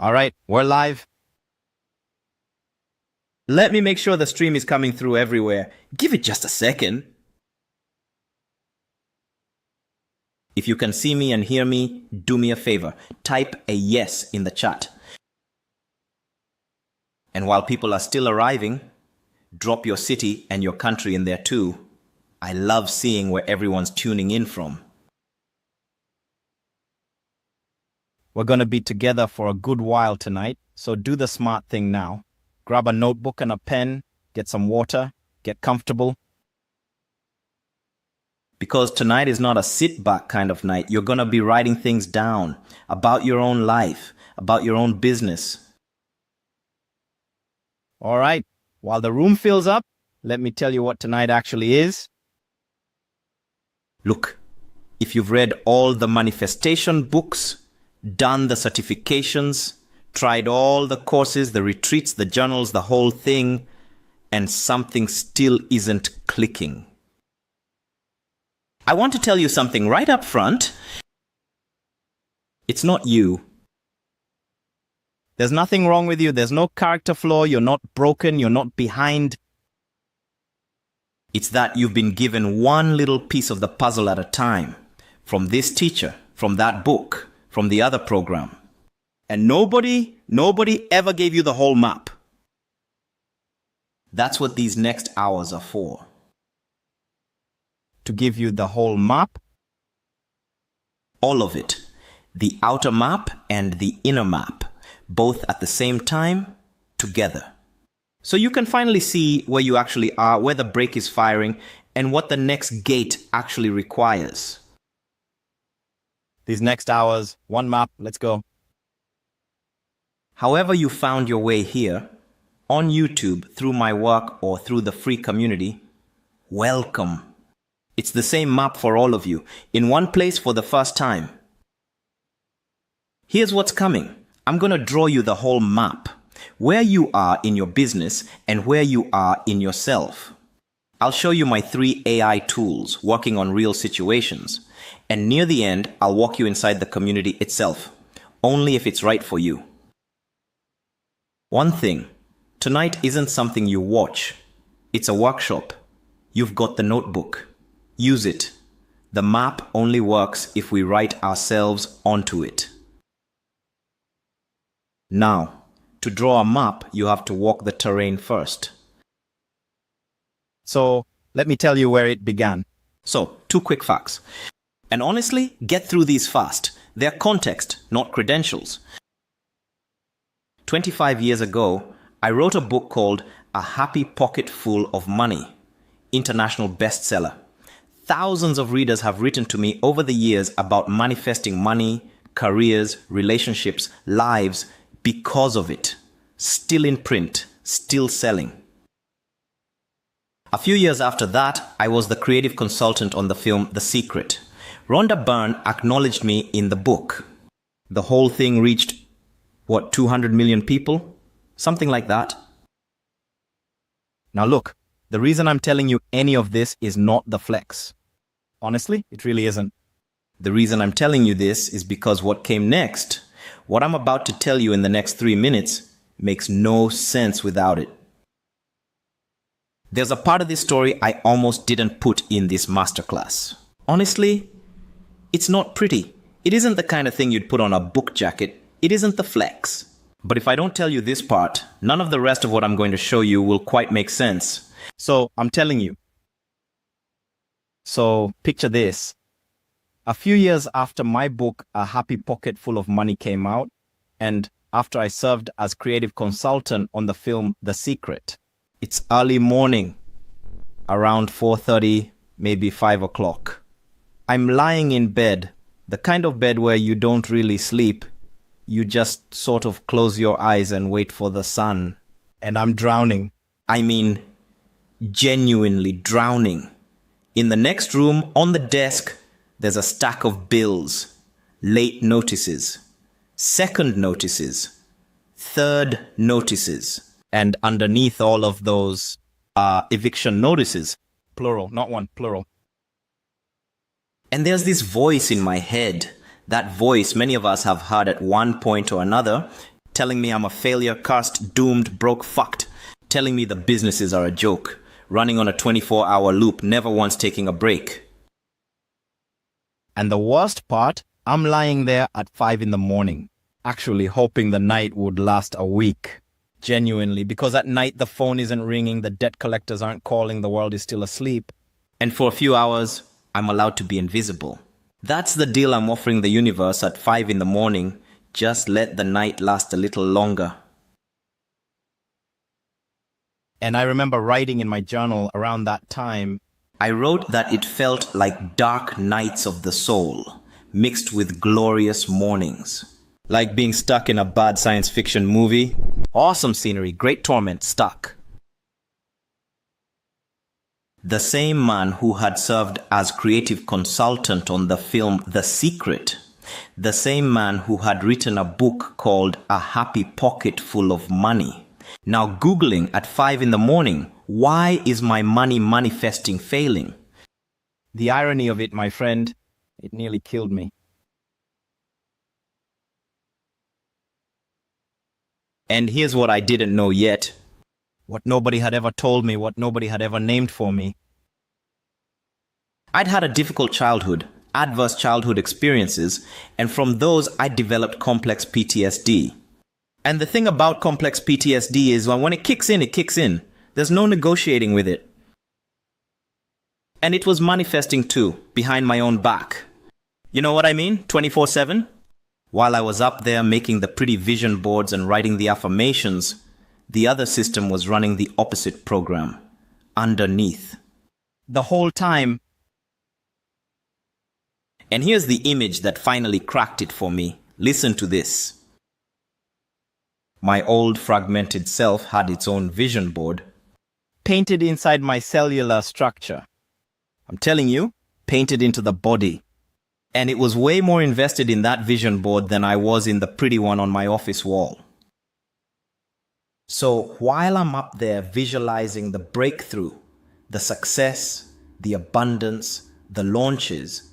All right, we're live. Let me make sure the stream is coming through everywhere. Give it just a second. If you can see me and hear me, do me a favor. Type a yes in the chat. And while people are still arriving, drop your city and your country in there too. I love seeing where everyone's tuning in from. We're going to be together for a good while tonight, so do the smart thing now. Grab a notebook and a pen, get some water, get comfortable. Because tonight is not a sit-back kind of night. You're going to be writing things down about your own life, about your own business. All right, while the room fills up, let me tell you what tonight actually is. Look, if you've read all the manifestation books, done the certifications, tried all the courses, the retreats, the journals, the whole thing, and something still isn't clicking, I want to tell you something right up front. It's not you. There's nothing wrong with you. There's no character flaw. You're not broken. You're not behind. It's that you've been given one little piece of the puzzle at a time. From this teacher, from that book, from the other program. And nobody ever gave you the whole map. That's what these next hours are for. To give you the whole map. All of it. The outer map and the inner map. Both at the same time, together. So you can finally see where you actually are, where the brake is firing, and what the next gate actually requires. These next hours, one map, let's go. However you found your way here, on YouTube, through my work, or through the free community, welcome. It's the same map for all of you, in one place for the first time. Here's what's coming. I'm going to draw you the whole map, where you are in your business and where you are in yourself. I'll show you my 3 AI tools working on real situations. And near the end, I'll walk you inside the community itself, only if it's right for you. One thing, tonight isn't something you watch. It's a workshop. You've got the notebook. Use it. The map only works if we write ourselves onto it. Now, to draw a map, you have to walk the terrain first. So, let me tell you where it began. So, 2 quick facts. And honestly, get through these fast. They're context, not credentials. 25 years ago, I wrote a book called A Happy Pocket Full of Money, international bestseller. Thousands of readers have written to me over the years about manifesting money, careers, relationships, lives because of it. Still in print, still selling. A few years after that, I was the creative consultant on the film The Secret. Rhonda Byrne acknowledged me in the book. The whole thing reached, 200 million people? Something like that. Now look, the reason I'm telling you any of this is not the flex. Honestly, it really isn't. The reason I'm telling you this is because what came next, what I'm about to tell you in the next 3 minutes, makes no sense without it. There's a part of this story I almost didn't put in this masterclass. Honestly, it's not pretty. It isn't the kind of thing you'd put on a book jacket. It isn't the flex. But if I don't tell you this part, none of the rest of what I'm going to show you will quite make sense. So I'm telling you. So picture this. A few years after my book, A Happy Pocket Full of Money came out, and after I served as creative consultant on the film The Secret, it's early morning, around 4:30, maybe 5 o'clock. I'm lying in bed, the kind of bed where you don't really sleep. You just sort of close your eyes and wait for the sun. And I'm drowning. I mean, genuinely drowning. In the next room, on the desk, there's a stack of bills, late notices, second notices, third notices. And underneath all of those are eviction notices. Plural, not one, plural. And there's this voice in my head. That voice many of us have heard at one point or another. telling me I'm a failure, cursed, doomed, broke, fucked, telling me the businesses are a joke, running on a 24-hour loop, never once taking a break. And the worst part, I'm lying there at 5 in the morning, actually hoping the night would last a week. Genuinely, because at night the phone isn't ringing, the debt collectors aren't calling, the world is still asleep. And for a few hours, I'm allowed to be invisible. That's the deal I'm offering the universe at 5 in the morning. Just let the night last a little longer. And I remember writing in my journal around that time, I wrote that it felt like dark nights of the soul, mixed with glorious mornings. Like being stuck in a bad science fiction movie. Awesome scenery, great torment, stuck. The same man who had served as creative consultant on the film The Secret, the same man who had written a book called A Happy Pocket Full of Money, now Googling at 5 in the morning, why is my money manifesting failing? The irony of it, my friend, it nearly killed me. And here's what I didn't know yet. What nobody had ever told me, what nobody had ever named for me. I'd had a difficult childhood, adverse childhood experiences, and from those I developed complex PTSD. And the thing about complex PTSD is when it kicks in, it kicks in. There's no negotiating with it. And it was manifesting too, behind my own back. You know what I mean? 24/7? While I was up there making the pretty vision boards and writing the affirmations, the other system was running the opposite program, underneath. The whole time. And here's the image that finally cracked it for me. Listen to this. My old fragmented self had its own vision board, painted inside my cellular structure. I'm telling you, painted into the body. And it was way more invested in that vision board than I was in the pretty one on my office wall. So while I'm up there visualizing the breakthrough, the success, the abundance, the launches,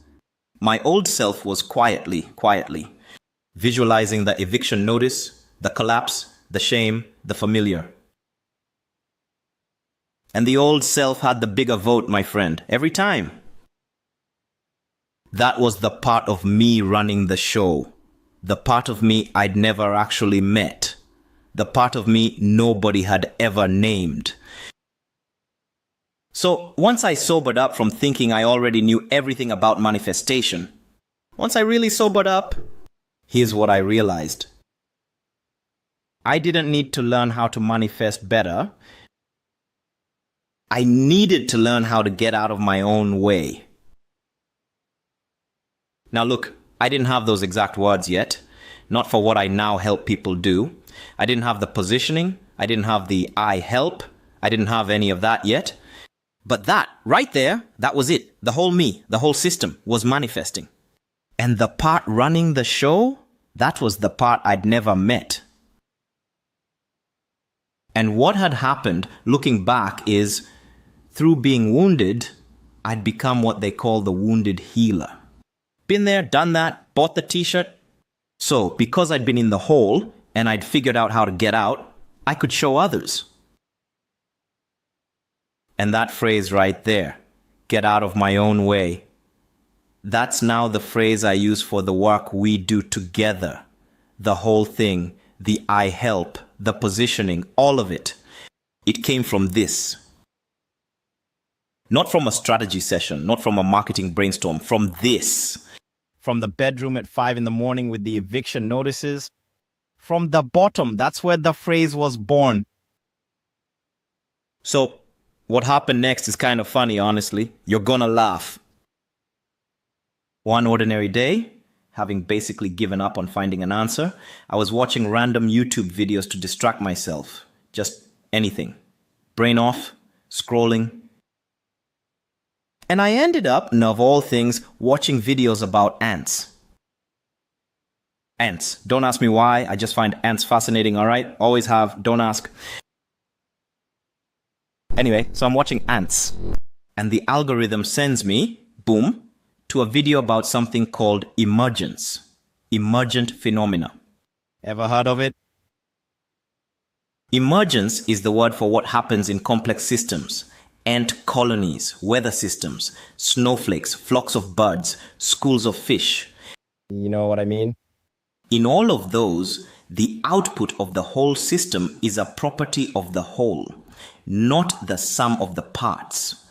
my old self was quietly, visualizing the eviction notice, the collapse, the shame, the familiar. And the old self had the bigger vote, my friend, every time. That was the part of me running the show. The part of me I'd never actually met. The part of me nobody had ever named. So once I sobered up from thinking I already knew everything about manifestation, once I really sobered up, here's what I realized. I didn't need to learn how to manifest better. I needed to learn how to get out of my own way. Now look, I didn't have those exact words yet, not for what I now help people do. I didn't have the positioning, I didn't have the I help, I didn't have any of that yet. But that, right there, that was it. The whole me, the whole system was manifesting. And the part running the show, that was the part I'd never met. And what had happened, looking back, is through being wounded, I'd become what they call the wounded healer. Been there, done that, bought the t-shirt. So, because I'd been in the hole and I'd figured out how to get out, I could show others. And that phrase right there, get out of my own way, that's now the phrase I use for the work we do together. The whole thing, the I help, the positioning, all of it. It came from this. Not from a strategy session, not from a marketing brainstorm, from this. From the bedroom at 5 in the morning with the eviction notices. From the bottom, that's where the phrase was born. So, what happened next is kind of funny, honestly. You're gonna laugh. One ordinary day, having basically given up on finding an answer, I was watching random YouTube videos to distract myself. Just anything. Brain off, scrolling. And I ended up, of all things, watching videos about ants. Ants. Don't ask me why, I just find ants fascinating, alright? Always have, don't ask. Anyway, so I'm watching ants. And the algorithm sends me, boom, to a video about something called emergence. Emergent phenomena. Ever heard of it? Emergence is the word for what happens in complex systems. Ant colonies, weather systems, snowflakes, flocks of birds, schools of fish. You know what I mean? In all of those, the output of the whole system is a property of the whole, not the sum of the parts.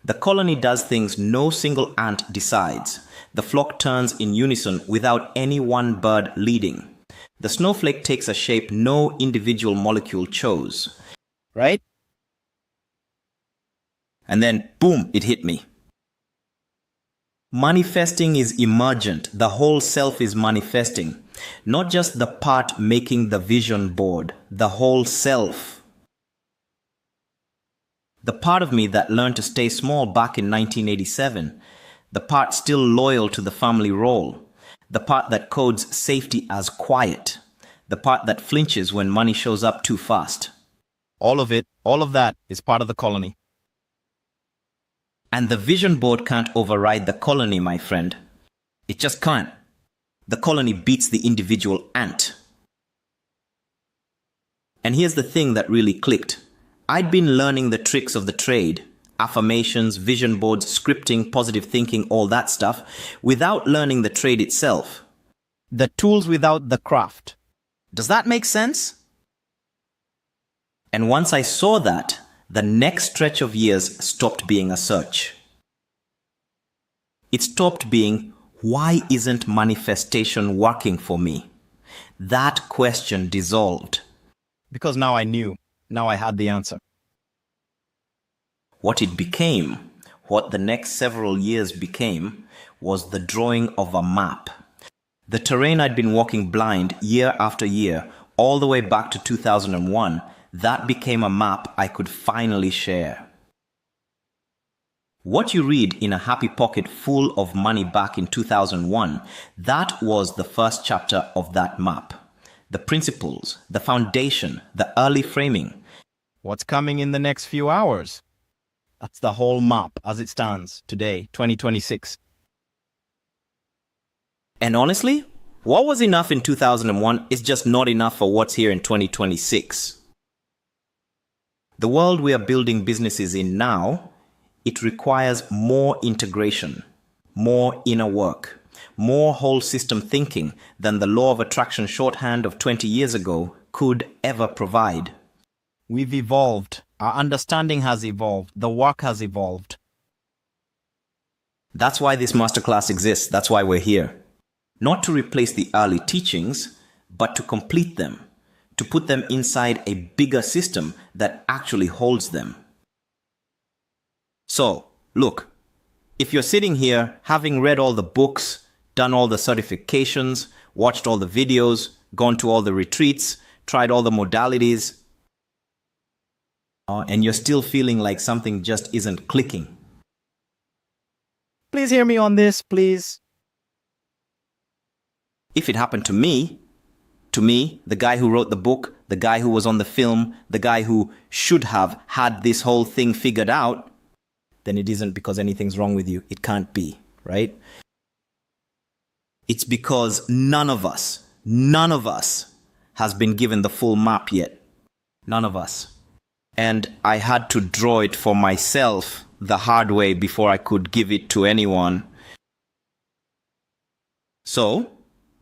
The colony does things no single ant decides. The flock turns in unison without any one bird leading. The snowflake takes a shape no individual molecule chose. Right? And then, boom, it hit me. Manifesting is emergent. The whole self is manifesting. Not just the part making the vision board, the whole self. The part of me that learned to stay small back in 1987. The part still loyal to the family role. The part that codes safety as quiet. The part that flinches when money shows up too fast. All of it, all of that is part of the colony. And the vision board can't override the colony, my friend. It just can't. The colony beats the individual ant. And here's the thing that really clicked. I'd been learning the tricks of the trade, affirmations, vision boards, scripting, positive thinking, all that stuff, without learning the trade itself. The tools without the craft. Does that make sense? And once I saw that, the next stretch of years stopped being a search. It stopped being, why isn't manifestation working for me? That question dissolved. Because now I knew. Now I had the answer. What it became, what the next several years became, was the drawing of a map. The terrain I'd been walking blind year after year, all the way back to 2001, that became a map I could finally share. What you read in A Happy Pocket Full of Money back in 2001, that was the first chapter of that map. The principles, the foundation, the early framing. What's coming in the next few hours? That's the whole map as it stands today, 2026. And honestly, what was enough in 2001 is just not enough for what's here in 2026. The world we are building businesses in now, it requires more integration, more inner work, more whole system thinking than the law of attraction shorthand of 20 years ago could ever provide. We've evolved. Our understanding has evolved. The work has evolved. That's why this masterclass exists. That's why we're here. Not to replace the early teachings, but to complete them. To put them inside a bigger system that actually holds them. So, look, if you're sitting here having read all the books, done all the certifications, watched all the videos, gone to all the retreats, tried all the modalities, and you're still feeling like something just isn't clicking. Please hear me on this, please. If it happened to me, the guy who wrote the book, the guy who was on the film, the guy who should have had this whole thing figured out, then it isn't because anything's wrong with you. It can't be, right? It's because none of us has been given the full map yet. None of us. And I had to draw it for myself the hard way before I could give it to anyone. So,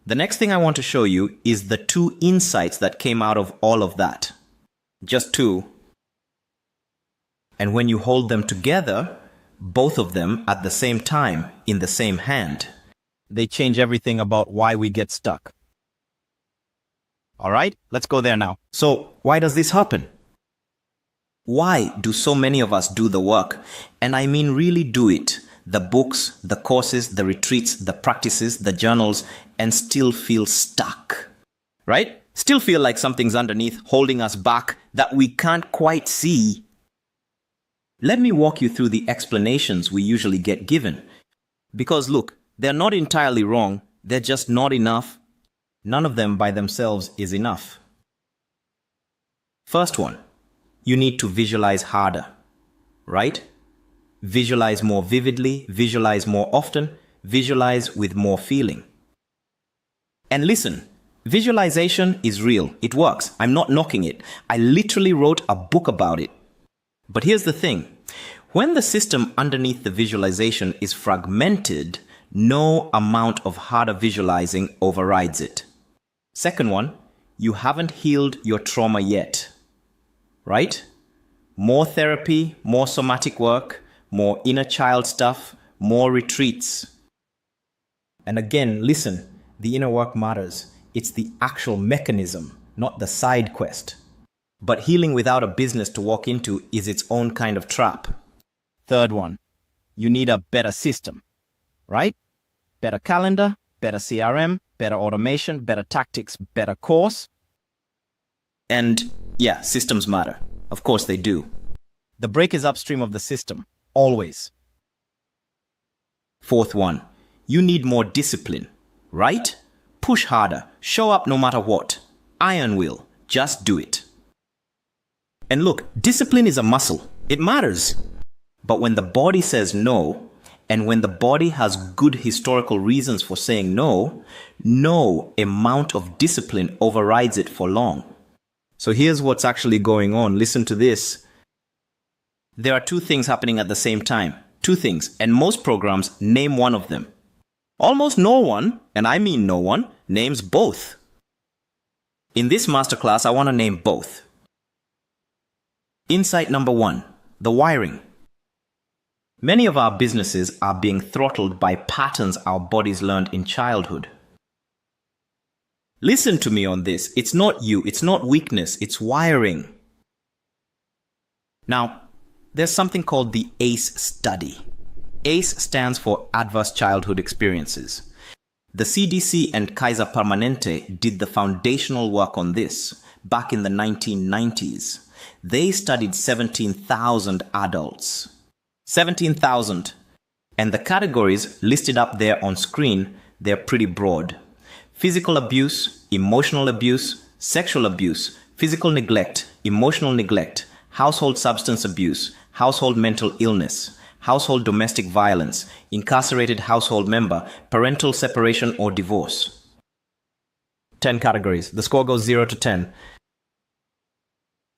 the next thing I want to show you is the two insights that came out of all of that. Just two. And when you hold them together, both of them at the same time, in the same hand, they change everything about why we get stuck. All right, let's go there now. So, why does this happen? Why do so many of us do the work? And I mean really do it. The books, the courses, the retreats, the practices, the journals, and still feel stuck. Right? Still feel like something's underneath, holding us back, that we can't quite see. Let me walk you through the explanations we usually get given. Because look, they're not entirely wrong, they're just not enough. None of them by themselves is enough. First one, you need to visualize harder, right? Visualize more vividly, visualize more often, visualize with more feeling. And listen, Visualization is real. It works. I'm not knocking it. I literally wrote a book about it. But here's the thing. When the system underneath the visualization is fragmented, no amount of harder visualizing overrides it. Second one, you haven't healed your trauma yet, right? More therapy, more somatic work, more inner child stuff, more retreats. And again, listen, the inner work matters. It's the actual mechanism, not the side quest. But healing without a business to walk into is its own kind of trap. Third one, you need a better system, right? Better calendar, better CRM, better automation, better tactics, better course. And yeah, systems matter. Of course they do. The break is upstream of the system, always. Fourth one, you need more discipline, right? Push harder, show up no matter what. Iron will, just do it. And look, discipline is a muscle. It matters. But when the body says no, and when the body has good historical reasons for saying no, no amount of discipline overrides it for long. So here's what's actually going on. Listen to this. There are two things happening at the same time. Two things, and most programs name one of them. Almost no one, and I mean no one, names both. In this masterclass, I want to name both. Insight number one, the wiring. Many of our businesses are being throttled by patterns our bodies learned in childhood. Listen to me on this. It's not you. It's not weakness. It's wiring. Now, there's something called the ACE study. ACE stands for Adverse Childhood Experiences. The CDC and Kaiser Permanente did the foundational work on this back in the 1990s. They studied 17,000 adults. 17,000. And the categories listed up there on screen, they're pretty broad. Physical abuse, emotional abuse, sexual abuse, physical neglect, emotional neglect, household substance abuse, household mental illness, household domestic violence, incarcerated household member, parental separation or divorce. 10 categories. The score goes 0 to 10.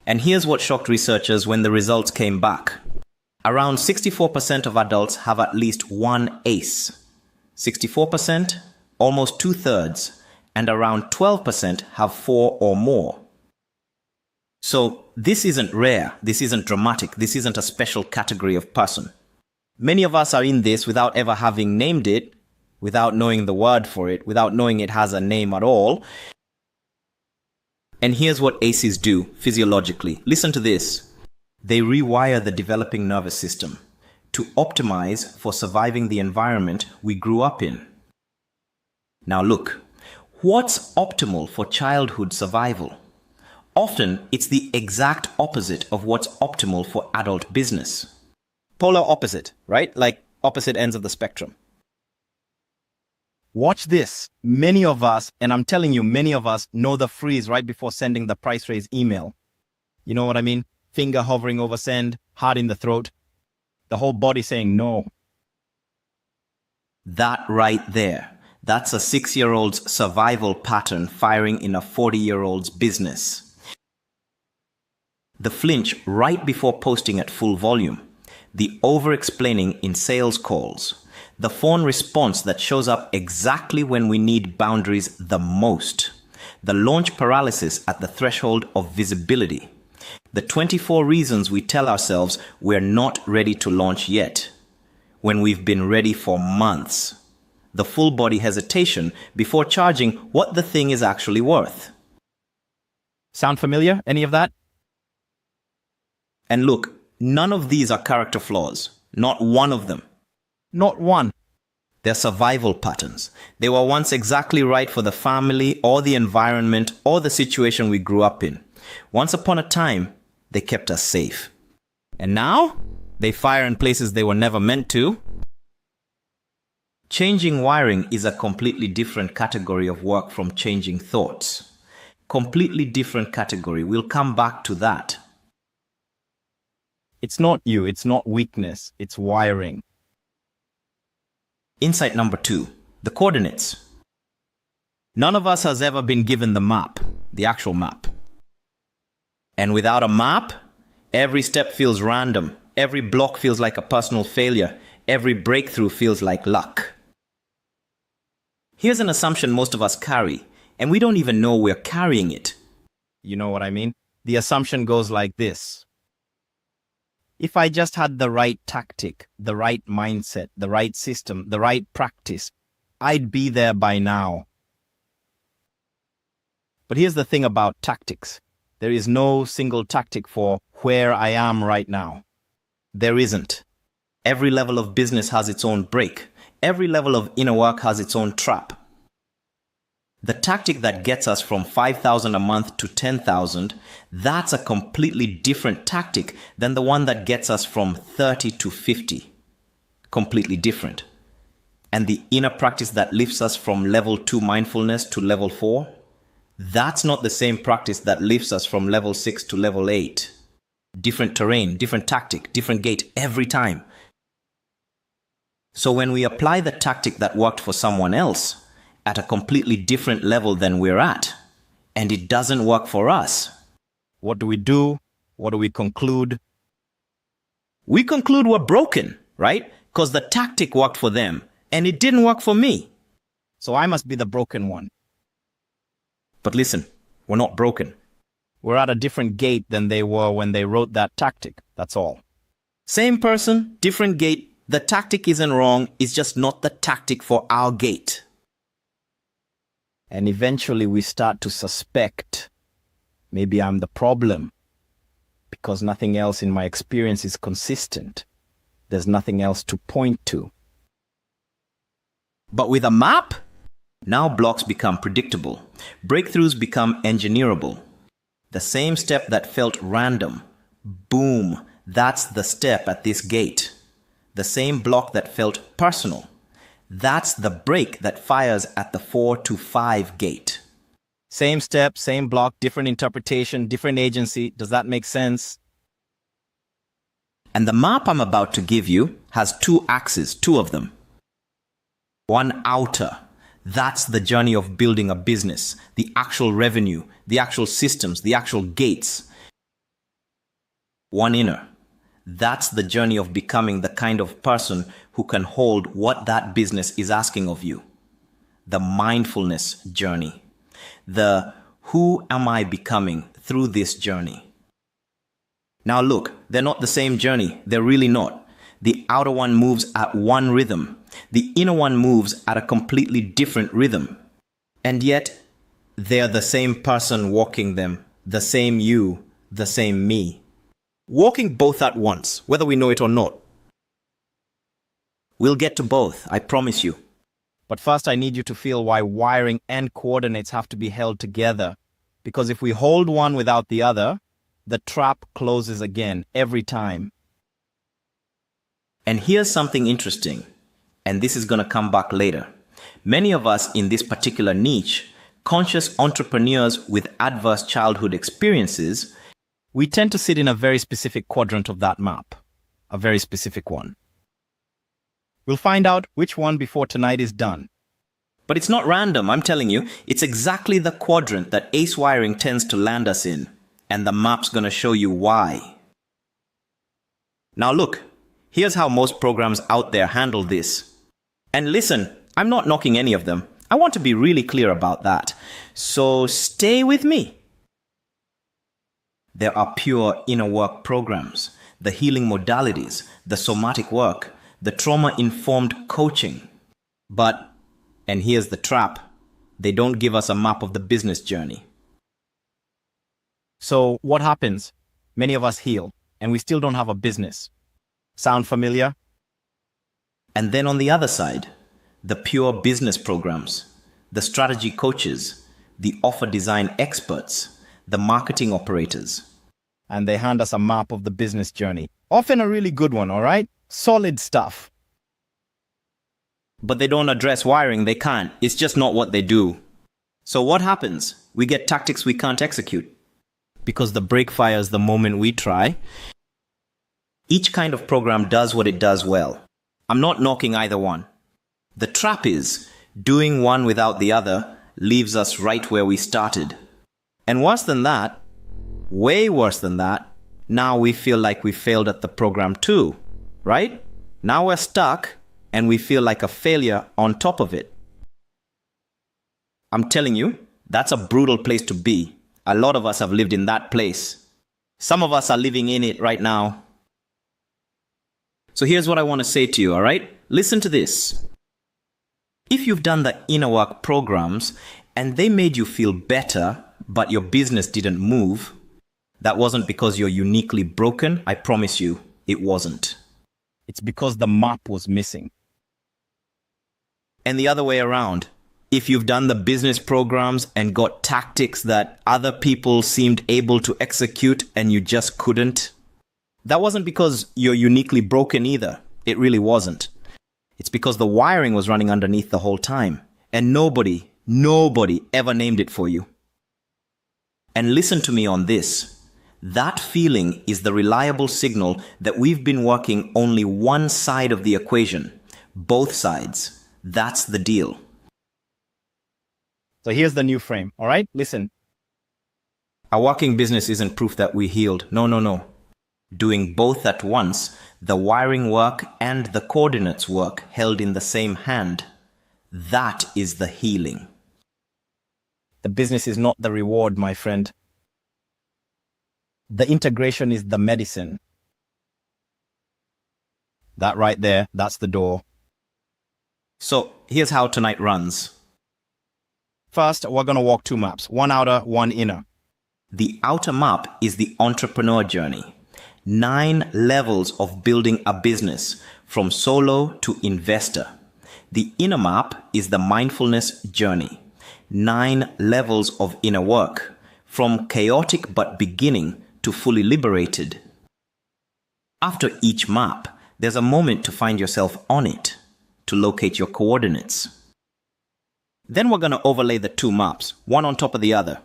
And here's what shocked researchers when the results came back. Around 64% of adults have at least one ACE. 64%, almost 2/3, and around 12% have 4 or more. So this isn't rare, this isn't dramatic, this isn't a special category of person. Many of us are in this without ever having named it, without knowing the word for it, without knowing it has a name at all. And here's what ACEs do physiologically. Listen to this. They rewire the developing nervous system to optimize for surviving the environment we grew up in. Now look, what's optimal for childhood survival? Often, it's the exact opposite of what's optimal for adult business. Polar opposite, right? Like opposite ends of the spectrum. Watch this. Many of us, and I'm telling you, many of us know the freeze right before sending the price raise email. You know what I mean? Finger hovering over send, heart in the throat. The whole body saying no. That right there. That's a 6-year-old's survival pattern firing in a 40-year-old's business. The flinch right before posting at full volume. The over-explaining in sales calls. The phone response that shows up exactly when we need boundaries the most. The launch paralysis at the threshold of visibility. The 24 reasons we tell ourselves we're not ready to launch yet, when we've been ready for months. The full body hesitation before charging what the thing is actually worth. Sound familiar? Any of that? And look, none of these are character flaws. Not one of them. Not one. They're survival patterns. They were once exactly right for the family or the environment or the situation we grew up in. Once upon a time, they kept us safe. And now, they fire in places they were never meant to. Changing wiring is a completely different category of work from changing thoughts. Completely different category. We'll come back to that. It's not you, it's not weakness, it's wiring. Insight number 2, the coordinates. None of us has ever been given the map, the actual map. And without a map, every step feels random. Every block feels like a personal failure. Every breakthrough feels like luck. Here's an assumption most of us carry, and we don't even know we're carrying it. You know what I mean? The assumption goes like this. If I just had the right tactic, the right mindset, the right system, the right practice, I'd be there by now. But here's the thing about tactics. There is no single tactic for where I am right now. There isn't. Every level of business has its own break. Every level of inner work has its own trap. The tactic that gets us from 5,000 a month to 10,000, that's a completely different tactic than the one that gets us from 30 to 50. Completely different. And the inner practice that lifts us from level 2 mindfulness to level 4, that's not the same practice that lifts us from level 6 to level 8. Different terrain, different tactic, different gate every time. So when we apply the tactic that worked for someone else at a completely different level than we're at, and it doesn't work for us, what do we do? What do we conclude? We conclude we're broken, right? Because the tactic worked for them, and it didn't work for me. So I must be the broken one. But listen, we're not broken. We're at a different gate than they were when they wrote that tactic, that's all. Same person, different gate. The tactic isn't wrong, it's just not the tactic for our gate. And eventually we start to suspect, maybe I'm the problem, because nothing else in my experience is consistent. There's nothing else to point to. But with a map, now blocks become predictable. Breakthroughs become engineerable. The same step that felt random, boom, that's the step at this gate. The same block that felt personal, that's the break that fires at the 4 to 5 gate. Same step, same block, different interpretation, different agency. Does that make sense? And the map I'm about to give you has 2 axes, 2 of them. One outer, that's the journey of building a business, the actual revenue, the actual systems, the actual gates. One inner, that's the journey of becoming the kind of person who can hold what that business is asking of you. The mindfulness journey. The who am I becoming through this journey. Now look, they're not the same journey. They're really not. The outer one moves at one rhythm. The inner one moves at a completely different rhythm. And yet, they're the same person walking them. The same you, the same me. Walking both at once, whether we know it or not. We'll get to both, I promise you. But first I need you to feel why wiring and coordinates have to be held together. Because if we hold one without the other, the trap closes again, every time. And here's something interesting, and this is going to come back later. Many of us in this particular niche, conscious entrepreneurs with adverse childhood experiences, we tend to sit in a very specific quadrant of that map. A very specific one. We'll find out which one before tonight is done. But it's not random, I'm telling you. It's exactly the quadrant that ace wiring tends to land us in. And the map's going to show you why. Now look, here's how most programs out there handle this. And listen, I'm not knocking any of them. I want to be really clear about that. So stay with me. There are pure inner work programs, the healing modalities, the somatic work, the trauma-informed coaching. But, and here's the trap, they don't give us a map of the business journey. So what happens? Many of us heal, and we still don't have a business. Sound familiar? And then on the other side, the pure business programs, the strategy coaches, the offer design experts, the marketing operators. And they hand us a map of the business journey. Often a really good one, all right? Solid stuff. But they don't address wiring, they can't. It's just not what they do. So what happens? We get tactics we can't execute. Because the break fires the moment we try. Each kind of program does what it does well. I'm not knocking either one. The trap is, doing one without the other leaves us right where we started. And worse than that, way worse than that, now we feel like we failed at the program too, right? Now we're stuck and we feel like a failure on top of it. I'm telling you, that's a brutal place to be. A lot of us have lived in that place. Some of us are living in it right now. So here's what I want to say to you, all right? Listen to this. If you've done the inner work programs and they made you feel better, but your business didn't move, that wasn't because you're uniquely broken. I promise you, it wasn't. It's because the map was missing. And the other way around. If you've done the business programs and got tactics that other people seemed able to execute and you just couldn't, that wasn't because you're uniquely broken either. It really wasn't. It's because the wiring was running underneath the whole time. And nobody ever named it for you. And listen to me on this. That feeling is the reliable signal that we've been working only one side of the equation. Both sides. That's the deal. So here's the new frame, all right? Listen. A working business isn't proof that we healed. No. Doing both at once, the wiring work and the coordinates work held in the same hand, that is the healing. The business is not the reward, my friend. The integration is the medicine. That right there, that's the door. So here's how tonight runs. First, we're going to walk two maps, one outer, one inner. The outer map is the entrepreneur journey. 9 levels of building a business, from solo to investor. The inner map is the mindfulness journey. 9 levels of inner work, from chaotic but beginning to fully liberated. After each map, there's a moment to find yourself on it, to locate your coordinates. Then we're going to overlay the 2 maps, one on top of the other.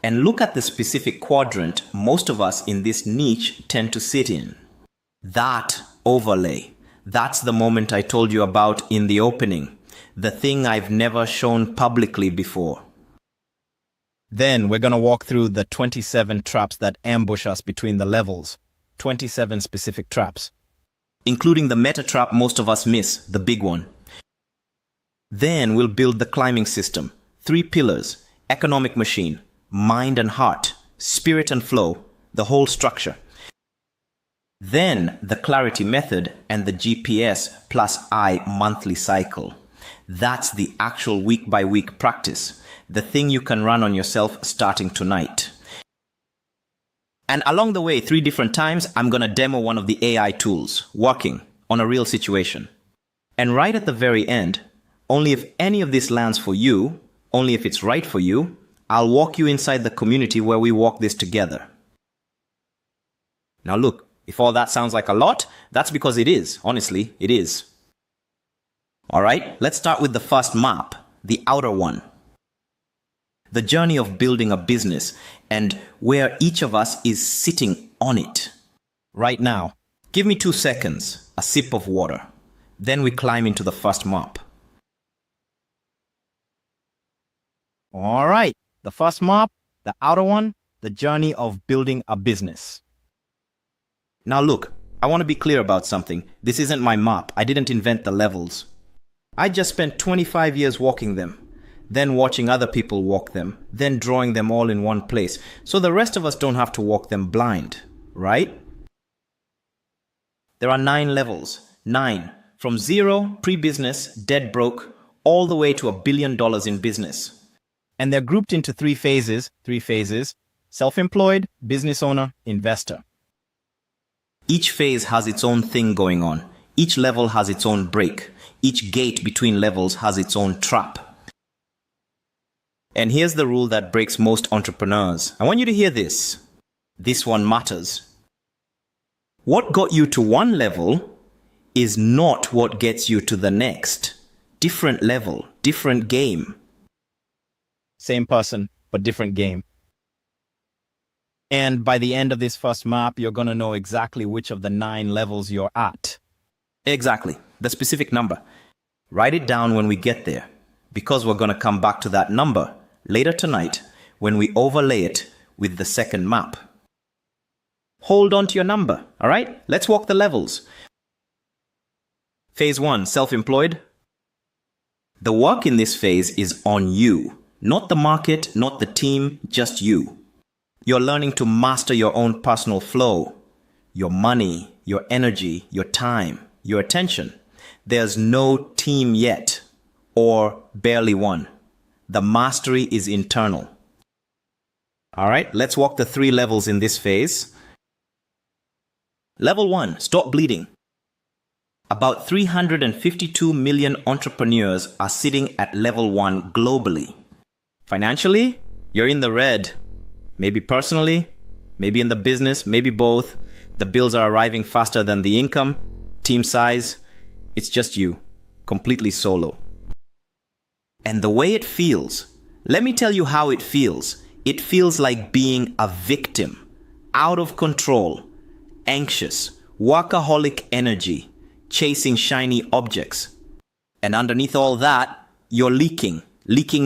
And look at the specific quadrant most of us in this niche tend to sit in. That overlay, that's the moment I told you about in the opening. The thing I've never shown publicly before. Then we're going to walk through the 27 traps that ambush us between the levels. 27 specific traps. Including the meta trap most of us miss, the big one. Then we'll build the climbing system. 3 pillars, economic machine, mind and heart, spirit and flow, the whole structure. Then the clarity method and the GPS plus I monthly cycle. That's the actual week by week practice, the thing you can run on yourself starting tonight. And along the way, 3 different times, I'm going to demo one of the AI tools, working on a real situation. And right at the very end, only if any of this lands for you, only if it's right for you, I'll walk you inside the community where we walk this together. Now look, if all that sounds like a lot, that's because it is. Honestly, it is. All right, let's start with the first map, the outer one. The journey of building a business and where each of us is sitting on it. Right now, give me 2 seconds, a sip of water. Then we climb into the first map. All right. The first map, the outer one, the journey of building a business. Now look, I want to be clear about something. This isn't my map. I didn't invent the levels. I just spent 25 years walking them, then watching other people walk them, then drawing them all in one place. So the rest of us don't have to walk them blind, right? There are 9 levels. 9. From 0, pre-business, dead broke, all the way to $1 billion in business. And they're grouped into 3 phases, self-employed, business owner, investor. Each phase has its own thing going on. Each level has its own break. Each gate between levels has its own trap. And here's the rule that breaks most entrepreneurs. I want you to hear this. This one matters. What got you to one level is not what gets you to the next. Different level, different game. Same person, but different game. And by the end of this first map, you're going to know exactly which of the 9 levels you're at. Exactly. The specific number. Write it down when we get there. because we're going to come back to that number later tonight when we overlay it with the second map. Hold on to your number, all right? Let's walk the levels. Phase 1, self-employed. The work in this phase is on you, not the market, not the team, just you. You're learning to master your own personal flow, your money, your energy, your time, your attention. There's no team yet, or barely one. The mastery is internal. All right, let's walk the 3 levels in this phase. Level 1, stop bleeding. About 352 million entrepreneurs are sitting at level 1 globally. Financially, you're in the red. Maybe personally, maybe in the business, maybe both. The bills are arriving faster than the income. Team size, it's just you, completely solo. And the way it feels, let me tell you how it feels. It feels like being a victim, out of control, anxious, workaholic energy, chasing shiny objects. And underneath all that, you're leaking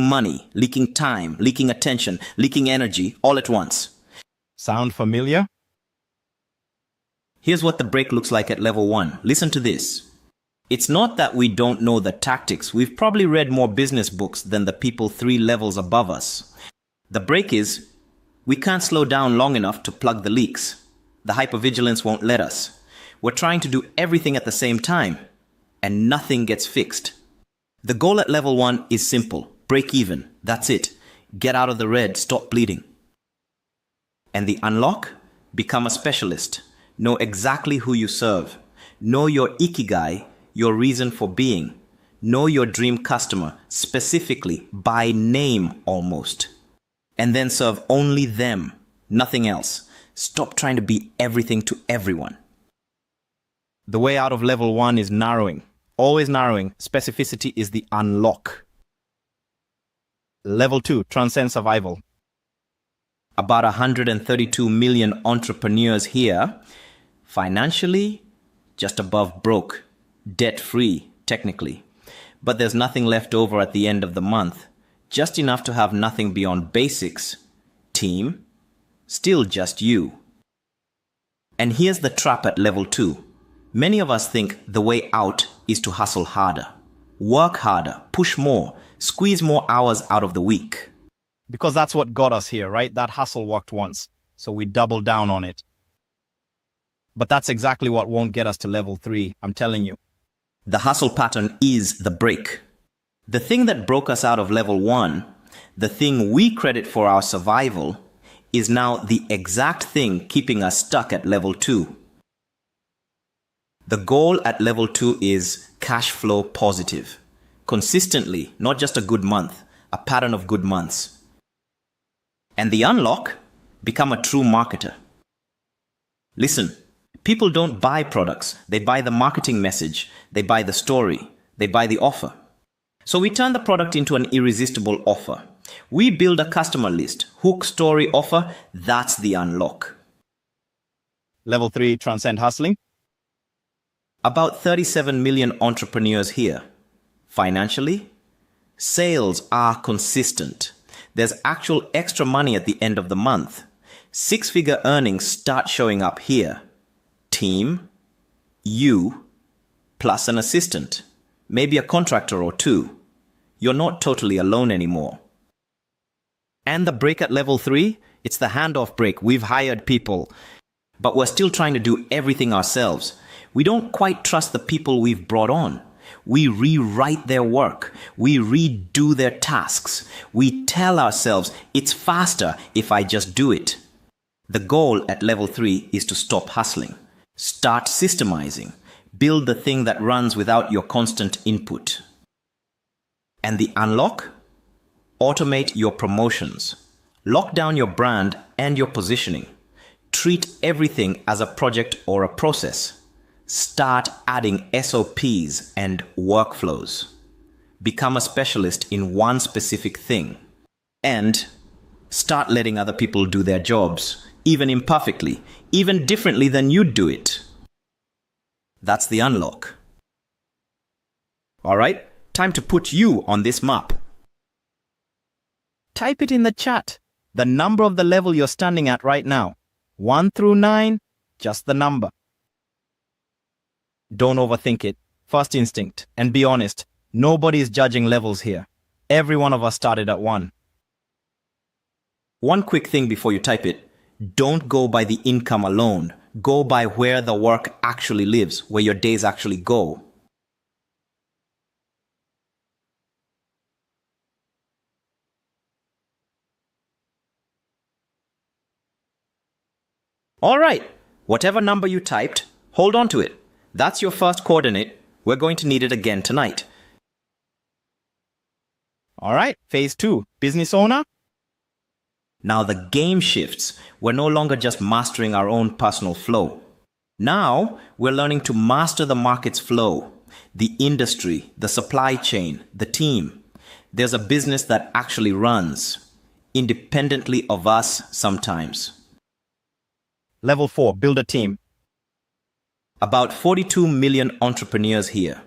money, leaking time, leaking attention, leaking energy all at once. Sound familiar? Here's what the break looks like at level 1. Listen to this. It's not that we don't know the tactics. We've probably read more business books than the people 3 levels above us. The break is, we can't slow down long enough to plug the leaks. The hypervigilance won't let us. We're trying to do everything at the same time, and nothing gets fixed. The goal at level 1 is simple. Break even. That's it. Get out of the red. Stop bleeding. And the unlock? Become a specialist. Know exactly who you serve. Know your ikigai, your reason for being. Know your dream customer, specifically, by name almost. And then serve only them, nothing else. Stop trying to be everything to everyone. The way out of level 1 is narrowing. Always narrowing. Specificity is the unlock. Level 2, transcend survival. About 132 million entrepreneurs here. Financially, just above broke. Debt-free, technically. But there's nothing left over at the end of the month. Just enough to have nothing beyond basics. Team, still just you. And here's the trap at level 2. Many of us think the way out is to hustle harder. Work harder, push more, squeeze more hours out of the week. Because that's what got us here, right? That hustle worked once, so we doubled down on it. But that's exactly what won't get us to level 3, I'm telling you. The hustle pattern is the break. The thing that broke us out of level 1, the thing we credit for our survival, is now the exact thing keeping us stuck at level 2. The goal at level 2 is cash flow positive. Consistently, not just a good month, a pattern of good months. And the unlock, become a true marketer. Listen, people don't buy products. They buy the marketing message. They buy the story. They buy the offer. So we turn the product into an irresistible offer. We build a customer list. Hook, story, offer. That's the unlock. Level 3, transcend hustling. About 37 million entrepreneurs here. Financially, sales are consistent. There's actual extra money at the end of the month. 6-figure earnings start showing up here. Team, you, plus an assistant, maybe a contractor or 2. You're not totally alone anymore. And the break at level 3, it's the handoff break. We've hired people, but we're still trying to do everything ourselves. We don't quite trust the people we've brought on. We rewrite their work. We redo their tasks. We tell ourselves it's faster if I just do it. The goal at level 3 is to stop hustling. Start systemizing. Build the thing that runs without your constant input. And the unlock? Automate your promotions. Lock down your brand and your positioning. Treat everything as a project or a process. Start adding SOPs and workflows. Become a specialist in one specific thing. And start letting other people do their jobs, even imperfectly, even differently than you'd do it. That's the unlock. All right, time to put you on this map. Type it in the chat. The number of the level you're standing at right now. 1 through 9, just the number. Don't overthink it. First instinct. And be honest, nobody's judging levels here. Every one of us started at 1. One quick thing before you type it. Don't go by the income alone. Go by where the work actually lives, where your days actually go. All right, whatever number you typed, hold on to it. That's your first coordinate. We're going to need it again tonight. All right, phase 2, business owner. Now the game shifts. We're no longer just mastering our own personal flow. Now we're learning to master the market's flow, the industry, the supply chain, the team. There's a business that actually runs, independently of us sometimes. Level 4, build a team. About 42 million entrepreneurs here.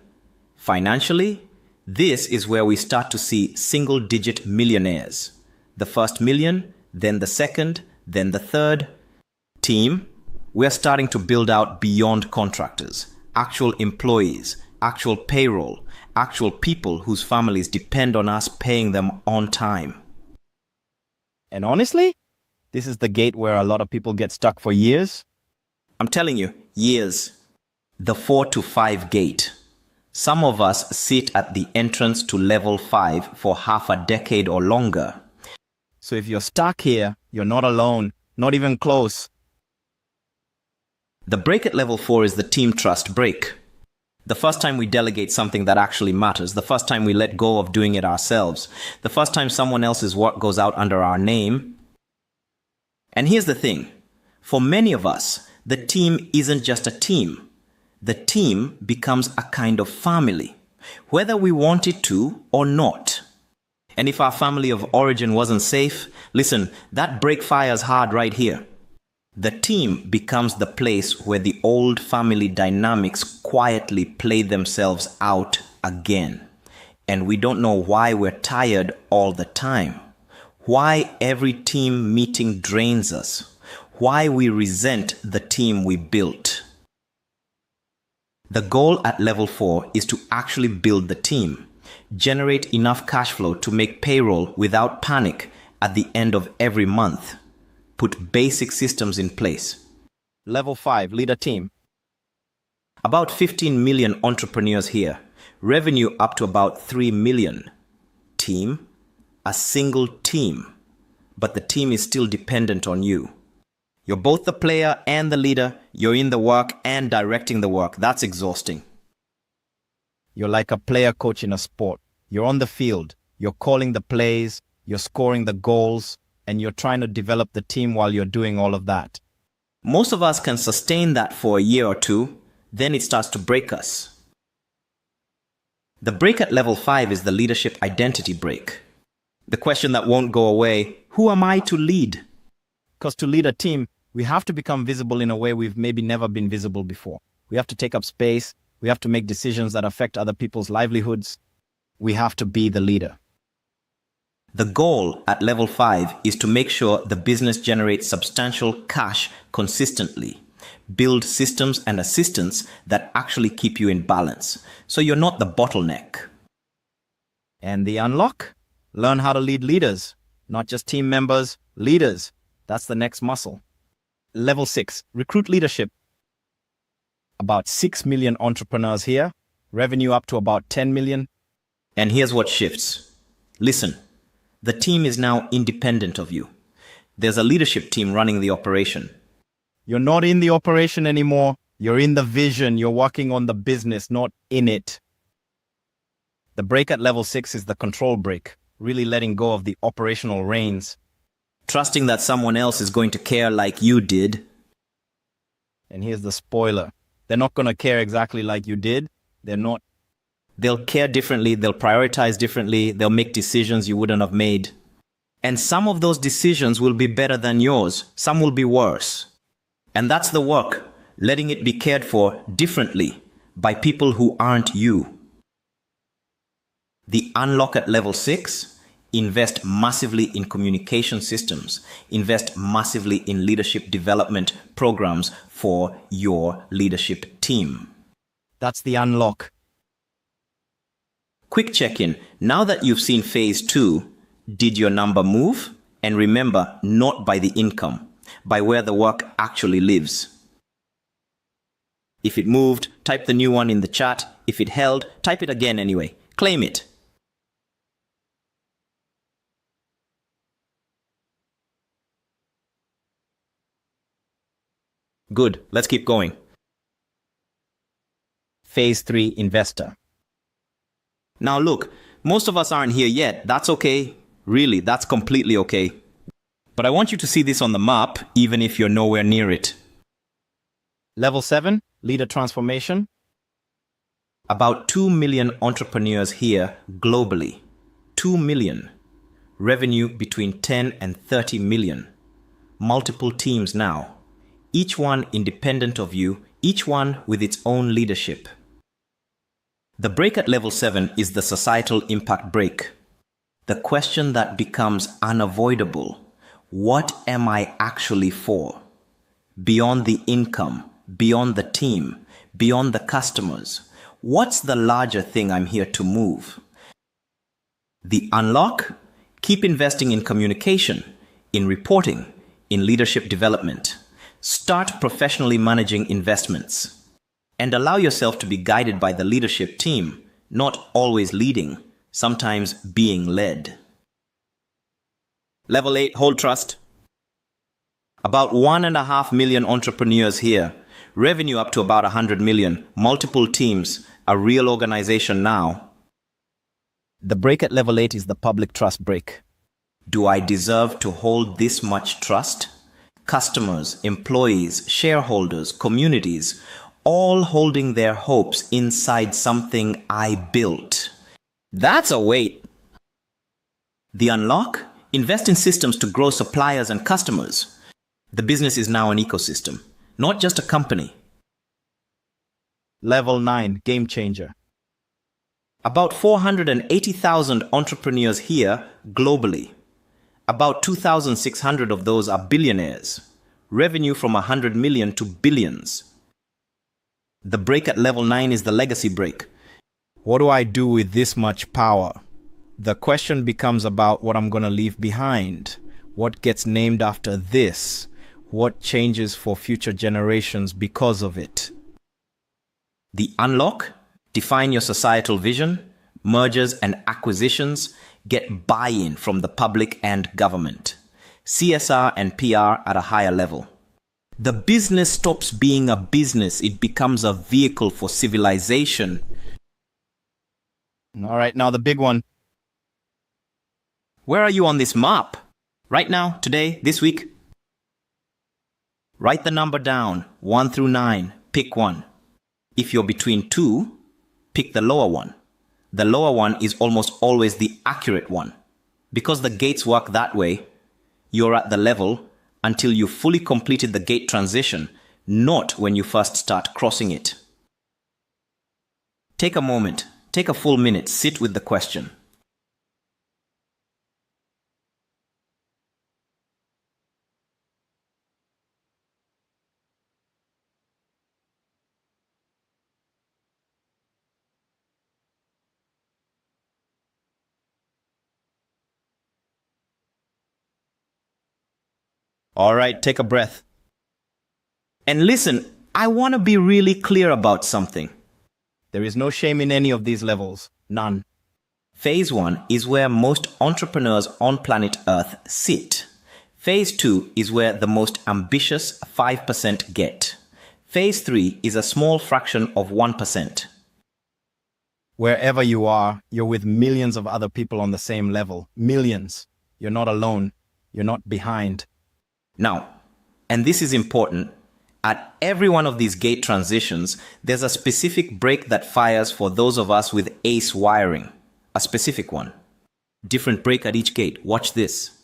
Financially, this is where we start to see single-digit millionaires. The first million, then the second, then the third. Team, we're starting to build out beyond contractors, actual employees, actual payroll, actual people whose families depend on us paying them on time. And honestly, this is the gate where a lot of people get stuck for years. I'm telling you, years. The 4 to 5 gate. Some of us sit at the entrance to level 5 for half a decade or longer. So if you're stuck here, you're not alone, not even close. The break at level 4 is the team trust break. The first time we delegate something that actually matters, the first time we let go of doing it ourselves, the first time someone else's work goes out under our name. And here's the thing. For many of us, the team isn't just a team. The team becomes a kind of family, whether we want it to or not. And if our family of origin wasn't safe, listen, that break fires hard right here. The team becomes the place where the old family dynamics quietly play themselves out again. And we don't know why we're tired all the time. Why every team meeting drains us. Why we resent the team we built. The goal at level 4 is to actually build the team. Generate enough cash flow to make payroll without panic at the end of every month. Put basic systems in place. Level 5, lead a team. About 15 million entrepreneurs here. Revenue up to about 3 million. Team? A single team. But the team is still dependent on you. You're both the player and the leader. You're in the work and directing the work. That's exhausting. You're like a player coach in a sport. You're on the field. You're calling the plays. You're scoring the goals. And you're trying to develop the team while you're doing all of that. Most of us can sustain that for a year or two. Then it starts to break us. The break at level 5 is the leadership identity break. The question that won't go away, who am I to lead? Because to lead a team, we have to become visible in a way we've maybe never been visible before. We have to take up space. We have to make decisions that affect other people's livelihoods. We have to be the leader. The goal at level 5 is to make sure the business generates substantial cash consistently. Build systems and assistants that actually keep you in balance, so you're not the bottleneck. And the unlock? Learn how to lead leaders, not just team members, leaders. That's the next muscle. Level 6, recruit leadership. About 6 million entrepreneurs here, revenue up to about 10 million. And here's what shifts. Listen, the team is now independent of you. There's a leadership team running the operation. You're not in the operation anymore. You're in the vision. You're working on the business, not in it. The break at level 6 is the control break, really letting go of the operational reins. Trusting that someone else is going to care like you did. And here's the spoiler. They're not going to care exactly like you did. They're not. They'll care differently. They'll prioritize differently. They'll make decisions you wouldn't have made. And some of those decisions will be better than yours. Some will be worse. And that's the work, letting it be cared for differently by people who aren't you. The unlock at level 6 invest massively in communication systems, invest massively in leadership development programs for your leadership team. That's the unlock. Quick check-in. Now that you've seen phase 2, did your number move? And remember, not by the income, by where the work actually lives. If it moved, type the new one in the chat. If it held, type it again anyway. Claim it. Good. Let's keep going. Phase 3, investor. Now look, most of us aren't here yet. That's okay. Really, that's completely okay. But I want you to see this on the map, even if you're nowhere near it. Level 7, leader transformation. About 2 million entrepreneurs here globally. 2 million. Revenue between 10 and 30 million. Multiple teams now. Each one independent of you, each one with its own leadership. The break at level 7 is the societal impact break. The question that becomes unavoidable. What am I actually for? Beyond the income, beyond the team, beyond the customers. What's the larger thing I'm here to move? The unlock? Keep investing in communication, in reporting, in leadership development. Start professionally managing investments. And allow yourself to be guided by the leadership team, not always leading, sometimes being led. Level 8, hold trust. About 1.5 million entrepreneurs here. Revenue up to about 100 million. Multiple teams. A real organization now. The break at level 8 is the public trust break. Do I deserve to hold this much trust? Customers, employees, shareholders, communities, all holding their hopes inside something I built. That's a weight. The unlock? Invest in systems to grow suppliers and customers. The business is now an ecosystem, not just a company. Level 9, game changer. About 480,000 entrepreneurs here globally. About 2,600 of those are billionaires. Revenue from 100 million to billions. The break at level 9 is the legacy break. What do I do with this much power? The question becomes about what I'm going to leave behind. What gets named after this? What changes for future generations because of it? The unlock? Define your societal vision. Mergers and acquisitions. Get buy-in from the public and government. CSR and PR at a higher level. The business stops being a business. It becomes a vehicle for civilization. All right, now the big one. Where are you on this map? Right now, today, this week? Write the number down, 1 through 9. Pick one. If you're between 2, pick the lower one. The lower one is almost always the accurate one. Because the gates work that way, you're at the level until you've fully completed the gate transition, not when you first start crossing it. Take a moment, take a full minute, sit with the question. All right, take a breath. And listen, I want to be really clear about something. There is no shame in any of these levels. None. Phase 1 is where most entrepreneurs on planet Earth sit. Phase 2 is where the most ambitious 5% get. Phase 3 is a small fraction of 1%. Wherever you are, you're with millions of other people on the same level. Millions. You're not alone. You're not behind. Now, and this is important, at every one of these gate transitions, there's a specific break that fires for those of us with ACE wiring. A specific one. Different break at each gate. Watch this.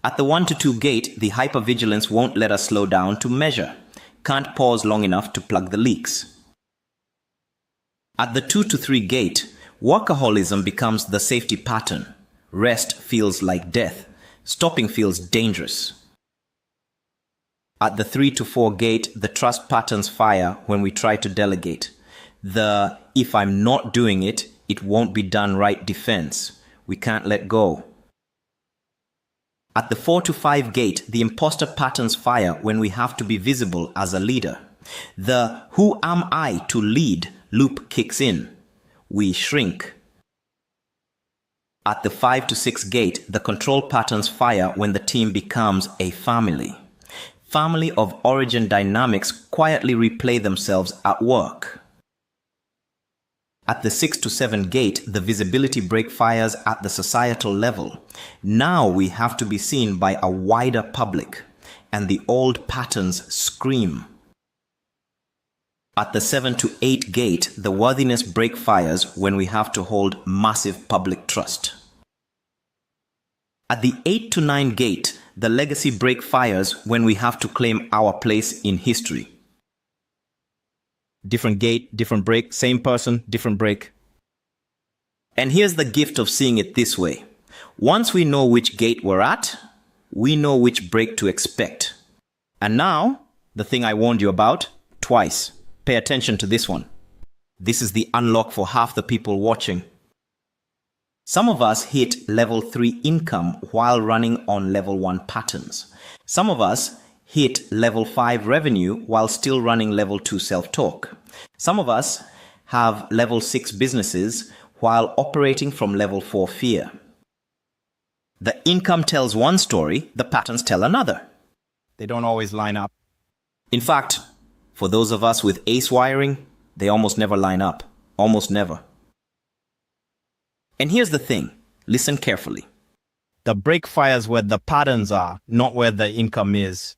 At the 1 to 2 gate, the hypervigilance won't let us slow down to measure. Can't pause long enough to plug the leaks. At the 2 to 3 gate, workaholism becomes the safety pattern. Rest feels like death. Stopping feels dangerous. At the 3 to 4 gate, the trust patterns fire when we try to delegate. The "if I'm not doing it, it won't be done right" defense. We can't let go. At the 4 to 5 gate, the imposter patterns fire when we have to be visible as a leader. The "who am I to lead" loop kicks in. We shrink. At the 5 to 6 gate, the control patterns fire when the team becomes a family. Family of origin dynamics quietly replay themselves at work. At the 6 to 7 gate, the visibility break fires at the societal level. Now we have to be seen by a wider public, and the old patterns scream. At the 7 to 8 gate, the worthiness break fires when we have to hold massive public trust. At the 8 to 9 gate, the legacy break fires when we have to claim our place in history. Different gate, different break, same person, different break. And here's the gift of seeing it this way. Once we know which gate we're at, we know which break to expect. And now, the thing I warned you about twice. Pay attention to this one. This is the unlock for half the people watching. Some of us hit level 3 income while running on level 1 patterns. Some of us hit level 5 revenue while still running level 2 self-talk. Some of us have level 6 businesses while operating from level 4 fear. The income tells one story, the patterns tell another. They don't always line up. In fact, for those of us with ace wiring, they almost never line up. Almost never. And here's the thing. Listen carefully. The break fires where the patterns are, not where the income is.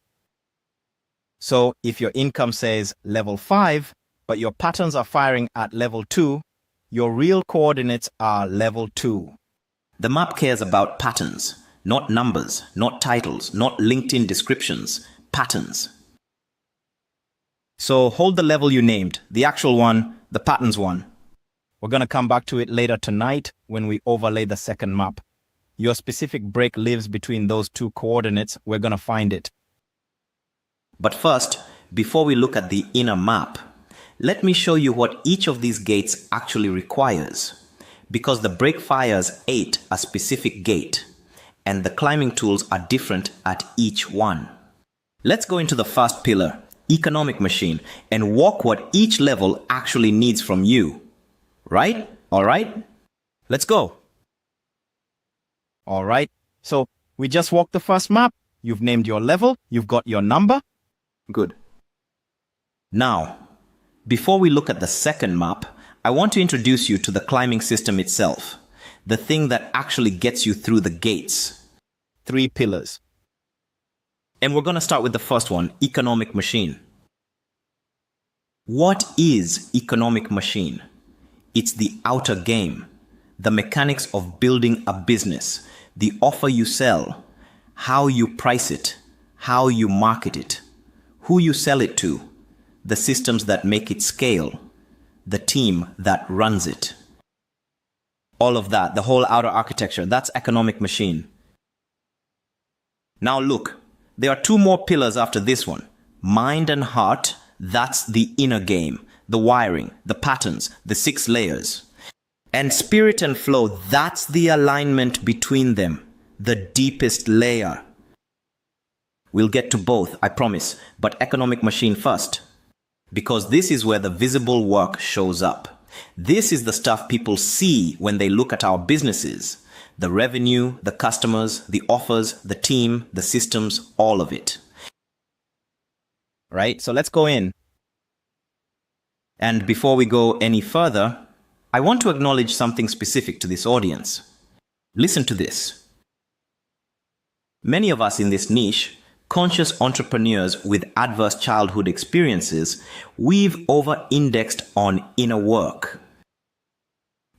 So if your income says level 5, but your patterns are firing at level 2, your real coordinates are level 2. The map cares about patterns, not numbers, not titles, not LinkedIn descriptions, patterns. So hold the level you named, the actual one, the patterns one. We're going to come back to it later tonight when we overlay the second map. Your specific break lives between those two coordinates. We're going to find it. But first, before we look at the inner map, let me show you what each of these gates actually requires. Because the break fires ate a specific gate, and the climbing tools are different at each one. Let's go into the first pillar, economic machine, and walk what each level actually needs from you. Right? All right? Let's go. All right. So we just walked the first map. You've named your level. You've got your number. Good. Now, before we look at the second map, I want to introduce you to the climbing system itself, the thing that actually gets you through the gates. 3 pillars. And we're going to start with the first one, economic machine. What is economic machine? It's the outer game, the mechanics of building a business, the offer you sell, how you price it, how you market it, who you sell it to, the systems that make it scale, the team that runs it. All of that, the whole outer architecture, that's economic machine. Now look, there are 2 more pillars after this one. Mind and heart, that's the inner game, the wiring, the patterns, the 6 layers. And spirit and flow, that's the alignment between them, the deepest layer. We'll get to both, I promise, but economic machine first. Because this is where the visible work shows up. This is the stuff people see when they look at our businesses. The revenue, the customers, the offers, the team, the systems, all of it. Right? So let's go in. And before we go any further, I want to acknowledge something specific to this audience. Listen to this. Many of us in this niche, conscious entrepreneurs with adverse childhood experiences, we've over-indexed on inner work.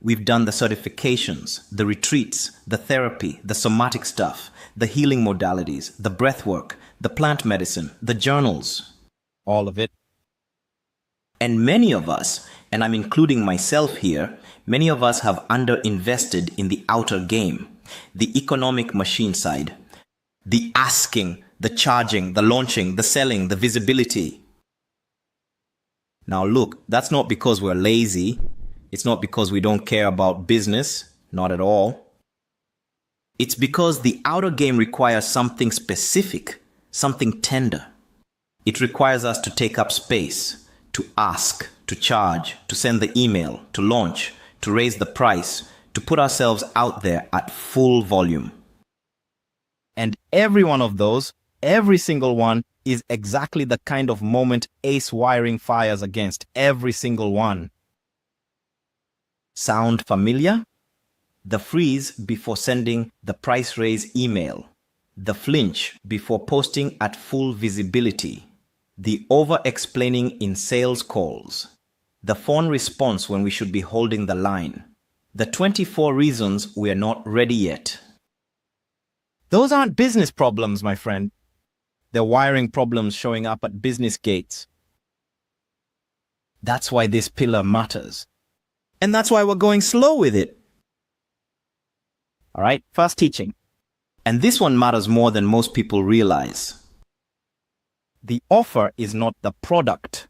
We've done the certifications, the retreats, the therapy, the somatic stuff, the healing modalities, the breath work, the plant medicine, the journals. All of it. And many of us, and I'm including myself here, many of us have underinvested in the outer game, the economic machine side. The asking, the charging, the launching, the selling, the visibility. Now look, that's not because we're lazy. It's not because we don't care about business. Not at all. It's because the outer game requires something specific, something tender. It requires us to take up space, to ask, to charge, to send the email, to launch, to raise the price, to put ourselves out there at full volume. And every one of those, every single one, is exactly the kind of moment Ace Wiring fires against. Every single one. Sound familiar? The freeze before sending the price raise email. The flinch before posting at full visibility. The over-explaining in sales calls. The phone response when we should be holding the line. The 24 reasons we are not ready yet. Those aren't business problems, my friend. They're wiring problems showing up at business gates. That's why this pillar matters. And that's why we're going slow with it. All right, first teaching. And this one matters more than most people realize. The offer is not the product.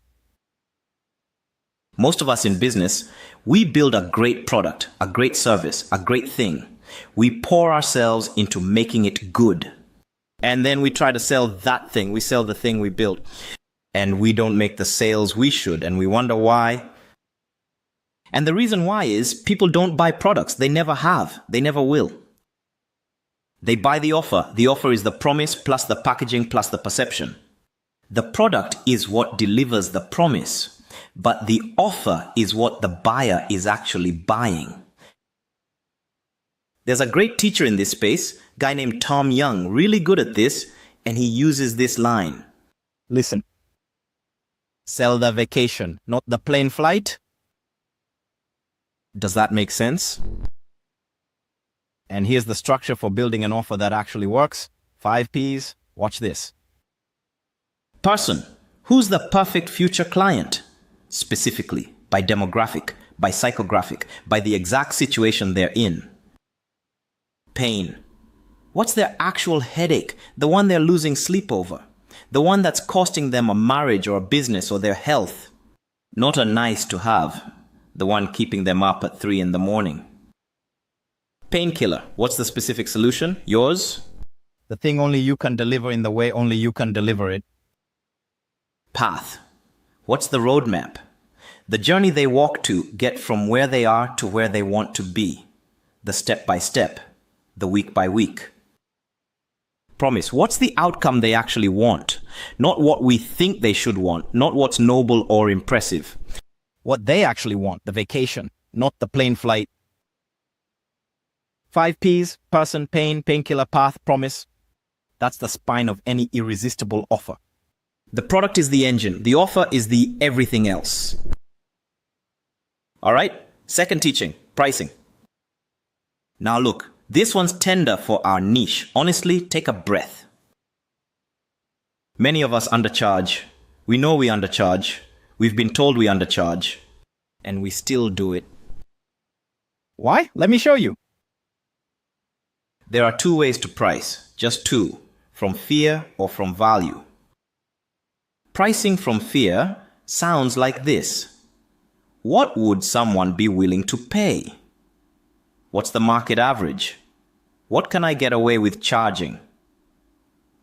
Most of us in business, we build a great product, a great service, a great thing. We pour ourselves into making it good. And then we try to sell that thing. We sell the thing we built. And we don't make the sales we should. And we wonder why. And the reason why is people don't buy products. They never have. They never will. They buy the offer. The offer is the promise plus the packaging plus the perception. The product is what delivers the promise. But the offer is what the buyer is actually buying. There's a great teacher in this space, guy named Tom Young, really good at this, and he uses this line. Listen. Sell the vacation, not the plane flight. Does that make sense? And here's the structure for building an offer that actually works. 5 Ps. Watch this. Person. Who's the perfect future client? Specifically, by demographic, by psychographic, by the exact situation they're in. Pain. What's their actual headache? The one they're losing sleep over. The one that's costing them a marriage or a business or their health. Not a nice to have. The one keeping them up at 3 in the morning. Painkiller. What's the specific solution? Yours? The thing only you can deliver in the way only you can deliver it. Path. What's the roadmap? The journey they walk to get from where they are to where they want to be. The step by step. The week by week. Promise. What's the outcome they actually want? Not what we think they should want. Not what's noble or impressive. What they actually want, the vacation, not the plane flight. 5 Ps, person, pain, painkiller, path, promise. That's the spine of any irresistible offer. The product is the engine. The offer is the everything else. All right, second teaching, pricing. Now look, this one's tender for our niche. Honestly, take a breath. Many of us undercharge. We know we undercharge. We've been told we undercharge. And we still do it. Why? Let me show you. There are 2 ways to price. Just 2. From fear or from value. Pricing from fear sounds like this. What would someone be willing to pay? What's the market average? What can I get away with charging?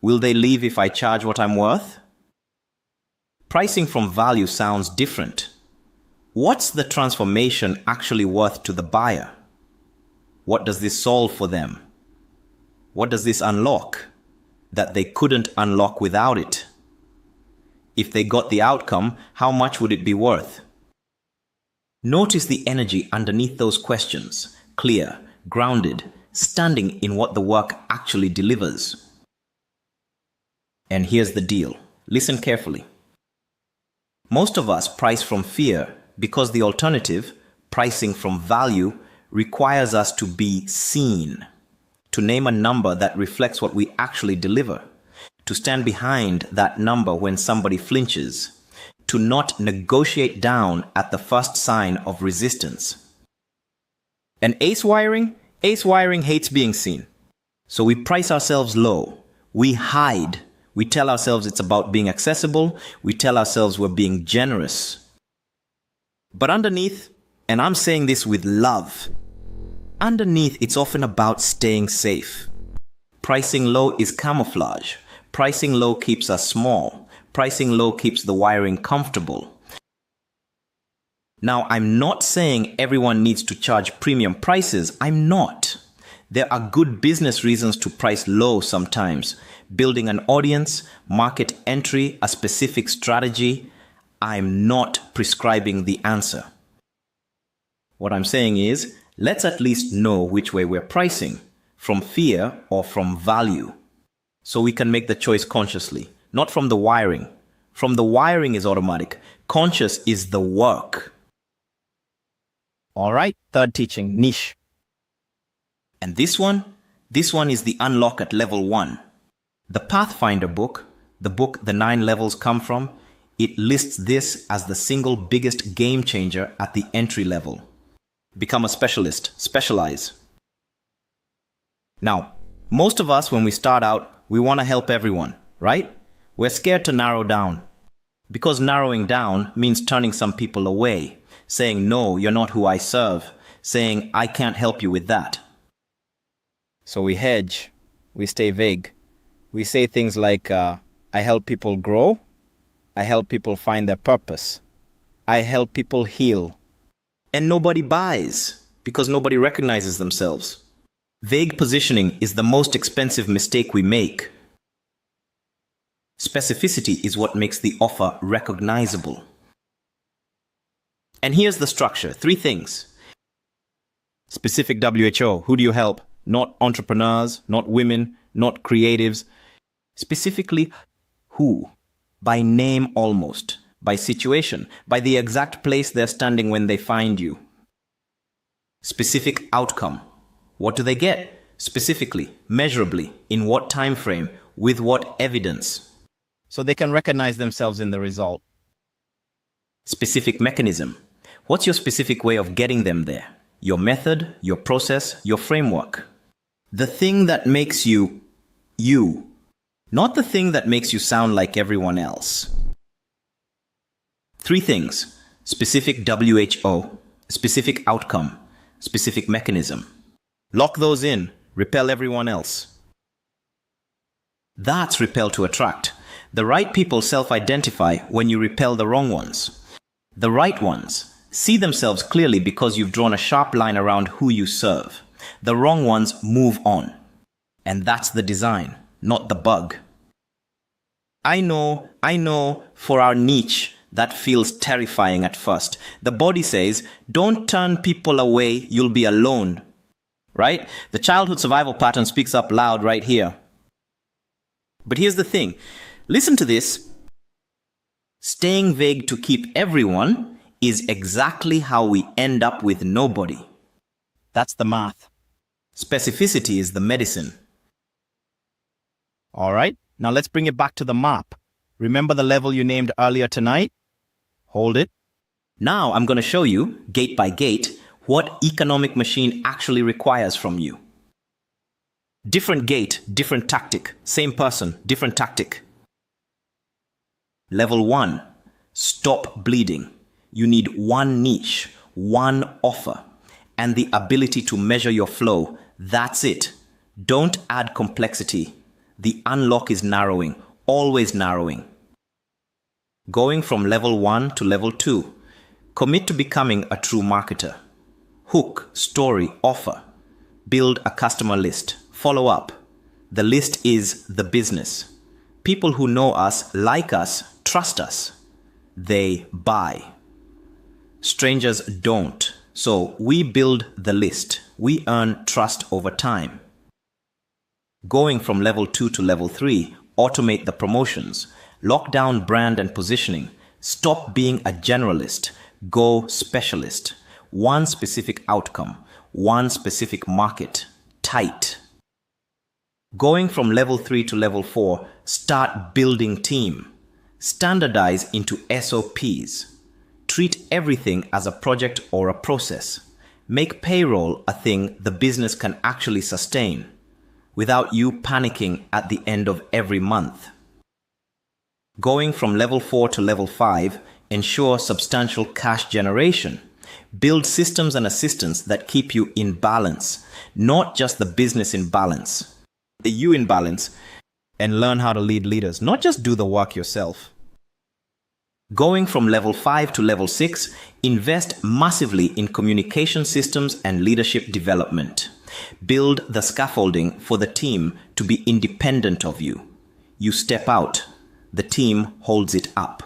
Will they leave if I charge what I'm worth? Pricing from value sounds different. What's the transformation actually worth to the buyer? What does this solve for them? What does this unlock that they couldn't unlock without it? If they got the outcome, how much would it be worth? Notice the energy underneath those questions. Clear, grounded, standing in what the work actually delivers. And here's the deal. Listen carefully. Most of us price from fear because the alternative, pricing from value, requires us to be seen, to name a number that reflects what we actually deliver, to stand behind that number when somebody flinches, to not negotiate down at the first sign of resistance. And ace wiring Ace wiring hates being seen. So we price ourselves low. We hide. We tell ourselves it's about being accessible. We tell ourselves we're being generous. But underneath, and I'm saying this with love, underneath it's often about staying safe. Pricing low is camouflage. Pricing low keeps us small. Pricing low keeps the wiring comfortable. Now, I'm not saying everyone needs to charge premium prices. I'm not. There are good business reasons to price low sometimes. Building an audience, market entry, a specific strategy. I'm not prescribing the answer. What I'm saying is, let's at least know which way we're pricing, from fear or from value. So we can make the choice consciously, not from the wiring. From the wiring is automatic. Conscious is the work. All right, third teaching, niche. And this one is the unlock at level 1. The Pathfinder book, the book the 9 levels come from, it lists this as the single biggest game changer at the entry level. Become a specialist, specialize. Now, most of us when we start out, we want to help everyone, right? We're scared to narrow down. Because narrowing down means turning some people away, saying, no, you're not who I serve, saying, I can't help you with that. So we hedge, we stay vague. We say things like, I help people grow, I help people find their purpose, I help people heal. And nobody buys, because nobody recognizes themselves. Vague positioning is the most expensive mistake we make. Specificity is what makes the offer recognizable. And here's the structure, 3 things. Specific WHO, who do you help? Not entrepreneurs, not women, not creatives. Specifically, who? By name almost, by situation, by the exact place they're standing when they find you. Specific outcome. What do they get? Specifically, measurably, in what time frame, with what evidence? So they can recognize themselves in the result. Specific mechanism. What's your specific way of getting them there? Your method, your process, your framework. The thing that makes you, you. Not the thing that makes you sound like everyone else. 3 things. Specific WHO, specific outcome, specific mechanism. Lock those in, repel everyone else. That's repel to attract. The right people self-identify when you repel the wrong ones. The right ones see themselves clearly because you've drawn a sharp line around who you serve. The wrong ones move on. And that's the design, not the bug. I know, for our niche, that feels terrifying at first. The body says, don't turn people away, you'll be alone. Right? The childhood survival pattern speaks up loud right here. But here's the thing. Listen to this. Staying vague to keep everyone is exactly how we end up with nobody. That's the math. Specificity is the medicine. All right, now let's bring it back to the map. Remember the level you named earlier tonight? Hold it. Now I'm going to show you, gate by gate, what economic machine actually requires from you. Different gate, different tactic. Same person, different tactic. Level 1, stop bleeding. You need one niche, one offer, and the ability to measure your flow. That's it. Don't add complexity. The unlock is narrowing, always narrowing. Going from level 1 to level 2. Commit to becoming a true marketer. Hook, story, offer. Build a customer list. Follow up. The list is the business. People who know us, like us, trust us. They buy. Strangers don't. So we build the list. We earn trust over time. Going from level 2 to level 3, automate the promotions. Lock down brand and positioning. Stop being a generalist. Go specialist. One specific outcome. One specific market. Tight. Going from level 3 to level 4, start building team. Standardize into SOPs. Treat everything as a project or a process. Make payroll a thing the business can actually sustain without you panicking at the end of every month. Going from level 4 to level 5, ensure substantial cash generation. Build systems and assistants that keep you in balance, not just the business in balance, the you in balance, and learn how to lead leaders, not just do the work yourself. Going from level 5 to level 6, invest massively in communication systems and leadership development. Build the scaffolding for the team to be independent of you. You step out, the team holds it up.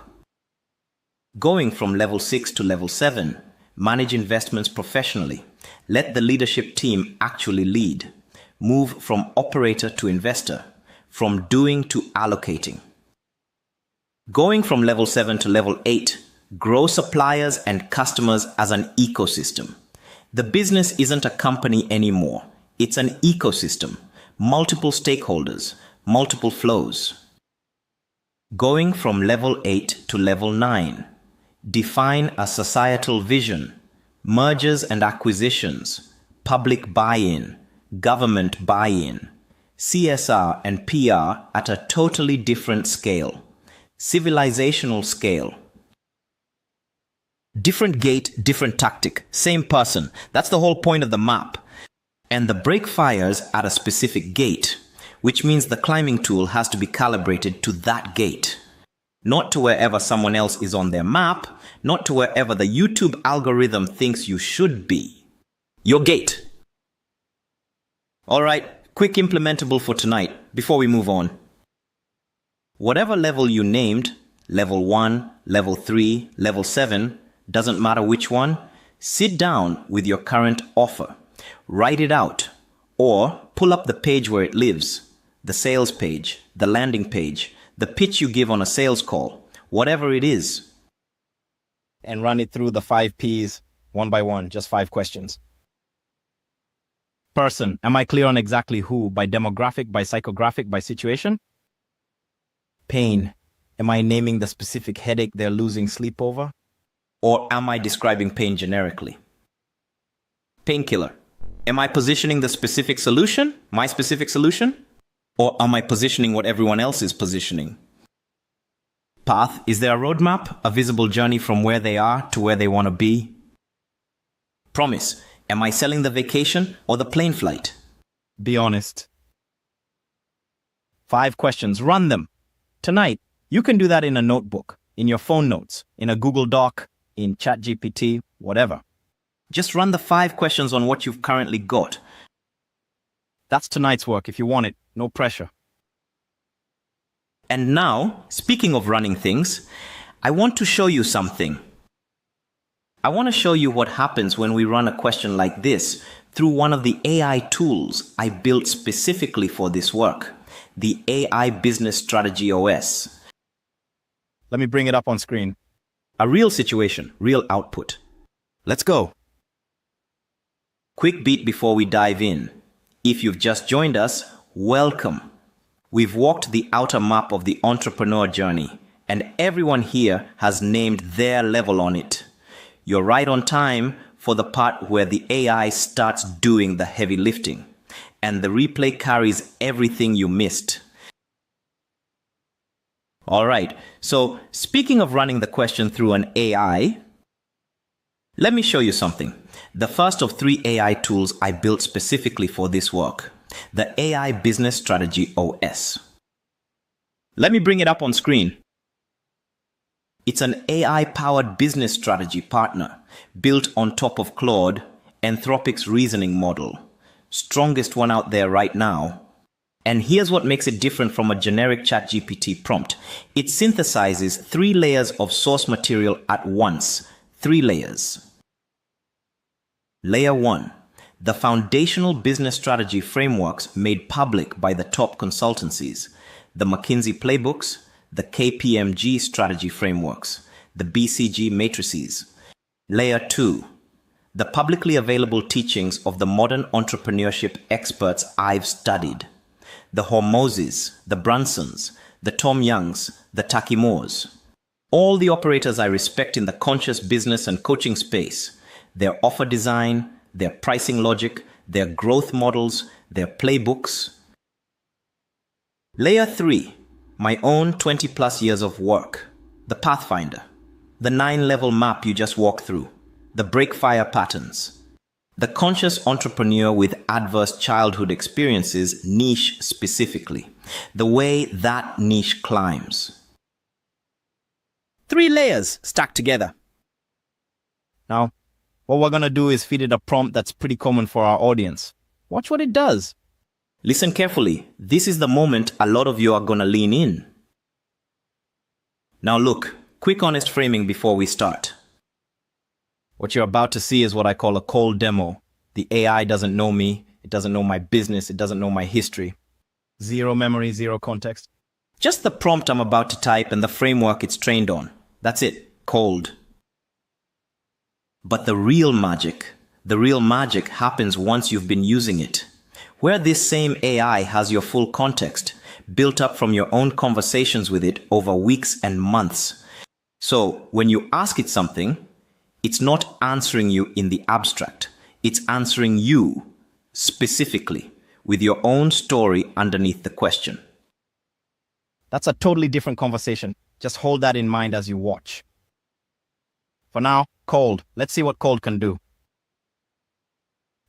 Going from level 6 to level 7, manage investments professionally. Let the leadership team actually lead. Move from operator to investor, from doing to allocating. Going from level 7 to level 8, grow suppliers and customers as an ecosystem. The business isn't a company anymore. It's an ecosystem, multiple stakeholders, multiple flows. Going from level 8 to level 9, define a societal vision, mergers and acquisitions, public buy-in, government buy-in, CSR and PR at a totally different scale. Civilizational scale. Different gate, different tactic, same person. That's the whole point of the map. And the brake fires at a specific gate, which means the climbing tool has to be calibrated to that gate. Not to wherever someone else is on their map, not to wherever the YouTube algorithm thinks you should be. Your gate. All right, quick implementable for tonight before we move on. Whatever level you named, level 1, level 3, level 7, doesn't matter which one, sit down with your current offer. Write it out, or pull up the page where it lives, the sales page, the landing page, the pitch you give on a sales call, whatever it is. And run it through the 5 Ps, one by one, just 5 questions. Person, am I clear on exactly who, by demographic, by psychographic, by situation? Pain, am I naming the specific headache they're losing sleep over? Or am I describing pain generically? Painkiller, am I positioning the specific solution, my specific solution? Or am I positioning what everyone else is positioning? Path, is there a roadmap, a visible journey from where they are to where they want to be? Promise, am I selling the vacation or the plane flight? Be honest. 5 questions, run them. Tonight, you can do that in a notebook, in your phone notes, in a Google Doc, in ChatGPT, whatever. Just run the 5 questions on what you've currently got. That's tonight's work if you want it, no pressure. And now, speaking of running things, I want to show you something. I want to show you what happens when we run a question like this through one of the AI tools I built specifically for this work. The AI Business Strategy OS. Let me bring it up on screen. A real situation, real output. Let's go. Quick beat before we dive in. If you've just joined us, welcome. We've walked the outer map of the entrepreneur journey, and everyone here has named their level on it. You're right on time for the part where the AI starts doing the heavy lifting. And the replay carries everything you missed. All right, so speaking of running the question through an AI, let me show you something. The first of 3 AI tools I built specifically for this work, the AI Business Strategy OS. Let me bring it up on screen. It's an AI-powered business strategy partner built on top of Claude, Anthropic's reasoning model. Strongest one out there right now. And here's what makes it different from a generic ChatGPT prompt. It synthesizes 3 layers of source material at once. 3 layers. Layer 1. The foundational business strategy frameworks made public by the top consultancies. The McKinsey playbooks, the KPMG strategy frameworks, the BCG matrices. Layer 2. The publicly available teachings of the modern entrepreneurship experts I've studied. The Hormozes, the Brunsons, the Tom Youngs, the Takimors. All the operators I respect in the conscious business and coaching space. Their offer design, their pricing logic, their growth models, their playbooks. Layer 3, my own 20 plus years of work, the Pathfinder, the 9-level map you just walked through, the breakfire patterns, the conscious entrepreneur with adverse childhood experiences niche specifically, the way that niche climbs. 3 layers stacked together. Now, what we're going to do is feed it a prompt that's pretty common for our audience. Watch what it does. Listen carefully. This is the moment a lot of you are going to lean in. Now look, quick honest framing before we start. What you're about to see is what I call a cold demo. The AI doesn't know me. It doesn't know my business. It doesn't know my history. Zero memory, zero context. Just the prompt I'm about to type and the framework it's trained on. That's it. Cold. But the real magic happens once you've been using it. Where this same AI has your full context, built up from your own conversations with it over weeks and months. So when you ask it something, it's not answering you in the abstract. It's answering you specifically with your own story underneath the question. That's a totally different conversation. Just hold that in mind as you watch. For now, cold. Let's see what cold can do.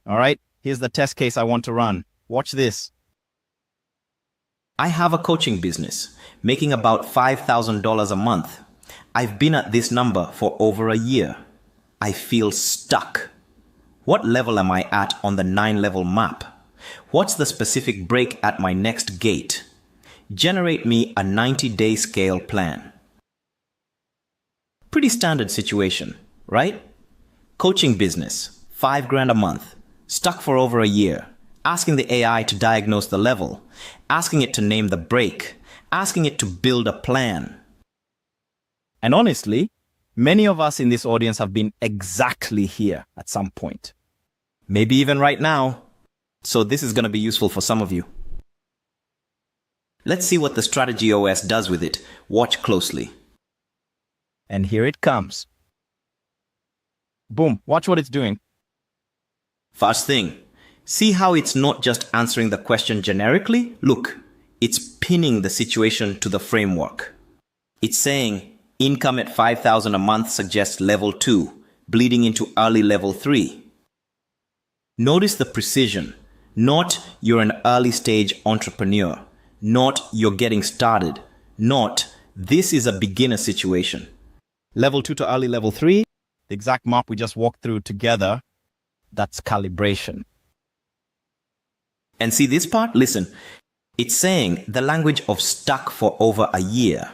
All right, here's the test case I want to run. Watch this. I have a coaching business, making about $5,000 a month. I've been at this number for over a year. I feel stuck. What level am I at on the 9-level map? What's the specific break at my next gate? Generate me a 90-day scale plan. Pretty standard situation, right? Coaching business, $5,000 a month, stuck for over a year, asking the AI to diagnose the level, asking it to name the break, asking it to build a plan. And honestly, many of us in this audience have been exactly here at some point. Maybe even right now. So this is going to be useful for some of you. Let's see what the Strategy OS does with it. Watch closely. And here it comes. Boom, watch what it's doing. First thing, see how it's not just answering the question generically? Look, it's pinning the situation to the framework. It's saying, income at $5,000 a month suggests level 2, bleeding into early level 3. Notice the precision. Not you're an early stage entrepreneur. Not you're getting started. Not this is a beginner situation. Level 2 to early level 3, the exact map we just walked through together, that's calibration. And see this part? Listen, it's saying the language of stuck for over a year.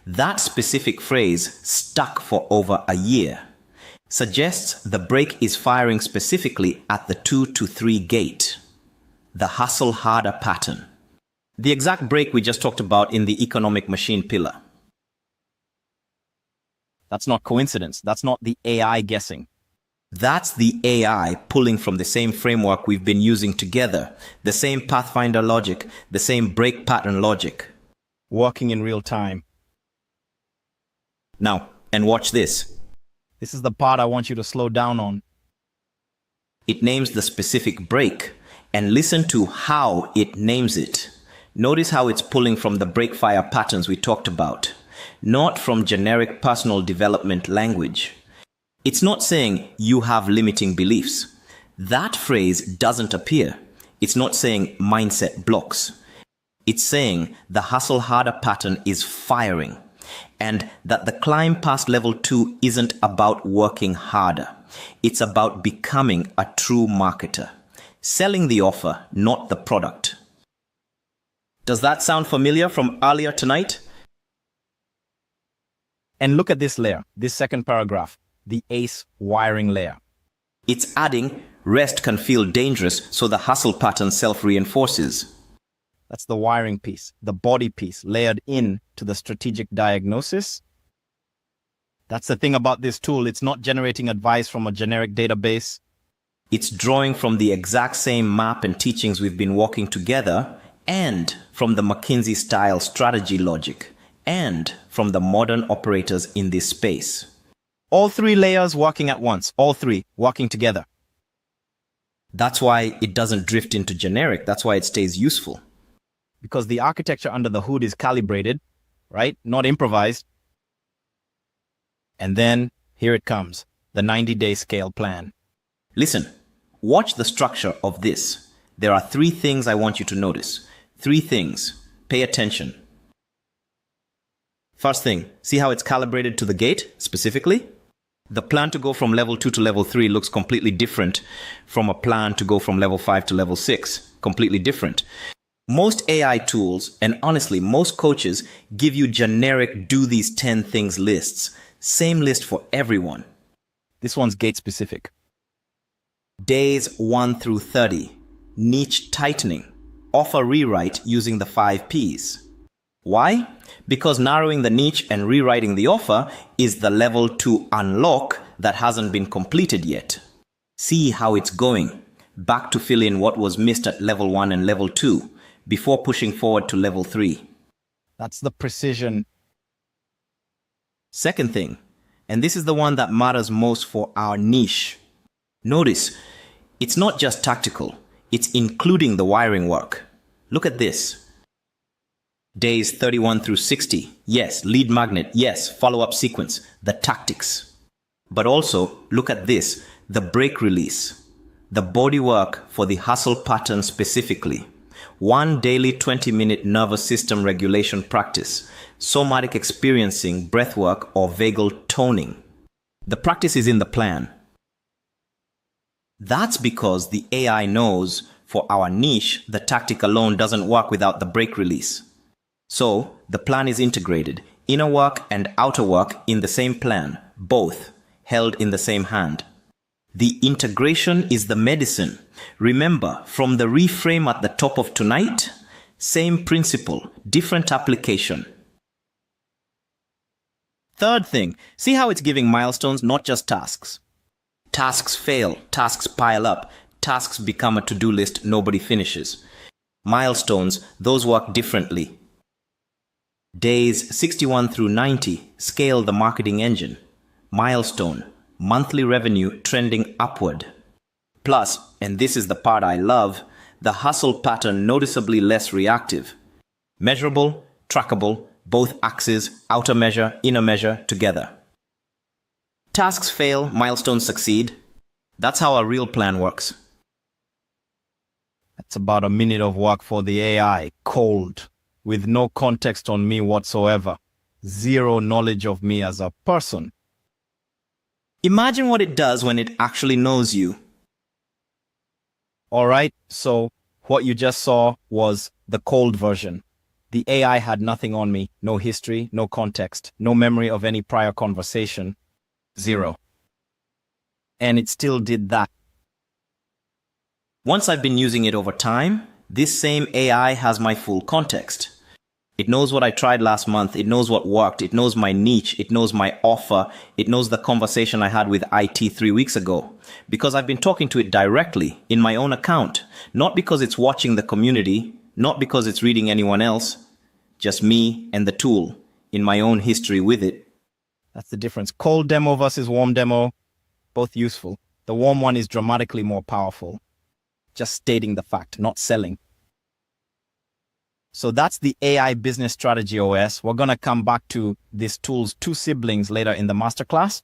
That specific phrase, stuck for over a year, suggests the break is firing specifically at the 2 to 3 gate, the hustle harder pattern. The exact break we just talked about in the economic machine pillar. That's not coincidence. That's not the AI guessing. That's the AI pulling from the same framework we've been using together, the same Pathfinder logic, the same break pattern logic. Working in real time. Now, and watch this. This is the part I want you to slow down on. It names the specific break, and listen to how it names it. Notice how it's pulling from the breakfire patterns we talked about, not from generic personal development language. It's not saying you have limiting beliefs. That phrase doesn't appear. It's not saying mindset blocks. It's saying the hustle harder pattern is firing, and that the climb past level 2 isn't about working harder. It's about becoming a true marketer, selling the offer, not the product. Does that sound familiar from earlier tonight? And look at this layer, this second paragraph, the ACE wiring layer. It's adding rest can feel dangerous, so the hustle pattern self-reinforces. That's the wiring piece, the body piece layered in to the strategic diagnosis. That's the thing about this tool. It's not generating advice from a generic database. It's drawing from the exact same map and teachings we've been walking together, and from the McKinsey-style strategy logic, and from the modern operators in this space. All 3 layers working at once, all 3 working together. That's why it doesn't drift into generic. That's why it stays useful. Because the architecture under the hood is calibrated, right? Not improvised. And then here it comes, the 90-day scale plan. Listen, watch the structure of this. There are 3 things I want you to notice. 3 things. Pay attention. First thing, see how it's calibrated to the gate specifically? The plan to go from level 2 to level 3 looks completely different from a plan to go from level 5 to level 6. Completely different. Most AI tools, and honestly, most coaches give you generic do these 10 things lists. Same list for everyone. This one's gate specific. Days 1 through 30. Niche tightening. Offer rewrite using the 5 Ps. Why? Because narrowing the niche and rewriting the offer is the level to unlock that hasn't been completed yet. See how it's going. Back to fill in what was missed at level 1 and level 2 before pushing forward to level 3. That's the precision. Second thing, and this is the one that matters most for our niche. Notice, it's not just tactical, it's including the wiring work. Look at this. Days 31 through 60. Yes, lead magnet. Yes, follow-up sequence. The tactics. But also, look at this. The break release. The body work for the hustle pattern specifically. 1 daily 20-minute nervous system regulation practice. Somatic experiencing, breathwork, or vagal toning. The practice is in the plan. That's because the AI knows for our niche, the tactic alone doesn't work without the break release. So, the plan is integrated, inner work and outer work in the same plan, both held in the same hand. The integration is the medicine. Remember, from the reframe at the top of tonight, same principle, different application. Third thing, see how it's giving milestones, not just tasks. Tasks fail, tasks pile up, tasks become a to-do list nobody finishes. Milestones, those work differently. Days 61 through 90, scale the marketing engine. Milestone, monthly revenue trending upward. Plus, and this is the part I love, the hustle pattern noticeably less reactive. Measurable, trackable, both axes, outer measure, inner measure, together. Tasks fail, milestones succeed. That's how a real plan works. That's about a minute of work for the AI, cold, with no context on me whatsoever. Zero knowledge of me as a person. Imagine what it does when it actually knows you. All right, so what you just saw was the cold version. The AI had nothing on me, no history, no context, no memory of any prior conversation. Zero. And it still did that. Once I've been using it over time, this same AI has my full context. It knows what I tried last month. It knows what worked. It knows my niche. It knows my offer. It knows the conversation I had with IT 3 weeks ago. Because I've been talking to it directly in my own account. Not because it's watching the community. Not because it's reading anyone else. Just me and the tool in my own history with it. That's the difference. Cold demo versus warm demo, both useful. The warm one is dramatically more powerful. Just stating the fact, not selling. So that's the AI Business Strategy OS. We're going to come back to this tool's 2 siblings later in the masterclass.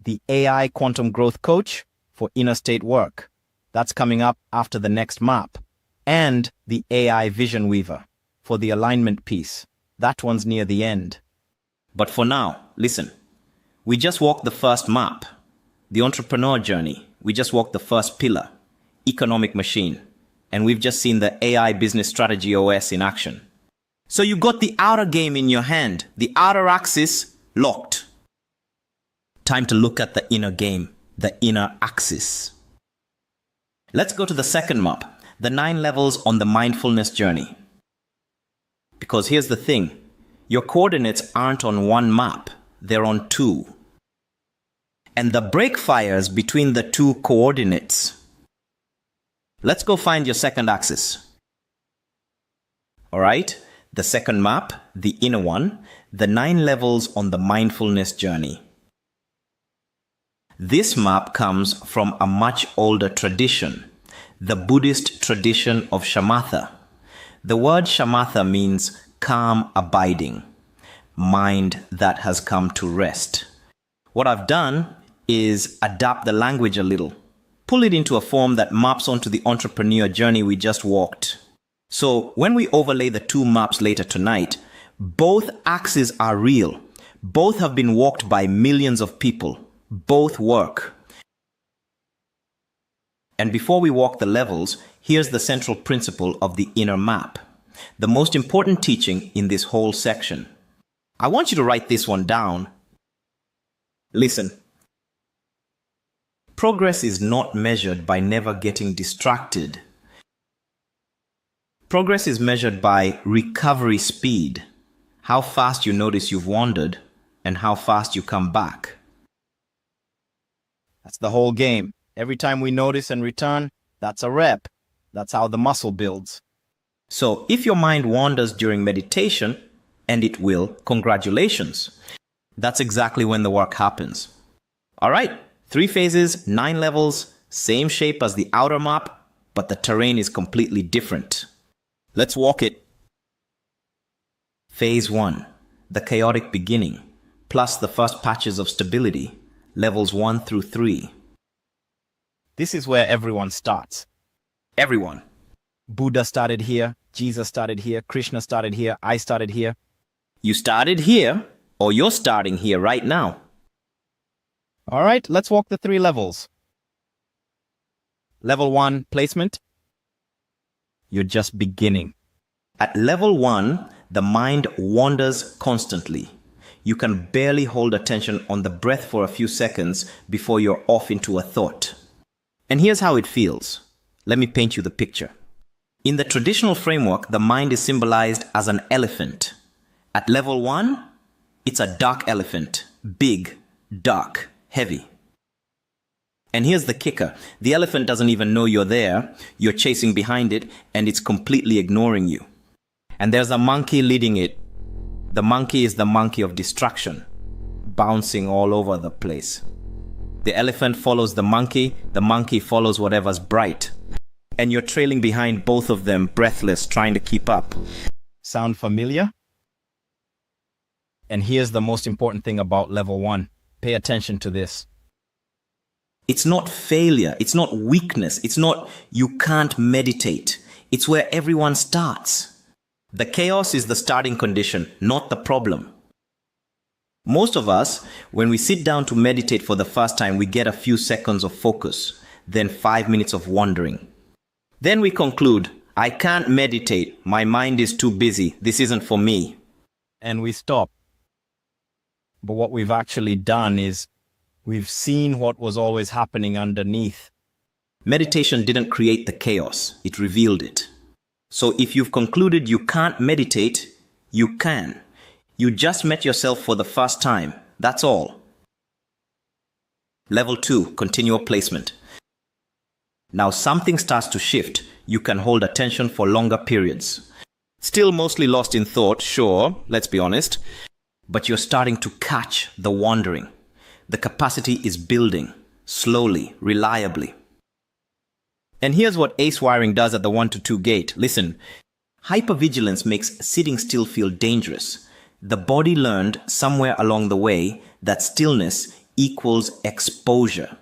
The AI Quantum Growth Coach for inner state work. That's coming up after the next map. And the AI Vision Weaver for the alignment piece. That one's near the end. But for now, listen. We just walked the first map. The entrepreneur journey. We just walked the first pillar. Economic machine. And we've just seen the AI Business Strategy OS in action. So you got the outer game in your hand, the outer axis locked. Time to look at the inner game, the inner axis. Let's go to the second map, the 9 levels on the mindfulness journey. Because here's the thing, your coordinates aren't on one map, they're on 2. And the break fires between the 2 coordinates. Let's go find your second axis. All right, the second map, the inner one, the 9 levels on the mindfulness journey. This map comes from a much older tradition. the Buddhist tradition of shamatha. The word shamatha means calm abiding, mind that has come to rest. What I've done is adapt the language a little, pull it into a form that maps onto the entrepreneur journey we just walked. So when we overlay the two maps later tonight, both axes are real. Both have been walked by millions of people. Both work. And before we walk the levels, here's the central principle of the inner map, the most important teaching in this whole section. I want you to write this one down. Listen. Progress is not measured by never getting distracted. Progress is measured by recovery speed, how fast you notice you've wandered, and how fast you come back. That's the whole game. Every time we notice and return, that's a rep. That's how the muscle builds. So if your mind wanders during meditation, and it will, congratulations. That's exactly when the work happens. All right, 3 phases, 9 levels, same shape as the outer map, but the terrain is completely different. Let's walk it. Phase 1, the chaotic beginning, plus the first patches of stability, levels 1 through 3. This is where everyone starts. Everyone. Buddha started here, Jesus started here, Krishna started here, I started here. You started here, or you're starting here right now. All right, let's walk the 3 levels. Level 1, placement. You're just beginning. At level 1, the mind wanders constantly. You can barely hold attention on the breath for a few seconds before you're off into a thought. And here's how it feels. Let me paint you the picture. In the traditional framework, the mind is symbolized as an elephant. At level 1, it's a dark elephant. Big, dark, heavy. And here's the kicker. The elephant doesn't even know you're there. You're chasing behind it, and it's completely ignoring you. And there's a monkey leading it. The monkey is the monkey of distraction, bouncing all over the place. The elephant follows the monkey follows whatever's bright. And you're trailing behind both of them, breathless, trying to keep up. Sound familiar? And here's the most important thing about level 1. Pay attention to this. It's not failure. It's not weakness. It's not you can't meditate. It's where everyone starts. The chaos is the starting condition, not the problem. Most of us, when we sit down to meditate for the first time, we get a few seconds of focus, then 5 minutes of wandering. Then we conclude, I can't meditate. My mind is too busy. This isn't for me. And we stop. But what we've actually done is we've seen what was always happening underneath. Meditation didn't create the chaos. It revealed it. So if you've concluded you can't meditate, you can. You just met yourself for the first time. That's all. Level 2, continual placement. Now something starts to shift. You can hold attention for longer periods. Still mostly lost in thought, sure, let's be honest. But you're starting to catch the wandering. The capacity is building, slowly, reliably. And here's what ace wiring does at the 1 to 2 gate. Listen, hypervigilance makes sitting still feel dangerous. The body learned somewhere along the way that stillness equals exposure.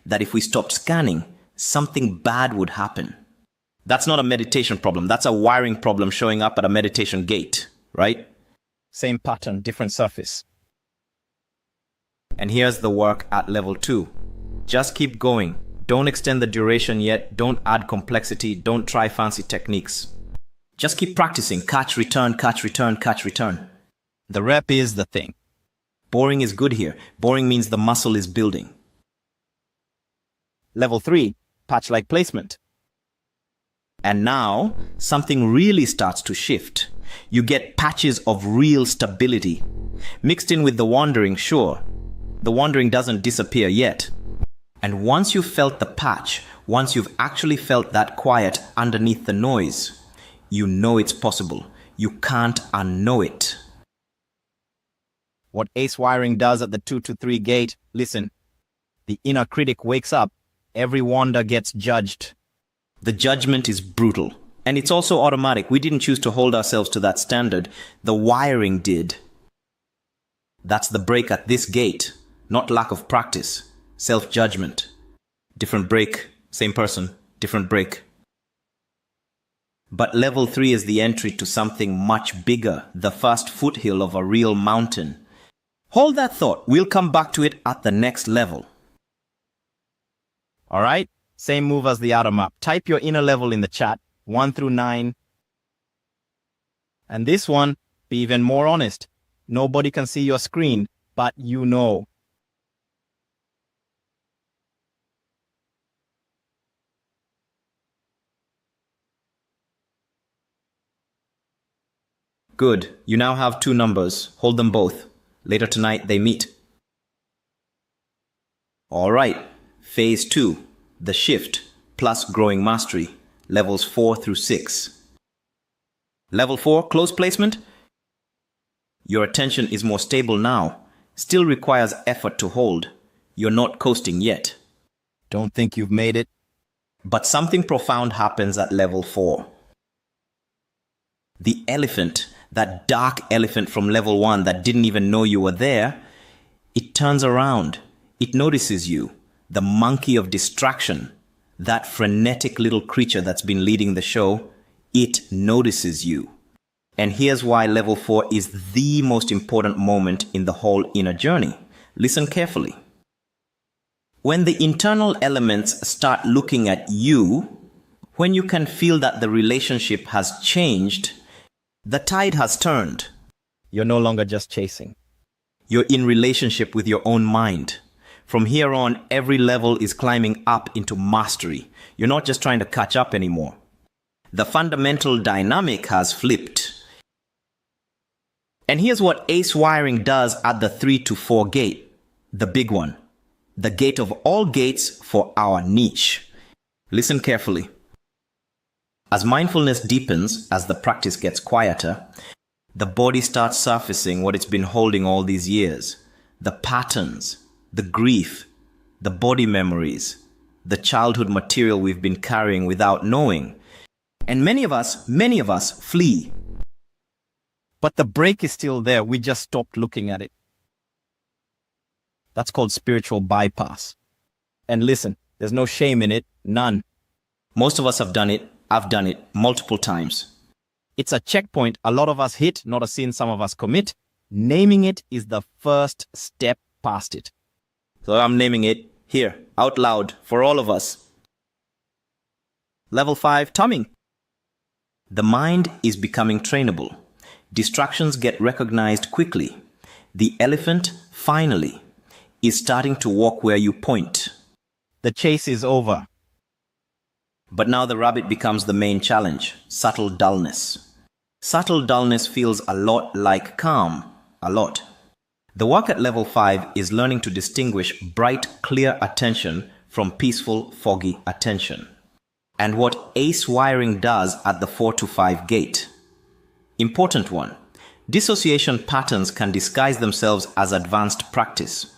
That if we stopped scanning, something bad would happen. That's not a meditation problem. That's a wiring problem showing up at a meditation gate, right? Same pattern, different surface. And here's the work at level 2. Just keep going. Don't extend the duration yet. Don't add complexity. Don't try fancy techniques. Just keep practicing. Catch, return, catch, return, catch, return. The rep is the thing. Boring is good here. Boring means the muscle is building. Level 3, patch-like placement. And now, something really starts to shift. You get patches of real stability. Mixed in with the wandering, sure. The wandering doesn't disappear yet. And once you've felt the patch, once you've actually felt that quiet underneath the noise, you know it's possible. You can't unknow it. What ace wiring does at the 2 to 3 gate, listen, the inner critic wakes up. Every wander gets judged. The judgment is brutal. And it's also automatic. We didn't choose to hold ourselves to that standard. The wiring did. That's the break at this gate, not lack of practice. Self-judgment. Different break, same person, different break. But level 3 is the entry to something much bigger, the first foothill of a real mountain. Hold that thought. We'll come back to it at the next level. All right? Same move as the outer map. Type your inner level in the chat, 1 through 9. And this one, be even more honest. Nobody can see your screen, but you know. Good. You now have 2 numbers. Hold them both. Later tonight, they meet. All right. Phase 2. The shift plus growing mastery. Levels 4 through 6. Level 4, close placement. Your attention is more stable now. Still requires effort to hold. You're not coasting yet. Don't think you've made it. But something profound happens at level 4. The elephant, that dark elephant from level 1 that didn't even know you were there, it turns around. It notices you. The monkey of distraction, that frenetic little creature that's been leading the show, it notices you. And here's why level 4 is the most important moment in the whole inner journey. Listen carefully. When the internal elements start looking at you, when you can feel that the relationship has changed, the tide has turned. You're no longer just chasing. You're in relationship with your own mind. From here on, every level is climbing up into mastery. You're not just trying to catch up anymore. The fundamental dynamic has flipped. And here's what ace wiring does at the 3 to 4 gate. The big one. The gate of all gates for our niche. Listen carefully. As mindfulness deepens, as the practice gets quieter, the body starts surfacing what it's been holding all these years. The patterns, the grief, the body memories, the childhood material we've been carrying without knowing. And many of us flee. But the break is still there. We just stopped looking at it. That's called spiritual bypass. And listen, there's no shame in it. None. Most of us have done it. I've done it multiple times. It's a checkpoint a lot of us hit, not a sin some of us commit. Naming it is the first step past it. So I'm naming it here, out loud, for all of us. Level 5, tumming. The mind is becoming trainable. Distractions get recognized quickly. The elephant, finally, is starting to walk where you point. The chase is over. But now the rabbit becomes the main challenge, subtle dullness. Subtle dullness feels a lot like calm, a lot. The work at level 5 is learning to distinguish bright, clear attention from peaceful, foggy attention. And what ace wiring does at the 4 to 5 gate. Important one. Dissociation patterns can disguise themselves as advanced practice.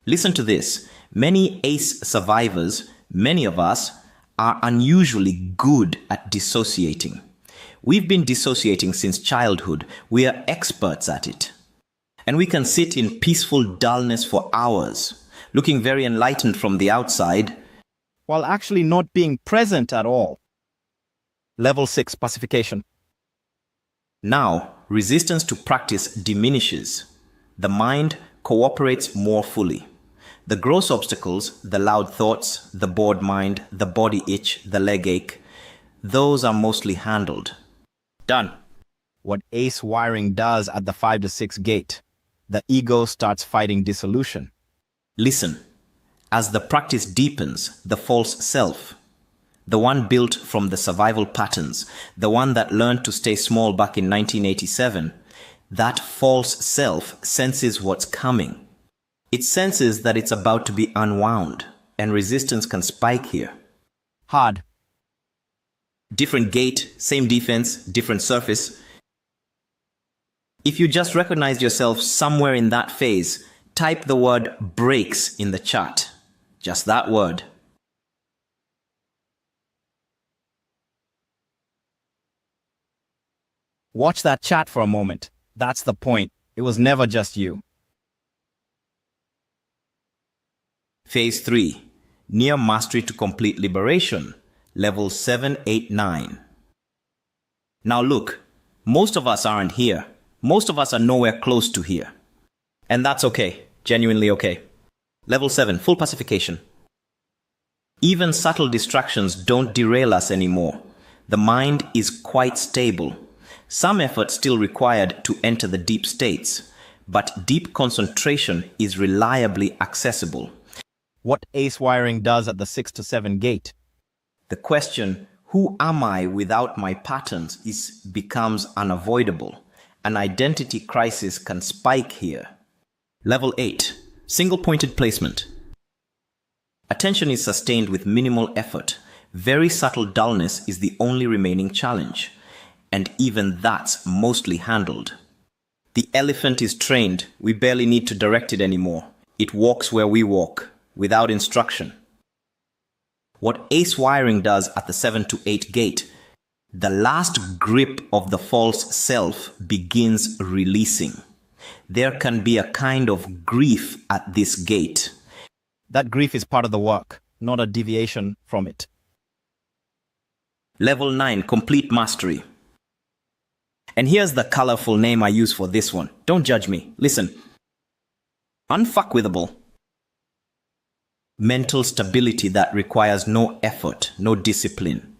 Listen to this. Many ace survivors, many of us, are unusually good at dissociating. We've been dissociating since childhood. We are experts at it. And we can sit in peaceful dullness for hours, looking very enlightened from the outside, while actually not being present at all. Level 6, pacification. Now, resistance to practice diminishes. The mind cooperates more fully. The gross obstacles, the loud thoughts, the bored mind, the body itch, the leg ache, those are mostly handled. Done. What ace wiring does at the 5 to 6 gate, the ego starts fighting dissolution. Listen, as the practice deepens, the false self, the one built from the survival patterns, the one that learned to stay small back in 1987, that false self senses what's coming. It senses that it's about to be unwound, and resistance can spike here. Hard. Different gate, same defense, different surface. If you just recognized yourself somewhere in that phase, type the word breaks in the chat. Just that word. Watch that chat for a moment. That's the point. It was never just you. Phase 3. Near mastery to complete liberation. Level 7, 8, 9. Now look, most of us aren't here. Most of us are nowhere close to here. And that's okay. Genuinely okay. Level 7. Full pacification. Even subtle distractions don't derail us anymore. The mind is quite stable. Some effort still required to enter the deep states, but deep concentration is reliably accessible. What ace wiring does at the 6 to 7 gate? The question, who am I without my patterns, becomes unavoidable. An identity crisis can spike here. Level 8. Single-pointed placement. Attention is sustained with minimal effort. Very subtle dullness is the only remaining challenge. And even that's mostly handled. The elephant is trained. We barely need to direct it anymore. It walks where we walk, without instruction. What ace wiring does at the 7 to 8 gate, the last grip of the false self begins releasing. There can be a kind of grief at this gate. That grief is part of the work, not a deviation from it. Level 9, complete mastery. And here's the colorful name I use for this one. Don't judge me. Listen. Unfuckwithable. Mental stability that requires no effort, no discipline.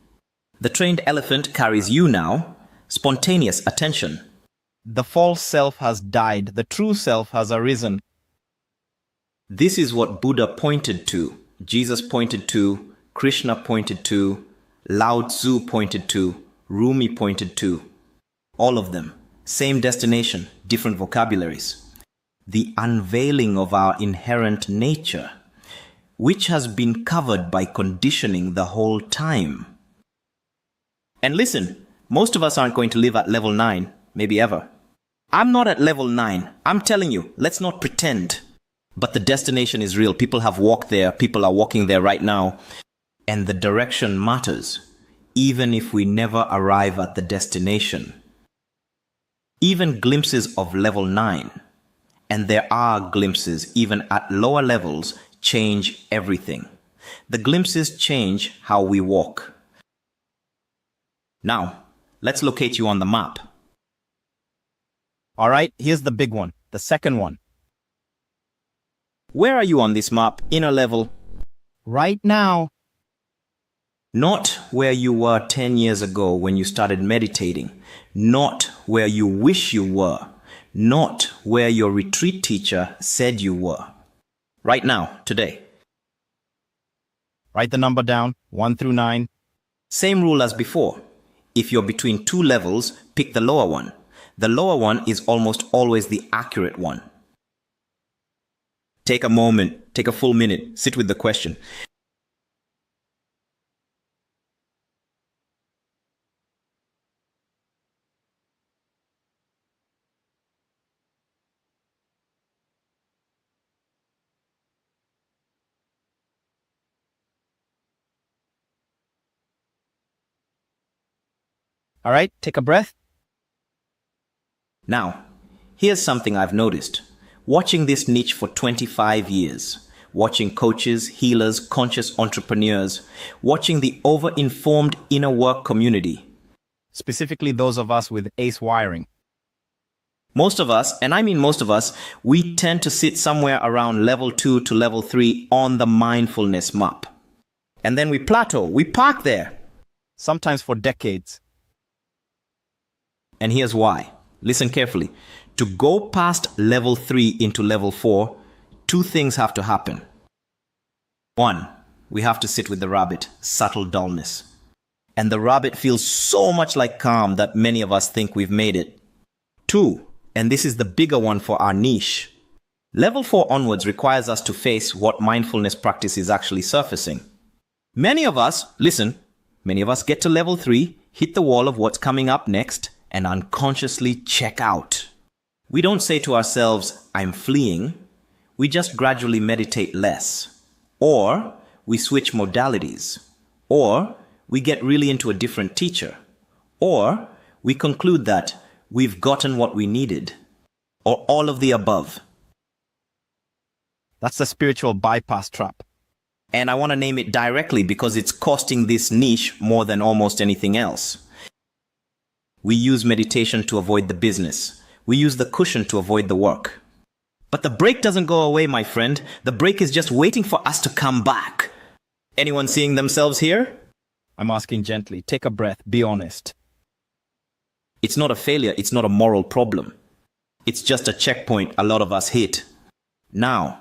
The trained elephant carries you now. Spontaneous attention. The false self has died. The true self has arisen. This is what Buddha pointed to, Jesus pointed to, Krishna pointed to, Lao Tzu pointed to, Rumi pointed to. All of them. Same destination, different vocabularies. The unveiling of our inherent nature, which has been covered by conditioning the whole time. And listen, most of us aren't going to live at level 9, maybe ever. I'm not at level 9. I'm telling you, let's not pretend. But the destination is real. People have walked there. People are walking there right now. And the direction matters, even if we never arrive at the destination. Even glimpses of level 9, and there are glimpses even at lower levels, change everything. The glimpses change how we walk. Now, let's locate you on the map. All right, here's the big one, the second one. Where are you on this map, inner level? Right now. Not where you were 10 years ago when you started meditating. Not where you wish you were. Not where your retreat teacher said you were. Right now, today. Write the number down, 1 through 9. Same rule as before. If you're between two levels, pick the lower one. The lower one is almost always the accurate one. Take a moment, take a full minute, sit with the question. All right, take a breath. Now, here's something I've noticed. Watching this niche for 25 years, watching coaches, healers, conscious entrepreneurs, watching the over-informed inner work community. Specifically those of us with ace wiring. Most of us, and I mean most of us, we tend to sit somewhere around level 2 to level 3 on the mindfulness map. And then we plateau, we park there. Sometimes for decades. And here's why. Listen carefully. To go past level 3 into level 4, two things have to happen. 1, we have to sit with the rabbit, subtle dullness. And the rabbit feels so much like calm that many of us think we've made it. 2, and this is the bigger one for our niche. Level 4 onwards requires us to face what mindfulness practice is actually surfacing. Many of us get to level 3, hit the wall of what's coming up next, and unconsciously check out. We don't say to ourselves, I'm fleeing. We just gradually meditate less. Or we switch modalities. Or we get really into a different teacher. Or we conclude that we've gotten what we needed. Or all of the above. That's the spiritual bypass trap. And I want to name it directly because it's costing this niche more than almost anything else. We use meditation to avoid the business. We use the cushion to avoid the work. But the break doesn't go away, my friend. The break is just waiting for us to come back. Anyone seeing themselves here? I'm asking gently. Take a breath. Be honest. It's not a failure. It's not a moral problem. It's just a checkpoint a lot of us hit. Now,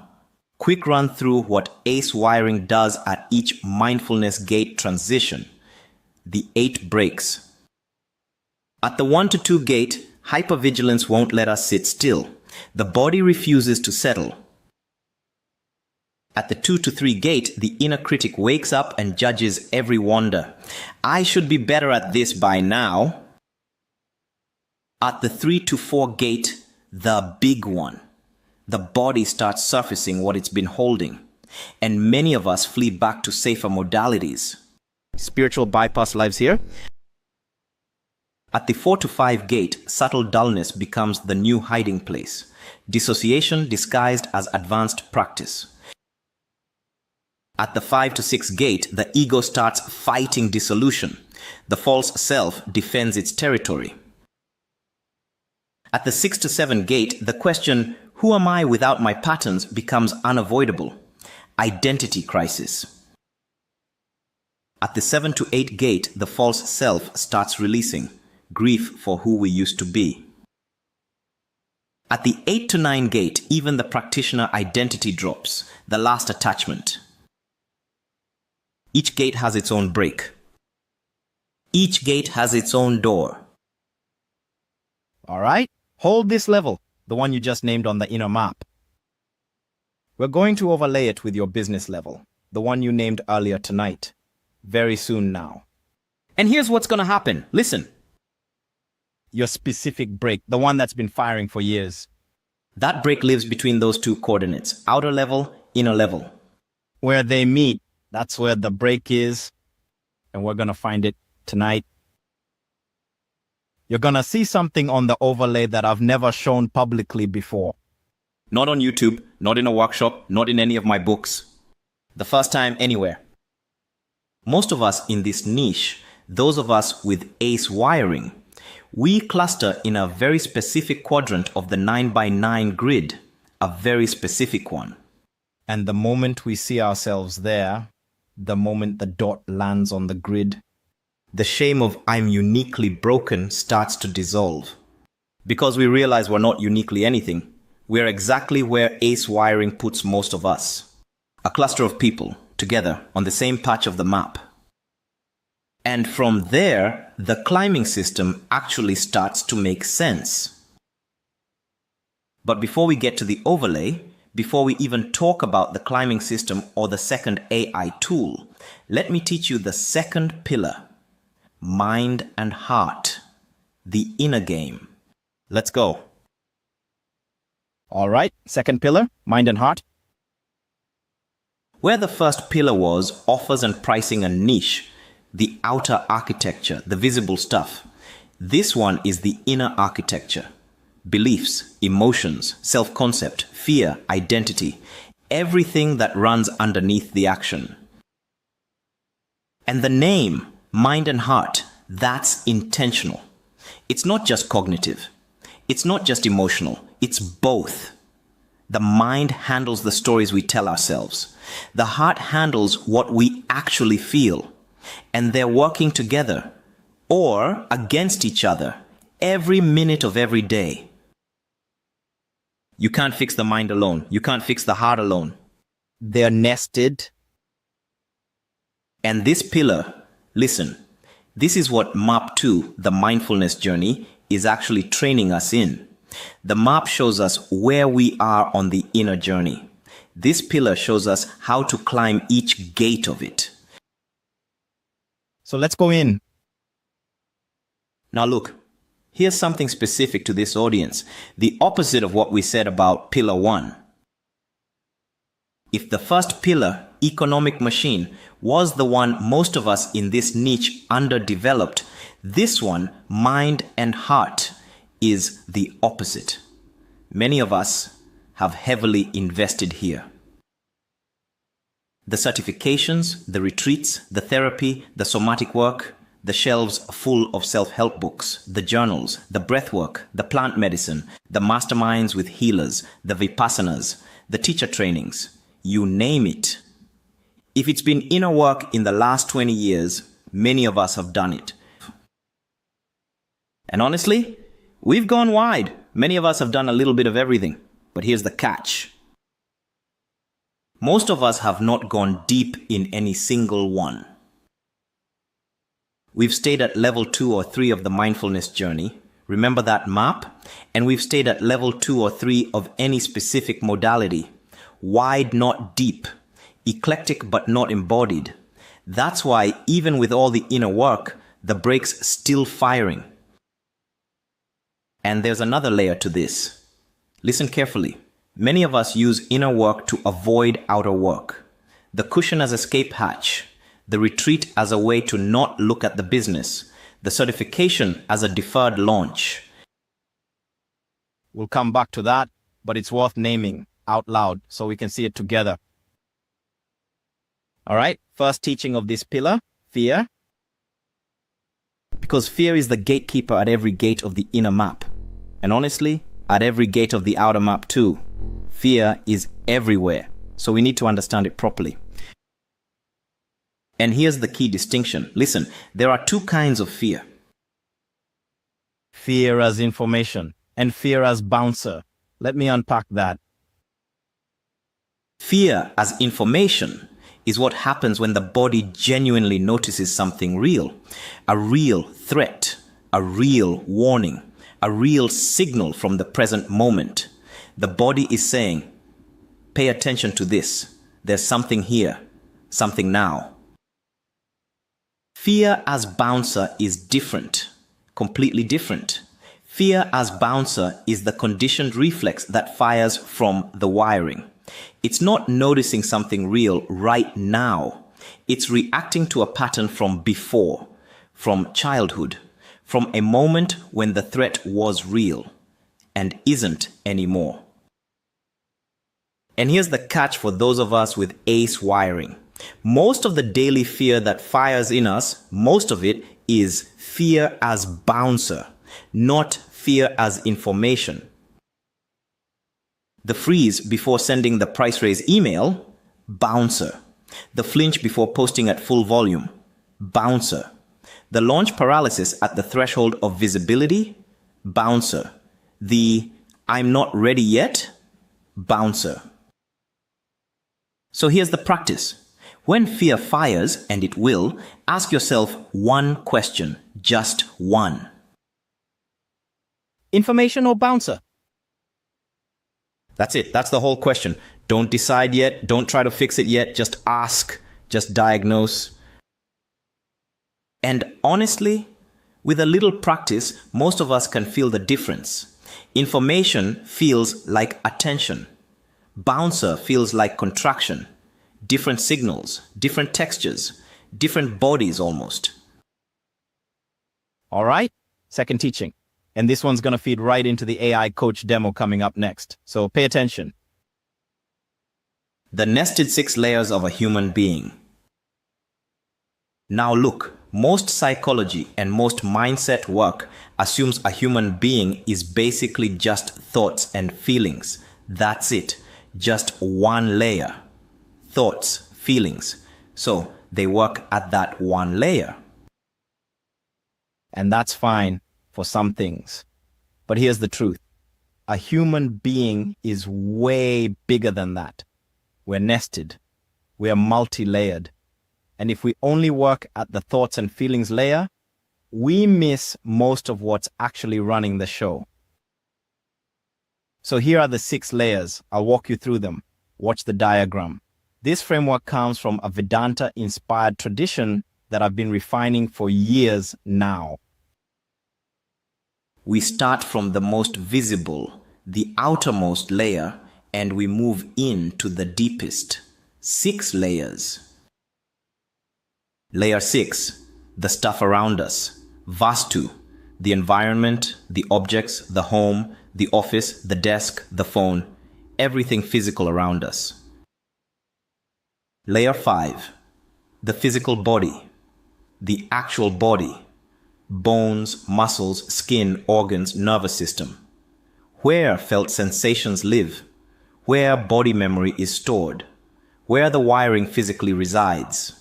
quick run through what ACE wiring does at each mindfulness gate transition. The 8 breaks. At the 1 to 2 gate, hypervigilance won't let us sit still. The body refuses to settle. At the 2 to 3 gate, the inner critic wakes up and judges every wander. I should be better at this by now. At the 3 to 4 gate, the big one, the body starts surfacing what it's been holding. And many of us flee back to safer modalities. Spiritual bypass lives here. At the 4 to 5 gate, subtle dullness becomes the new hiding place. Dissociation disguised as advanced practice. At the 5 to 6 gate, the ego starts fighting dissolution. The false self defends its territory. At the 6 to 7 gate, the question, who am I without my patterns, becomes unavoidable. Identity crisis. At the 7 to 8 gate, the false self starts releasing. Grief for who we used to be. At the 8 to 9 gate, even the practitioner identity drops, the last attachment. Each gate has its own break. Each gate has its own door. All right? Hold this level, the one you just named on the inner map. We're going to overlay it with your business level, the one you named earlier tonight. Very soon now. And here's what's going to happen. Listen. Your specific break, the one that's been firing for years. That break lives between those 2 coordinates, outer level, inner level. Where they meet, that's where the break is, and we're going to find it tonight. You're going to see something on the overlay that I've never shown publicly before. Not on YouTube, not in a workshop, not in any of my books. The first time anywhere. Most of us in this niche, those of us with ACE wiring, we cluster in a very specific quadrant of the 9x9 grid, a very specific one. And the moment we see ourselves there, the moment the dot lands on the grid, the shame of I'm uniquely broken starts to dissolve. Because we realize we're not uniquely anything, we're exactly where ACE wiring puts most of us. A cluster of people, together, on the same patch of the map. And from there, the climbing system actually starts to make sense. But before we get to the overlay, before we even talk about the climbing system or the second AI tool, let me teach you the second pillar. Mind and heart. The inner game. Let's go. All right, second pillar, mind and heart. Where the first pillar was offers and pricing a niche, the outer architecture, the visible stuff. This one is the inner architecture. Beliefs, emotions, self-concept, fear, identity, everything that runs underneath the action. And the name, mind and heart, that's intentional. It's not just cognitive. It's not just emotional. It's both. The mind handles the stories we tell ourselves. The heart handles what we actually feel. And they're working together or against each other every minute of every day. You can't fix the mind alone. You can't fix the heart alone. They're nested. And this pillar, listen, this is what Map 2, the mindfulness journey, is actually training us in. The map shows us where we are on the inner journey. This pillar shows us how to climb each gate of it. So let's go in. Now look, here's something specific to this audience, the opposite of what we said about pillar 1. If the first pillar, economic machine, was the one most of us in this niche underdeveloped, this one, mind and heart, is the opposite. Many of us have heavily invested here. The certifications, the retreats, the therapy, the somatic work, the shelves full of self-help books, the journals, the breathwork, the plant medicine, the masterminds with healers, the vipassanas, the teacher trainings, you name it. If it's been inner work in the last 20 years, many of us have done it. And honestly, we've gone wide. Many of us have done a little bit of everything. But here's the catch. Most of us have not gone deep in any single one. We've stayed at level 2 or 3 of the mindfulness journey. Remember that map? And we've stayed at level 2 or 3 of any specific modality. Wide, not deep. Eclectic, but not embodied. That's why, even with all the inner work, the brake's still firing. And there's another layer to this. Listen carefully. Many of us use inner work to avoid outer work. The cushion as escape hatch. The retreat as a way to not look at the business. The certification as a deferred launch. We'll come back to that, but it's worth naming out loud so we can see it together. All right, first teaching of this pillar, fear. Because fear is the gatekeeper at every gate of the inner map. And honestly, at every gate of the outer map too. Fear is everywhere, so we need to understand it properly. And here's the key distinction. Listen, there are two kinds of fear. Fear as information and fear as bouncer. Let me unpack that. Fear as information is what happens when the body genuinely notices something real. A real threat, a real warning, a real signal from the present moment. The body is saying, pay attention to this. There's something here, something now. Fear as bouncer is different, completely different. Fear as bouncer is the conditioned reflex that fires from the wiring. It's not noticing something real right now. It's reacting to a pattern from before, from childhood, from a moment when the threat was real and isn't anymore. And here's the catch for those of us with ACE wiring. Most of the daily fear that fires in us, most of it is fear as bouncer, not fear as information. The freeze before sending the price raise email, bouncer. The flinch before posting at full volume, bouncer. The launch paralysis at the threshold of visibility, bouncer. The I'm not ready yet, bouncer. So here's the practice. When fear fires, and it will, ask yourself one question, just one. Information or bouncer? That's it. That's the whole question. Don't decide yet. Don't try to fix it yet. Just ask. Just diagnose. And honestly, with a little practice, most of us can feel the difference. Information feels like attention. Bouncer feels like contraction. Different signals, different textures, different bodies almost. All right, second teaching. And this one's going to feed right into the AI coach demo coming up next. So pay attention. The nested 6 layers of a human being. Now look, most psychology and most mindset work assumes a human being is basically just thoughts and feelings. That's it. Just one layer. Thoughts, feelings. So they work at that one layer. And that's fine for some things. But here's the truth. A human being is way bigger than that. We're nested. We're multi-layered. And if we only work at the thoughts and feelings layer, we miss most of what's actually running the show. So here are the 6 layers. I'll walk you through them. Watch the diagram. This framework comes from a Vedanta-inspired tradition that I've been refining for years now. We start from the most visible, the outermost layer, and we move into the deepest. 6 layers. Layer 6, the stuff around us. Vastu, The environment, the objects, the home, the office, the desk, the phone, everything physical around us. Layer 5. The physical body. The actual body. Bones, muscles, skin, organs, nervous system. Where felt sensations live. Where body memory is stored. Where the wiring physically resides.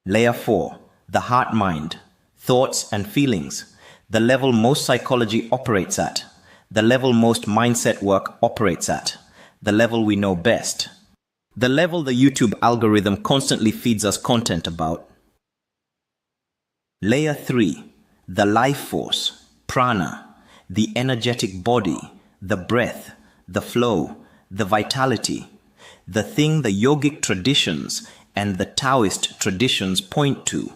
Layer 4. The heart-mind. Thoughts and feelings. The level most psychology operates at. The level most mindset work operates at. The level we know best. The level the YouTube algorithm constantly feeds us content about. Layer 3. The life force. Prana. The energetic body. The breath. The flow. The vitality. The thing the yogic traditions and the Taoist traditions point to.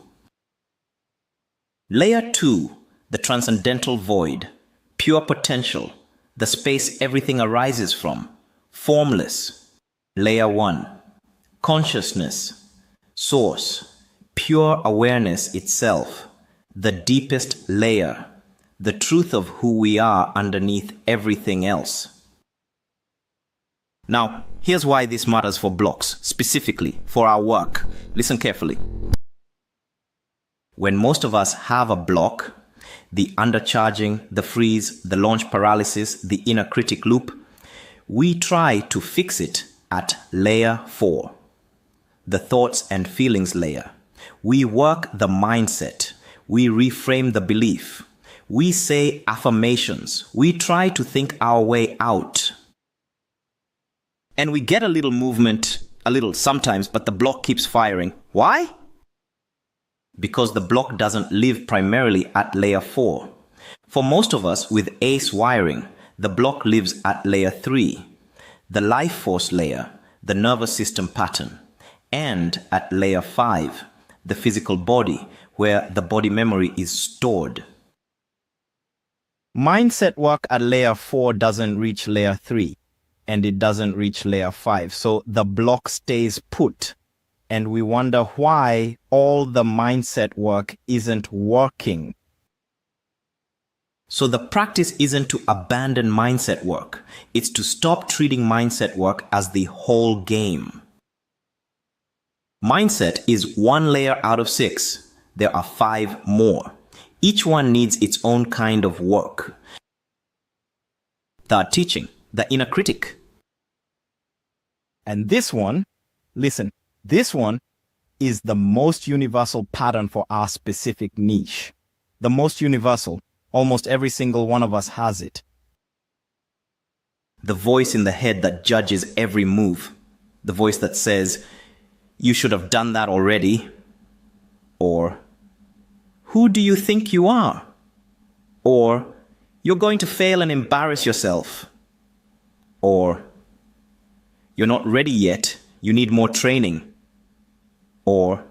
Layer 2. The transcendental void. Pure potential. The space everything arises from. Formless. Layer 1. Consciousness. Source. Pure awareness itself. The deepest layer. The truth of who we are underneath everything else. Now, here's why this matters for blocks, specifically for our work. Listen carefully. When most of us have a block, the undercharging, the freeze, the launch paralysis, the inner critic loop, we try to fix it at layer 4, the thoughts and feelings layer. We work the mindset. We reframe the belief. We say affirmations. We try to think our way out. And we get a little movement, a little sometimes, but the block keeps firing. Why? Because the block doesn't live primarily at layer 4. For most of us with ACE wiring, the block lives at layer 3, the life force layer, the nervous system pattern, and at layer 5, the physical body, where the body memory is stored. Mindset work at layer 4 doesn't reach layer 3. And it doesn't reach layer 5. So the block stays put. And we wonder why all the mindset work isn't working. So the practice isn't to abandon mindset work. It's to stop treating mindset work as the whole game. Mindset is 1 layer out of 6. There are 5 more. Each one needs its own kind of work. The teaching, the inner critic. And this one, listen, this one is the most universal pattern for our specific niche. The most universal. Almost every single one of us has it. The voice in the head that judges every move. The voice that says, "You should have done that already." Or, "Who do you think you are?" Or, "You're going to fail and embarrass yourself." Or, "You're not ready yet, you need more training." Or,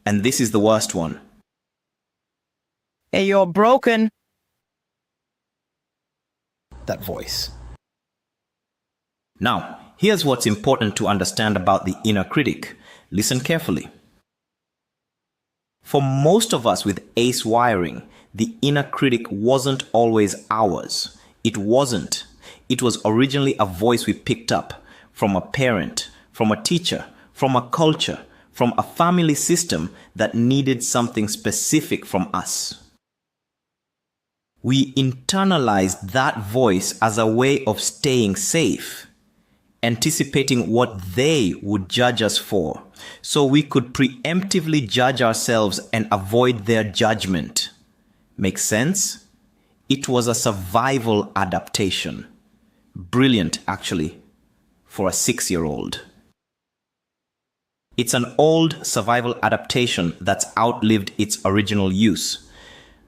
and this is the worst one, "Hey, you're broken." that voice. Now, here's what's important to understand about the inner critic. Listen carefully. For most of us with ACE wiring, the inner critic wasn't always ours. It wasn't. It was originally a voice we picked up from a parent, from a teacher, from a culture, from a family system that needed something specific from us. We internalized that voice as a way of staying safe, anticipating what they would judge us for, so we could preemptively judge ourselves and avoid their judgment. Make sense? It was a survival adaptation. Brilliant, actually, for a 6-year-old. It's an old survival adaptation that's outlived its original use.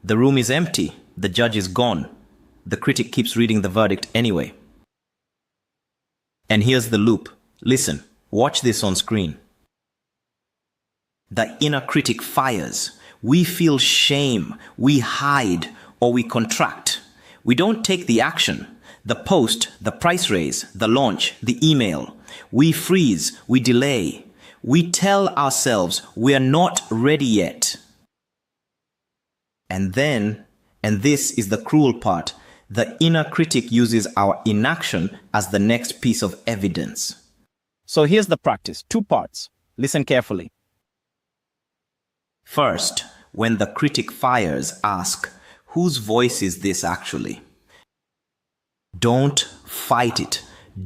The room is empty, the judge is gone. The critic keeps reading the verdict anyway. And here's the loop. Listen, watch this on screen. The inner critic fires. We feel shame, we hide, or we contract. We don't take the action. The post, the price raise, the launch, the email. We freeze, we delay. We tell ourselves we're not ready yet. And then, and this is the cruel part, the inner critic uses our inaction as the next piece of evidence. So here's the practice. 2 parts. Listen carefully. First, when the critic fires, ask, whose voice is this actually? Don't fight it.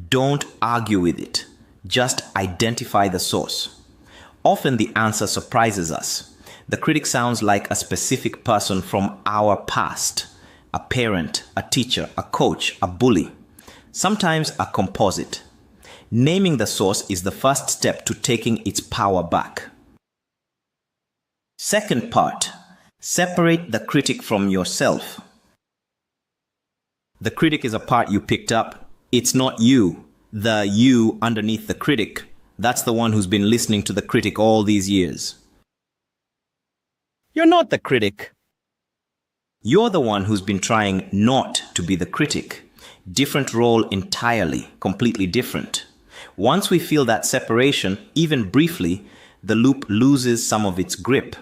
Don't argue with it. Just identify the source. Often the answer surprises us. The critic sounds like a specific person from our past. A parent, a teacher, a coach, a bully. Sometimes a composite. Naming the source is the first step to taking its power back. Second part, separate the critic from yourself. The critic is a part you picked up. It's not you. The you underneath the critic, that's the one who's been listening to the critic all these years. You're not the critic. You're the one who's been trying not to be the critic. Different role entirely, completely different. Once we feel that separation, even briefly, the loop loses some of its grip.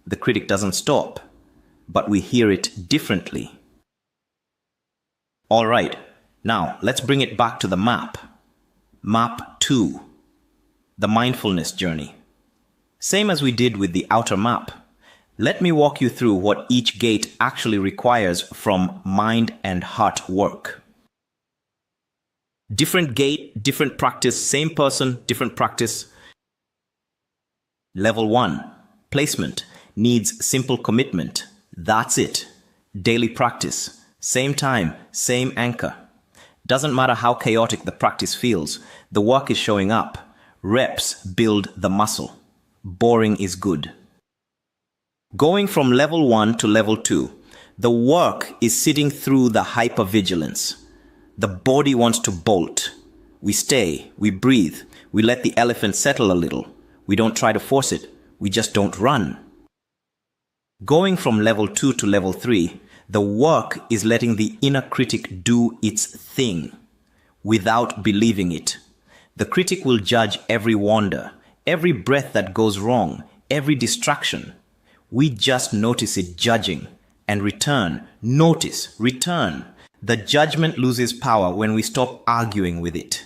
The critic doesn't stop, but we hear it differently. All right, now let's bring it back to the map. Map 2, the mindfulness journey. Same as we did with the outer map. Let me walk you through what each gate actually requires from mind and heart work. Different gate, different practice, same person, different practice. Level 1, placement, needs simple commitment. That's it. Daily practice, same time, same anchor. Doesn't matter how chaotic the practice feels, the work is showing up. Reps build the muscle. Boring is good. Going from level 1 to level 2, the work is sitting through the hypervigilance. The body wants to bolt. We stay, we breathe, we let the elephant settle a little. We don't try to force it, we just don't run. Going from level 2 to level 3, the work is letting the inner critic do its thing without believing it. The critic will judge every wander, every breath that goes wrong, every distraction. We just notice it judging and return. Notice, return. The judgment loses power when we stop arguing with it.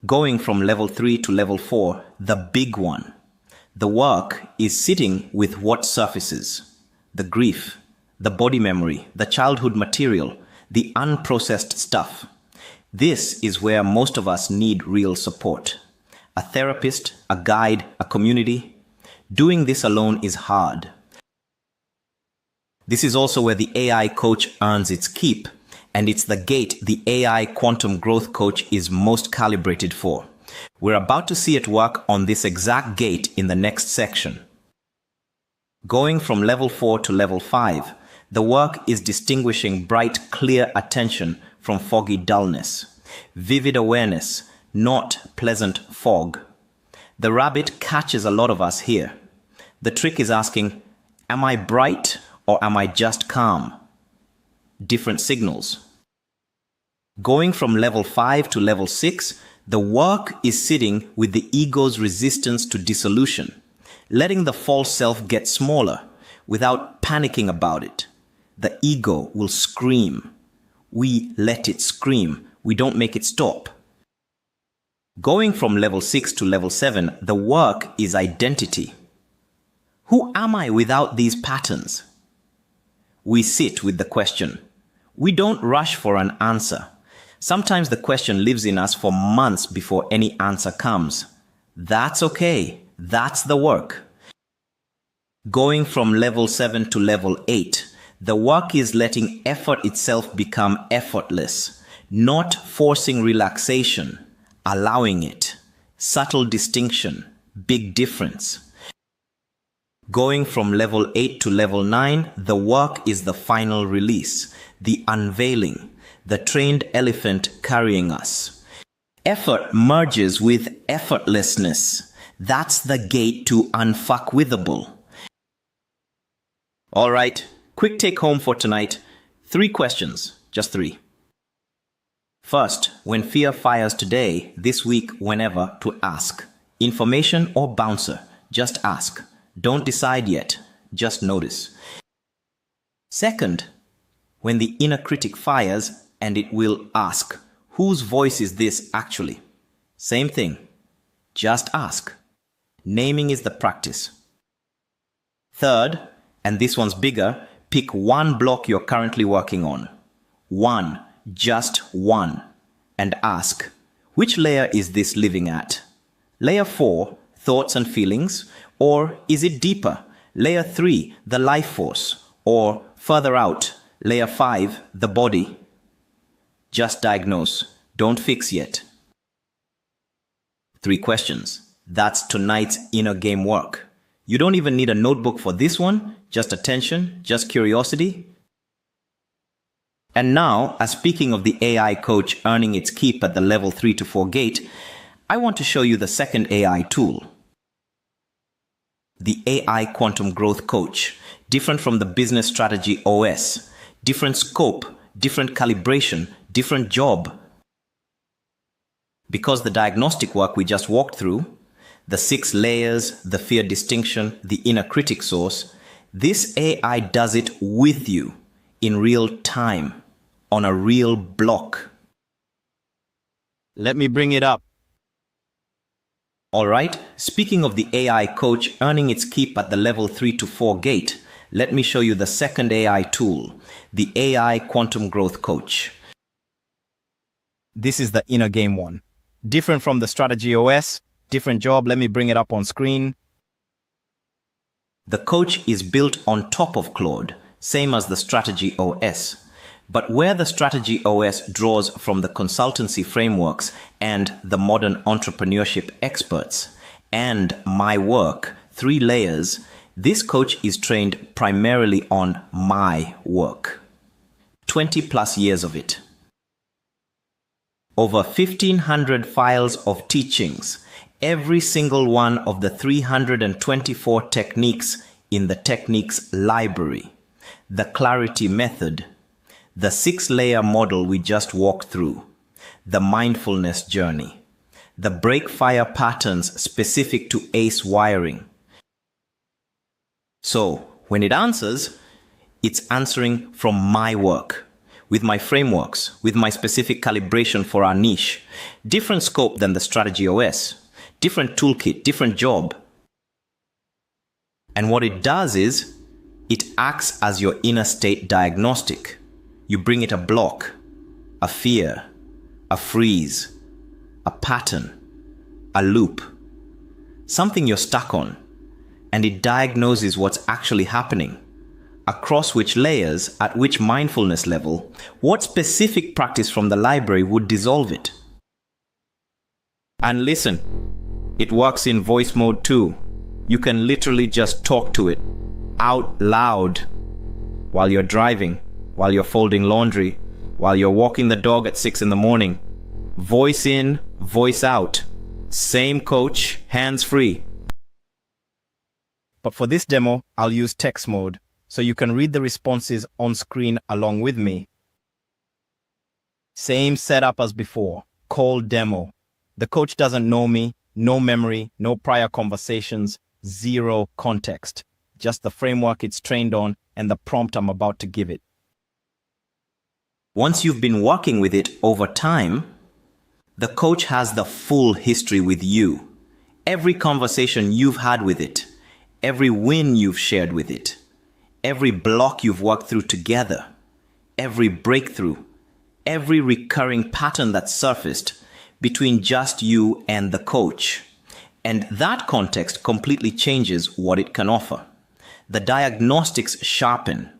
Going from level 3 to level 4, the big one. The work is sitting with what surfaces. The grief, the body memory, the childhood material, the unprocessed stuff. This is where most of us need real support. A therapist, a guide, a community. Doing this alone is hard. This is also where the AI coach earns its keep, and it's the gate the AI quantum growth coach is most calibrated for. We're about to see it work on this exact gate in the next section. Going from level 4 to level 5, the work is distinguishing bright, clear attention from foggy dullness. Vivid awareness, not pleasant fog. The rabbit catches a lot of us here. The trick is asking, am I bright or am I just calm? Different signals. Going from level 5 to level 6, the work is sitting with the ego's resistance to dissolution, letting the false self get smaller without panicking about it. The ego will scream. We let it scream. We don't make it stop. Going from level 6 to level 7, the work is identity. Who am I without these patterns? We sit with the question. We don't rush for an answer. Sometimes the question lives in us for months before any answer comes. That's okay. That's the work. Going from level 7 to level 8, the work is letting effort itself become effortless, not forcing relaxation, allowing it. Subtle distinction, big difference. Going from level 8 to level 9, the work is the final release, the unveiling, the trained elephant carrying us. Effort merges with effortlessness. That's the gate to unfuckwithable. All right, quick take home for tonight. 3 questions, just 3. First, when fear fires today, this week, whenever, to ask. Information or bouncer, just ask. Don't decide yet, just notice. Second, when the inner critic fires and it will ask, whose voice is this actually? Same thing. Just ask. Naming is the practice. Third, and this one's bigger, pick one block you're currently working on. One, just one. And ask, which layer is this living at? Layer 4, thoughts and feelings, or is it deeper? Layer 3, the life force, or further out, layer 5, the body. Just diagnose, don't fix yet. 3 questions. That's tonight's inner game work. You don't even need a notebook for this one, just attention, just curiosity. And now, as speaking of the AI coach earning its keep at the level 3 to 4 gate, I want to show you the second AI tool. The AI Quantum Growth Coach, different from the Business Strategy OS, different scope, different calibration, different job. Because the diagnostic work we just walked through, the 6 layers, the fear distinction, the inner critic source, this AI does it with you in real time, on a real block. Let me bring it up. All right, speaking of the AI coach earning its keep at the level 3 to 4 gate, let me show you the second AI tool, the AI Quantum Growth Coach. This is the inner game one. Different from the Strategy OS, different job. Let me bring it up on screen. The coach is built on top of Claude, same as the Strategy OS. But where the Strategy OS draws from the consultancy frameworks and the modern entrepreneurship experts and my work, 3 layers, this coach is trained primarily on my work. 20 plus years of it. Over 1,500 files of teachings, every single one of the 324 techniques in the techniques library, the clarity method, the 6-layer model we just walked through, the mindfulness journey, the break fire patterns specific to ACE wiring. So when it answers, it's answering from my work, with my frameworks, with my specific calibration for our niche, different scope than the Strategy OS, different toolkit, different job. And what it does is, it acts as your inner state diagnostic. You bring it a block, a fear, a freeze, a pattern, a loop, something you're stuck on, and it diagnoses what's actually happening, across which layers, at which mindfulness level, what specific practice from the library would dissolve it. And listen, it works in voice mode too. You can literally just talk to it out loud while you're driving, while you're folding laundry, while you're walking the dog at 6 in the morning. Voice in, voice out. Same coach, hands-free. But for this demo, I'll use text mode, so you can read the responses on screen along with me. Same setup as before, cold demo. The coach doesn't know me, no memory, no prior conversations, 0 context. Just the framework it's trained on and the prompt I'm about to give it. Once you've been working with it over time, the coach has the full history with you. Every conversation you've had with it, every win you've shared with it, every block you've worked through together, every breakthrough, every recurring pattern that's surfaced between just you and the coach. And that context completely changes what it can offer. The diagnostics sharpen.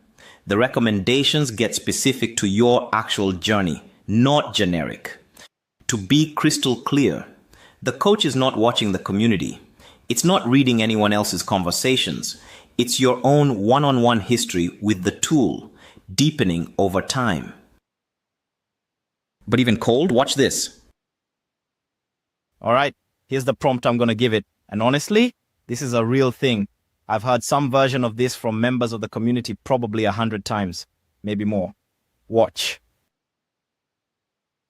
The recommendations get specific to your actual journey, not generic. To be crystal clear, the coach is not watching the community. It's not reading anyone else's conversations. It's your own one-on-one history with the tool, deepening over time. But even cold, watch this. All right, here's the prompt I'm going to give it. And honestly, this is a real thing. I've heard some version of this from members of the community probably 100 times, maybe more. Watch.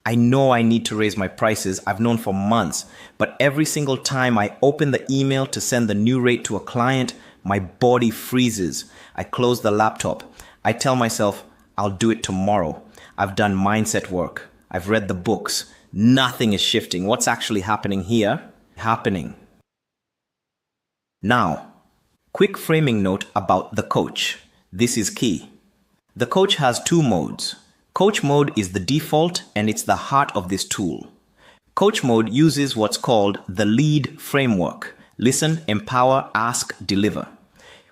I know I need to raise my prices. I've known for months, but every single time I open the email to send the new rate to a client, my body freezes. I close the laptop. I tell myself, I'll do it tomorrow. I've done mindset work. I've read the books. Nothing is shifting. What's actually happening here? Happening. Now, quick framing note about the coach. This is key. The coach has two modes. Coach mode is the default and it's the heart of this tool. Coach mode uses what's called the lead framework. Listen, empower, ask, deliver.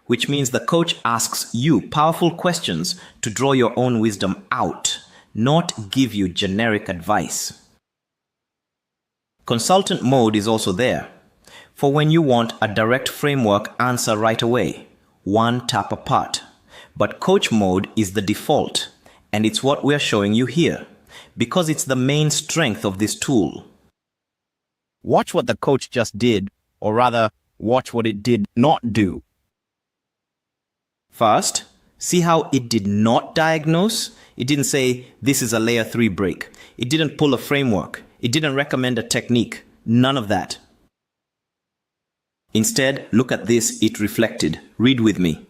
Which means the coach asks you powerful questions to draw your own wisdom out, not give you generic advice. Consultant mode is also there, for when you want a direct framework answer right away, one tap apart. But coach mode is the default, and it's what we're showing you here, because it's the main strength of this tool. Watch what the coach just did, or rather, watch what it did not do. First, see how it did not diagnose? It didn't say, this is a layer 3 break. It didn't pull a framework. It didn't recommend a technique. None of that. Instead, look at this it reflected. Read with me.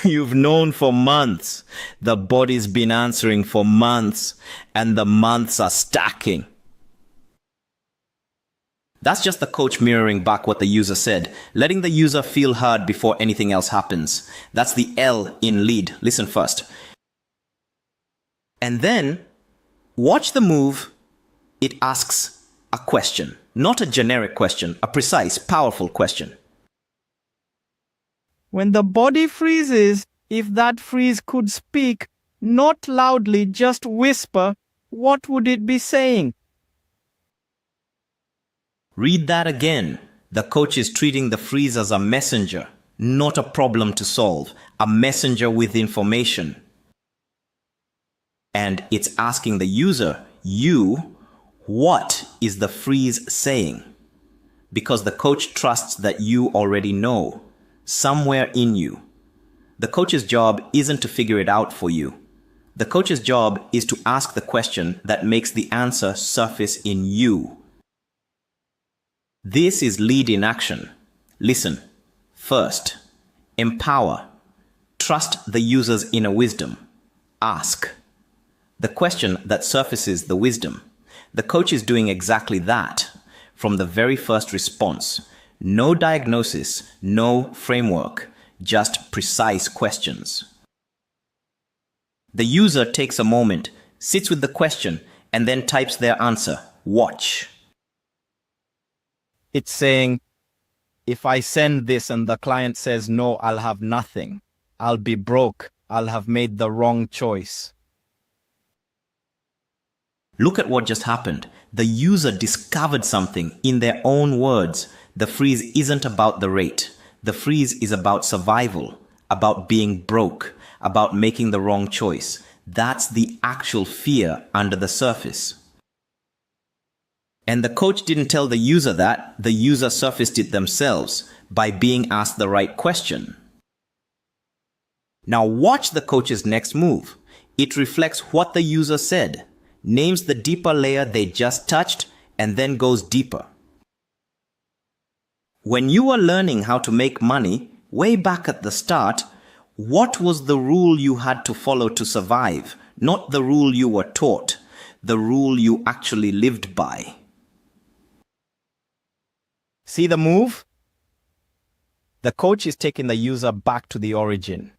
You've known for months. The body's been answering for months, and the months are stacking. That's just the coach mirroring back what the user said, letting the user feel heard before anything else happens. That's the L in lead. Listen first. And then, watch the move. It asks a question, not a generic question, a precise, powerful question. When the body freezes, if that freeze could speak, not loudly, just whisper, what would it be saying? Read that again. The coach is treating the freeze as a messenger, not a problem to solve, a messenger with information. And it's asking the user, you, what is the freeze saying? Because the coach trusts that you already know, somewhere in you. The coach's job isn't to figure it out for you. The coach's job is to ask the question that makes the answer surface in you. This is lead in action. Listen. First, empower. Trust the user's inner wisdom. Ask. The question that surfaces the wisdom. The coach is doing exactly that from the very first response. No diagnosis, no framework, just precise questions. The user takes a moment, sits with the question, and then types their answer. Watch. It's saying, if I send this and the client says no, I'll have nothing. I'll be broke. I'll have made the wrong choice. Look at what just happened. The user discovered something in their own words. The freeze isn't about the rate. The freeze is about survival, about being broke, about making the wrong choice. That's the actual fear under the surface. And the coach didn't tell the user that. The user surfaced it themselves by being asked the right question. Now watch the coach's next move. It reflects what the user said, names the deeper layer they just touched, and then goes deeper. When you were learning how to make money, way back at the start, what was the rule you had to follow to survive? Not the rule you were taught, the rule you actually lived by. See the move? The coach is taking the user back to the origin,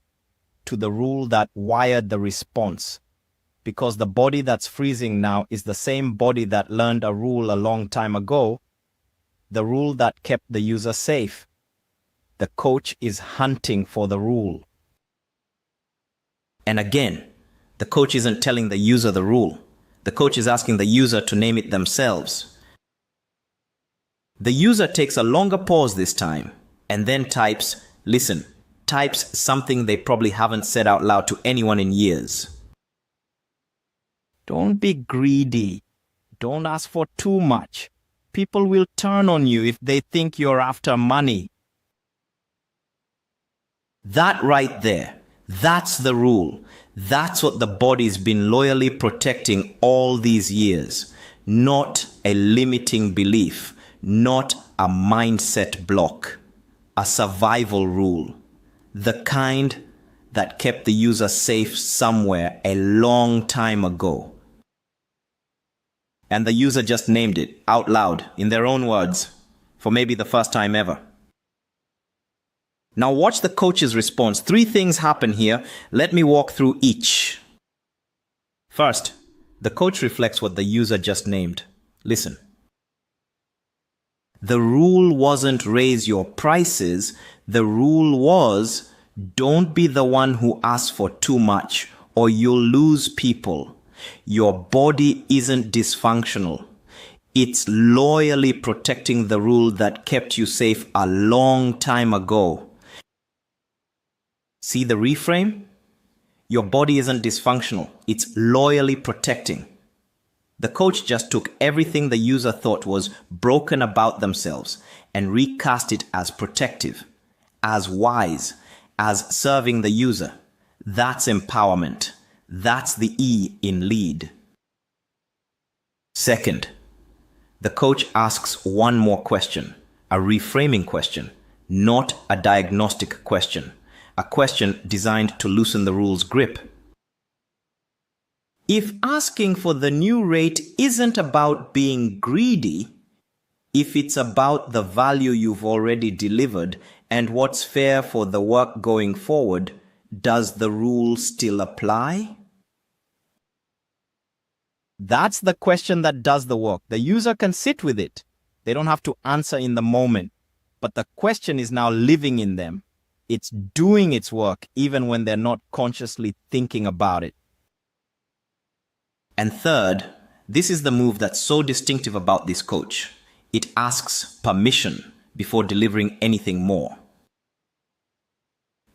to the rule that wired the response. Because the body that's freezing now is the same body that learned a rule a long time ago, the rule that kept the user safe. The coach is hunting for the rule. And again, the coach isn't telling the user the rule. The coach is asking the user to name it themselves. The user takes a longer pause this time and then types, listen, types something they probably haven't said out loud to anyone in years. Don't be greedy. Don't ask for too much. People will turn on you if they think you're after money. That right there, that's the rule. That's what the body's been loyally protecting all these years. Not a limiting belief. Not a mindset block, a survival rule, the kind that kept the user safe somewhere a long time ago. And the user just named it out loud in their own words for maybe the first time ever. Now watch the coach's response. 3 things happen here. Let me walk through each. First, the coach reflects what the user just named. Listen. The rule wasn't raise your prices. The rule was don't be the one who asks for too much or you'll lose people. Your body isn't dysfunctional. It's loyally protecting the rule that kept you safe a long time ago. See the reframe? Your body isn't dysfunctional. It's loyally protecting. The coach just took everything the user thought was broken about themselves and recast it as protective, as wise, as serving the user. That's empowerment. That's the E in lead. Second, the coach asks one more question, a reframing question, not a diagnostic question, a question designed to loosen the rule's grip. If asking for the new rate isn't about being greedy, if it's about the value you've already delivered and what's fair for the work going forward, does the rule still apply? That's the question that does the work. The user can sit with it. They don't have to answer in the moment. But the question is now living in them. It's doing its work even when they're not consciously thinking about it. And third, this is the move that's so distinctive about this coach. It asks permission before delivering anything more.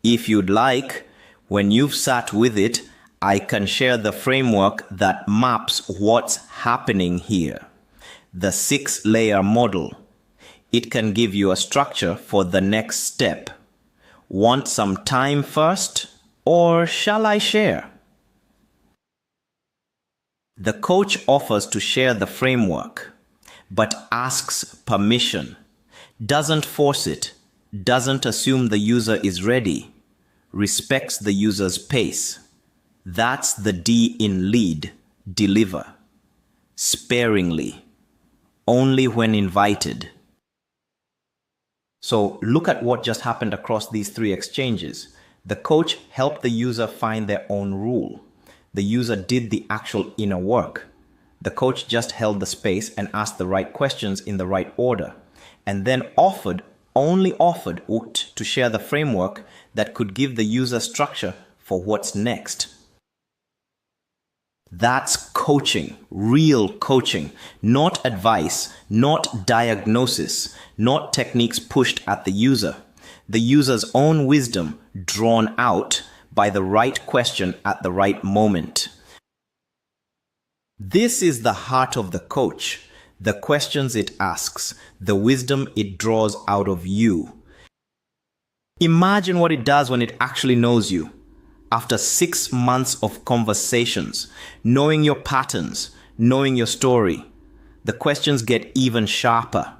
If you'd like, when you've sat with it, I can share the framework that maps what's happening here. The 6-layer model. It can give you a structure for the next step. Want some time first, or shall I share? The coach offers to share the framework, but asks permission, doesn't force it, doesn't assume the user is ready, respects the user's pace. That's the D in lead, deliver. Sparingly, only when invited. So look at what just happened across these 3 exchanges. The coach helped the user find their own rule. The user did the actual inner work. The coach just held the space and asked the right questions in the right order, and then only offered to share the framework that could give the user structure for what's next. That's coaching, real coaching, not advice, not diagnosis, not techniques pushed at the user. The user's own wisdom drawn out by the right question at the right moment. This is the heart of the coach, the questions it asks, the wisdom it draws out of you. Imagine what it does when it actually knows you. After 6 months of conversations, knowing your patterns, knowing your story, the questions get even sharper.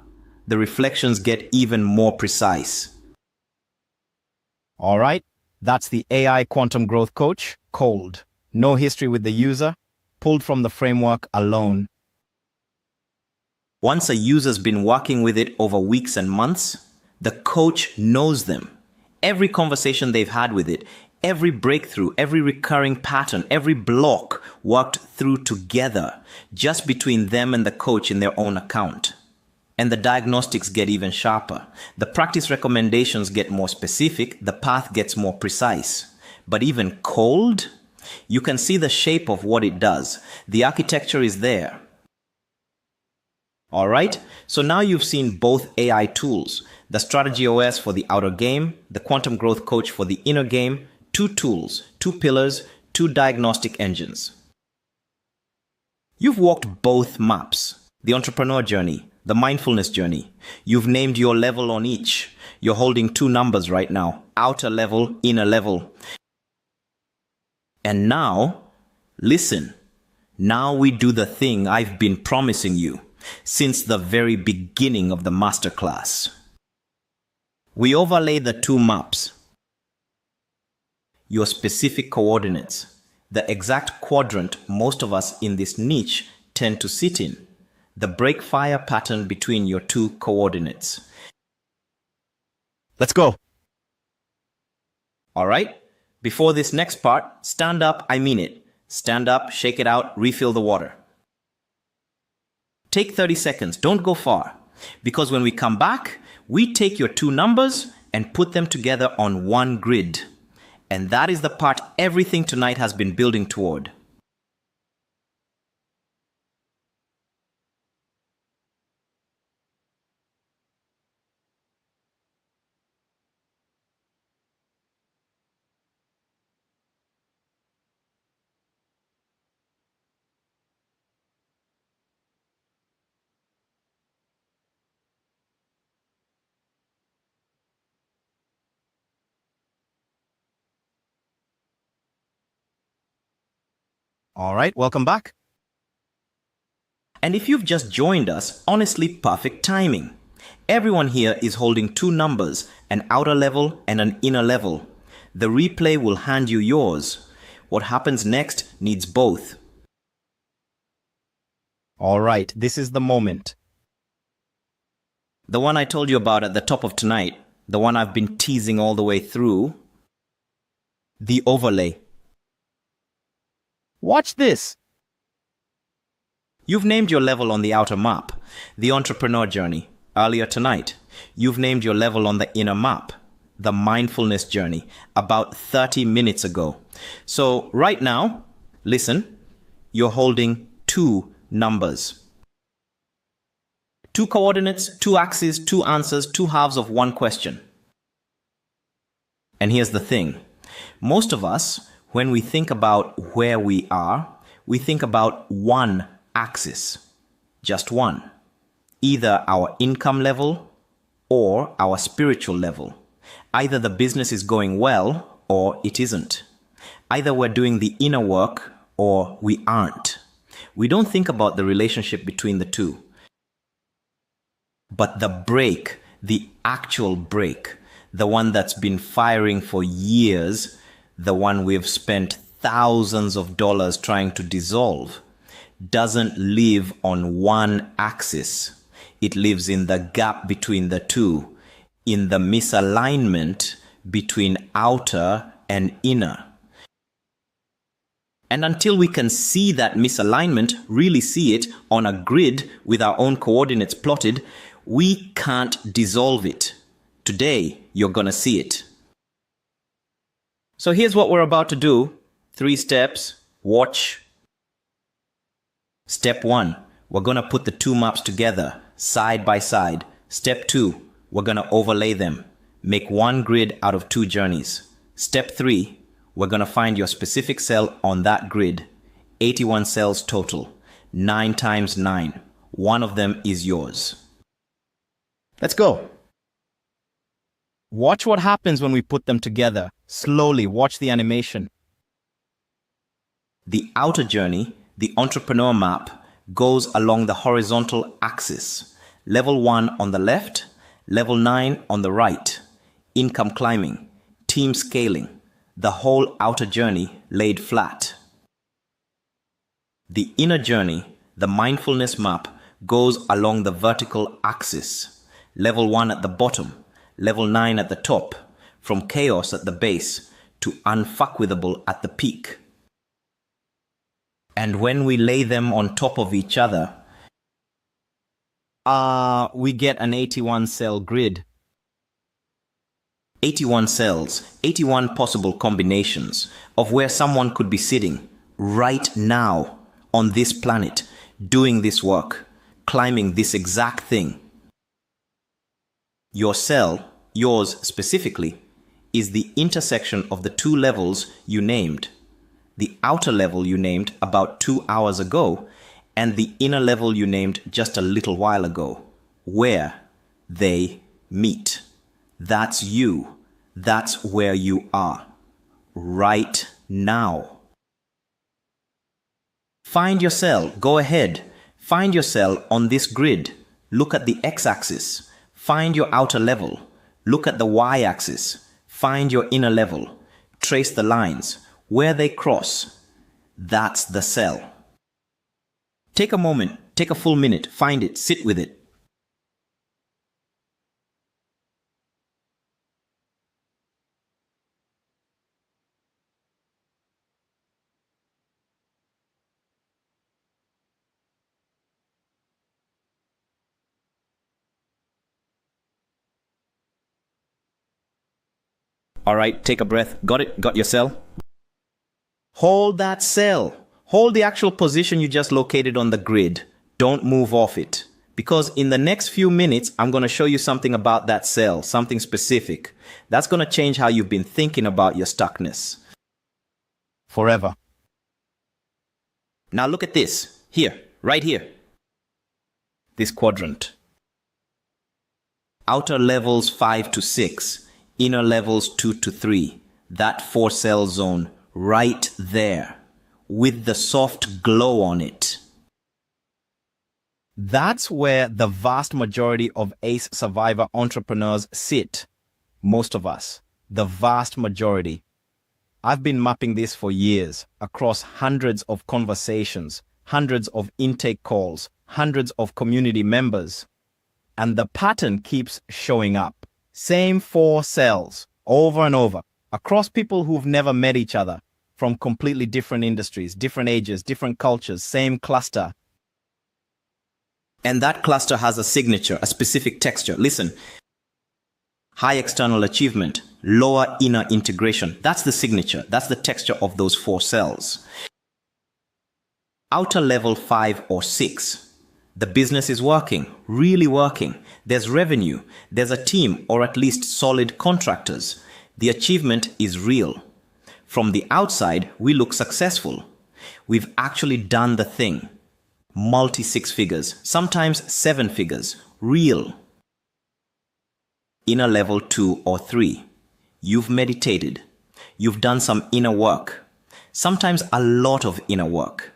The reflections get even more precise. All right, that's the AI Quantum Growth Coach, cold. No history with the user, pulled from the framework alone. Once a user's been working with it over weeks and months, the coach knows them. Every conversation they've had with it, every breakthrough, every recurring pattern, every block worked through together, just between them and the coach in their own account. And the diagnostics get even sharper. The practice recommendations get more specific, the path gets more precise. But even cold, you can see the shape of what it does. The architecture is there. All right, so now you've seen both AI tools, the Strategy OS for the outer game, the Quantum Growth Coach for the inner game, 2 tools, 2 pillars, 2 diagnostic engines. You've walked both maps, the entrepreneur journey, the mindfulness journey. You've named your level on each. You're holding 2 numbers right now, outer level, inner level. And now, listen, now we do the thing I've been promising you since the very beginning of the masterclass. We overlay the 2 maps. your specific coordinates, the exact quadrant most of us in this niche tend to sit in, the break fire pattern between your two coordinates. Let's go. All right? Before this next part, stand up, I mean it. Stand up, shake it out, refill the water. Take 30 seconds, don't go far. Because when we come back, we take your two numbers and put them together on one grid. And that is the part everything tonight has been building toward. All right, welcome back. And if you've just joined us, honestly, perfect timing. Everyone here is holding two numbers, an outer level and an inner level. The replay will hand you yours. What happens next needs both. All right, this is the moment. The one I told you about at the top of tonight, the one I've been teasing all the way through, the overlay. Watch this. You've named your level on the outer map, the entrepreneur journey, earlier tonight. You've named your level on the inner map, the mindfulness journey, about 30 minutes ago. So right now, listen, you're holding two numbers. Two coordinates, two axes, two answers, two halves of one question. And here's the thing. Most of us, when we think about where we are, we think about one axis, just one, either our income level or our spiritual level. Either the business is going well or it isn't. Either we're doing the inner work or we aren't. We don't think about the relationship between the two. But the break, the actual break, the one that's been firing for years, the one we've spent thousands of dollars trying to dissolve, doesn't live on one axis. It lives in the gap between the two, in the misalignment between outer and inner. And until we can see that misalignment, really see it on a grid with our own coordinates plotted, we can't dissolve it. Today, you're gonna see it. So here's what we're about to do. 3 steps. Watch. Step 1, we're gonna put the two maps together, side by side. Step 2, we're gonna overlay them. Make one grid out of 2 journeys. Step 3, we're gonna find your specific cell on that grid. 81 cells total. 9 times 9. One of them is yours. Let's go. Watch what happens when we put them together. Slowly, watch the animation. The outer journey, the entrepreneur map, goes along the horizontal axis. Level 1 on the left, level 9 on the right. Income climbing, team scaling, the whole outer journey laid flat. The inner journey, the mindfulness map, goes along the vertical axis. Level 1 at the bottom, level 9 at the top, from chaos at the base to unfuckwithable at the peak. And when we lay them on top of each other, we get an 81 cell grid. 81 cells, 81 possible combinations of where someone could be sitting right now on this planet, doing this work, climbing this exact thing. Your cell, yours specifically, is the intersection of the 2 levels you named. The outer level you named about 2 hours ago, and the inner level you named just a little while ago, where they meet. That's you. That's where you are. Right now. Find your cell. Go ahead. Find your cell on this grid. Look at the x-axis. Find your outer level. Look at the y-axis. Find your inner level. trace the lines. Where they cross, that's the cell. Take a moment, take a full minute, find it, sit with it. All right, take a breath. Got it? Got your cell? Hold that cell. Hold the actual position you just located on the grid. Don't move off it. Because in the next few minutes, I'm going to show you something about that cell, something specific. That's going to change how you've been thinking about your stuckness. Forever. Now look at this. Here, right here. This quadrant. Outer levels 5 to 6. Inner levels 2 to 3. That 4-cell zone right there with the soft glow on it. That's where the vast majority of ACE survivor entrepreneurs sit. Most of us. The vast majority. I've been mapping this for years across hundreds of conversations, hundreds of intake calls, hundreds of community members. And the pattern keeps showing up. Same 4 cells, over and over, across people who've never met each other, from completely different industries, different ages, different cultures, same cluster. And that cluster has a signature, a specific texture. Listen, high external achievement, lower inner integration. That's the signature. That's the texture of those 4 cells. Outer level 5 or 6. The business is working, really working. There's revenue. There's a team, or at least solid contractors. The achievement is real. From the outside, we look successful. We've actually done the thing. Multi-6 figures, sometimes 7 figures. Real. Inner level 2 or 3. You've meditated. You've done some inner work. Sometimes a lot of inner work.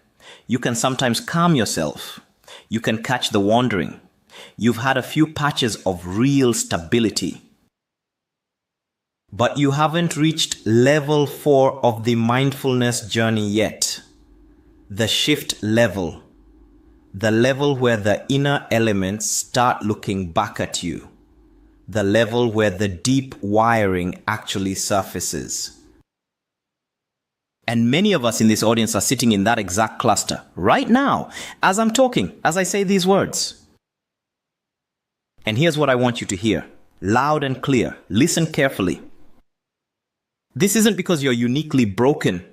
You can sometimes calm yourself. You can catch the wandering. You've had a few patches of real stability. But you haven't reached level 4 of the mindfulness journey yet. The shift level. The level where the inner elements start looking back at you. The level where the deep wiring actually surfaces. And many of us in this audience are sitting in that exact cluster right now, as I'm talking, as I say these words. And here's what I want you to hear, loud and clear. Listen carefully. This isn't because you're uniquely broken.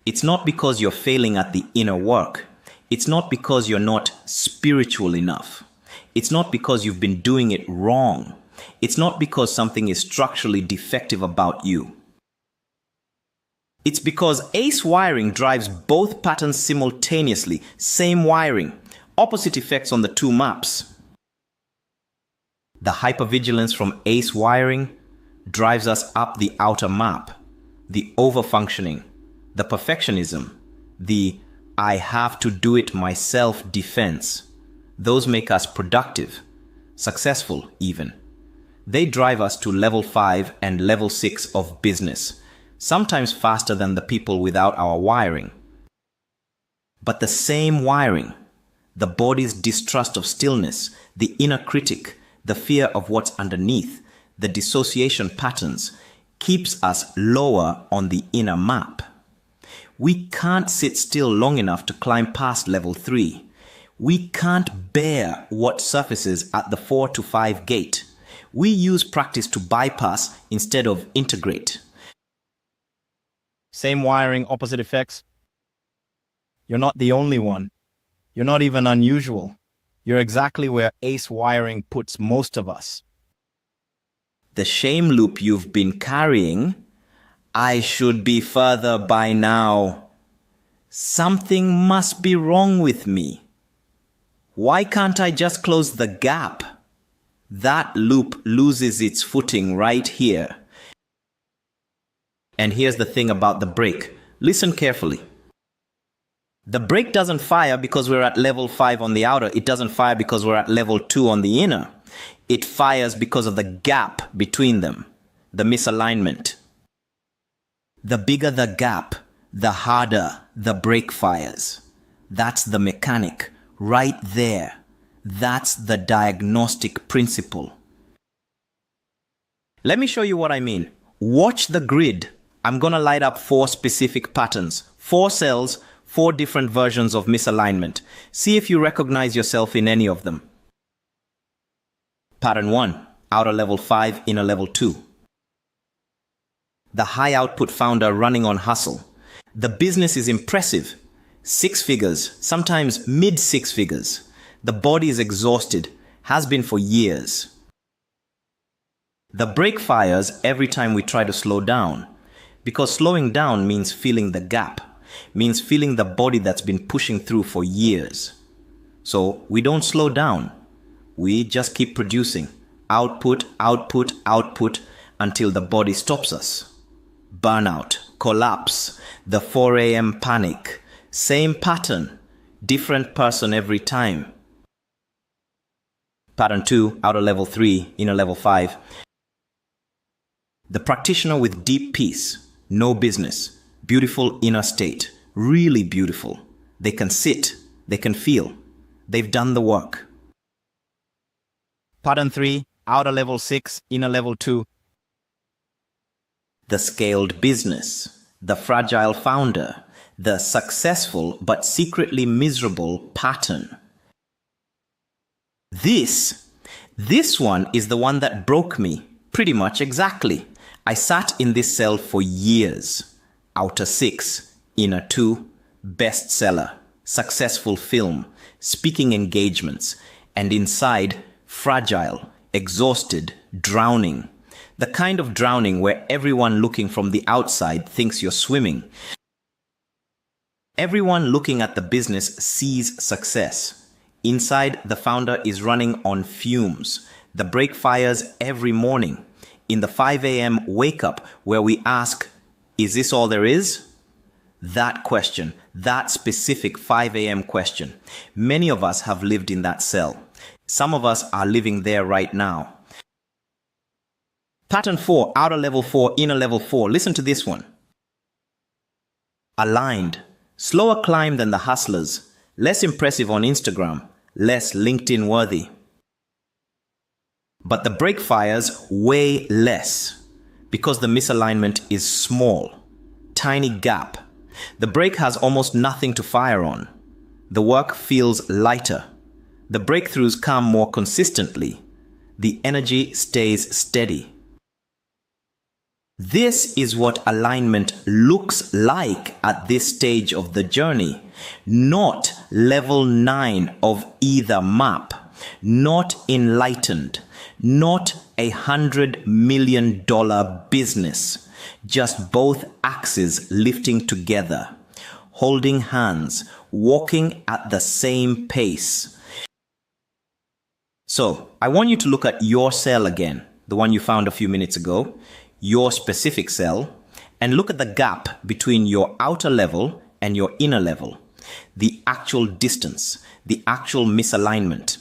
It's not because you're failing at the inner work. It's not because you're not spiritual enough. It's not because you've been doing it wrong. It's not because something is structurally defective about you. It's because ACE wiring drives both patterns simultaneously, same wiring, opposite effects on the 2 maps. The hypervigilance from ACE wiring drives us up the outer map, the overfunctioning, the perfectionism, the I have to do it myself defense. Those make us productive, successful even. They drive us to level 5 and level 6 of business, sometimes faster than the people without our wiring. But the same wiring, the body's distrust of stillness, the inner critic, the fear of what's underneath, the dissociation patterns, keeps us lower on the inner map. We can't sit still long enough to climb past level 3. We can't bear what surfaces at the 4 to 5 gate. We use practice to bypass instead of integrate. Same wiring, opposite effects. You're not the only one. You're not even unusual. You're exactly where ACE wiring puts most of us. The shame loop you've been carrying, I should be further by now. Something must be wrong with me. Why can't I just close the gap? That loop loses its footing right here. And here's the thing about the brake. Listen carefully. The brake doesn't fire because we're at level 5 on the outer. It doesn't fire because we're at level 2 on the inner. It fires because of the gap between them, the misalignment. The bigger the gap, the harder the brake fires. That's the mechanic, right there. That's the diagnostic principle. Let me show you what I mean. Watch the grid. I'm gonna light up 4 specific patterns, 4 cells, 4 different versions of misalignment. See if you recognize yourself in any of them. Pattern 1, outer level 5, inner level 2. The high output founder running on hustle. The business is impressive. 6 figures, sometimes mid 6 figures. The body is exhausted, has been for years. The brake fires every time we try to slow down. Because slowing down means feeling the gap, means feeling the body that's been pushing through for years. So we don't slow down. We just keep producing. Output, output, output until the body stops us. Burnout, collapse, the 4 a.m. panic. Same pattern, different person every time. Pattern 2, outer level 3, inner level 5. The practitioner with deep peace, no business, beautiful inner state, really beautiful. They can sit, they can feel. They've done the work. Pattern 3, outer level 6, inner level 2. The scaled business, the fragile founder, the successful but secretly miserable pattern. This one is the one that broke me, pretty much exactly. I sat in this cell for years. Outer 6, inner 2, bestseller, successful film, speaking engagements, and inside, fragile, exhausted, drowning. The kind of drowning where everyone looking from the outside thinks you're swimming. Everyone looking at the business sees success. Inside, the founder is running on fumes. The brake fires every morning. In the 5 a.m. wake up where we ask, is this all there is? That question, that specific 5 a.m. question. Many of us have lived in that cell. Some of us are living there right now. Pattern 4, outer level 4, inner level 4. Listen to this one. Aligned. Slower climb than the hustlers. Less impressive on Instagram. Less LinkedIn worthy. But the brake fires way less because the misalignment is small. Tiny gap. The brake has almost nothing to fire on. The work feels lighter. The breakthroughs come more consistently. The energy stays steady. This is what alignment looks like at this stage of the journey. Not level 9 of either map. Not enlightened. Not $100 million business. Just both axes lifting together. Holding hands. Walking at the same pace. So, I want you to look at your cell again. The one you found a few minutes ago. Your specific cell. And look at the gap between your outer level and your inner level. The actual distance. The actual misalignment.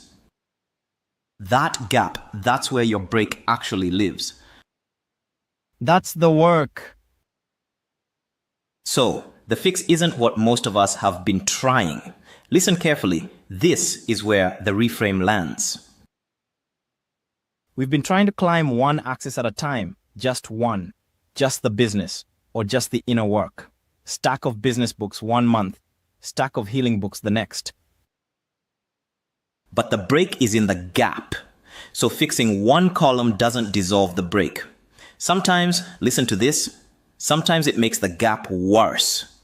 That gap, that's where your brake actually lives. That's the work. So, the fix isn't what most of us have been trying. Listen carefully. This is where the reframe lands. We've been trying to climb one axis at a time. Just one. Just the business. Or just the inner work. Stack of business books 1 month. Stack of healing books the next. But the brake is in the gap. So fixing one column doesn't dissolve the brake. Sometimes, listen to this, sometimes it makes the gap worse.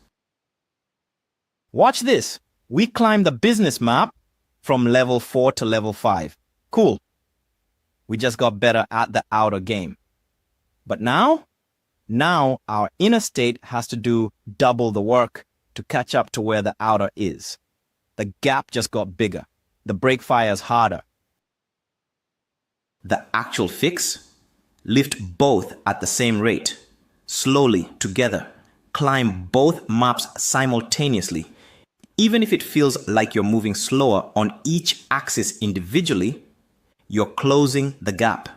Watch this. We climbed the business map from level 4 to level 5. Cool. We just got better at the outer game. But now our inner state has to do double the work to catch up to where the outer is. The gap just got bigger. The brake fires harder. The actual fix? Lift both at the same rate. Slowly, together. Climb both maps simultaneously. Even if it feels like you're moving slower on each axis individually, you're closing the gap.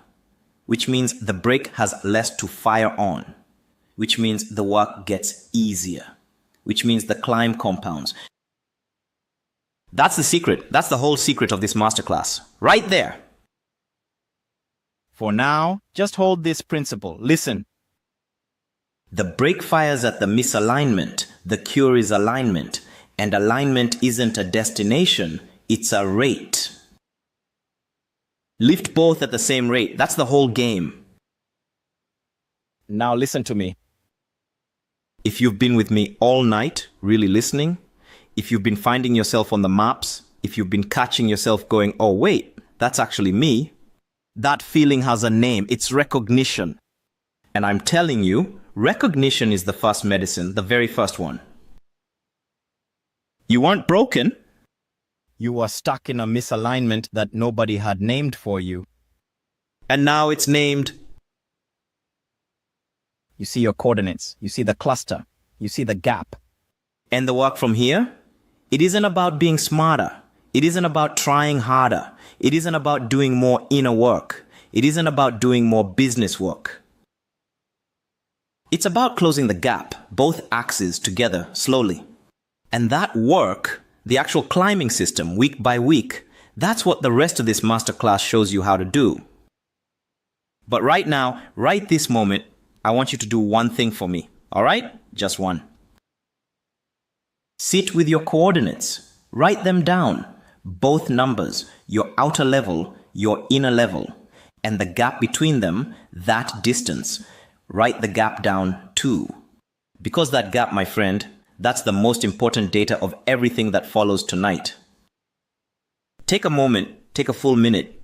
Which means the brake has less to fire on. which means the work gets easier, which means the climb compounds. That's the secret. That's the whole secret of this masterclass. Right there. For now, just hold this principle. Listen. The brake fires at the misalignment. The cure is alignment. And alignment isn't a destination, it's a rate. Lift both at the same rate. That's the whole game. Now listen to me. If you've been with me all night, really listening, if you've been finding yourself on the maps, if you've been catching yourself going, oh wait, that's actually me, that feeling has a name. It's recognition. And I'm telling you, recognition is the first medicine, the very first one. You weren't broken. You were stuck in a misalignment that nobody had named for you. And now it's named. You see your coordinates. You see the cluster. You see the gap. And the work from here? It isn't about being smarter. It isn't about trying harder. It isn't about doing more inner work. It isn't about doing more business work. It's about closing the gap, both axes together slowly. And that work, the actual climbing system, week by week, that's what the rest of this masterclass shows you how to do. But right now, right this moment, I want you to do one thing for me. All right? Just one. Sit with your coordinates. Write them down. Both numbers, your outer level, your inner level, and the gap between them, that distance. Write the gap down too. Because that gap, my friend, that's the most important data of everything that follows tonight. Take a moment, take a full minute.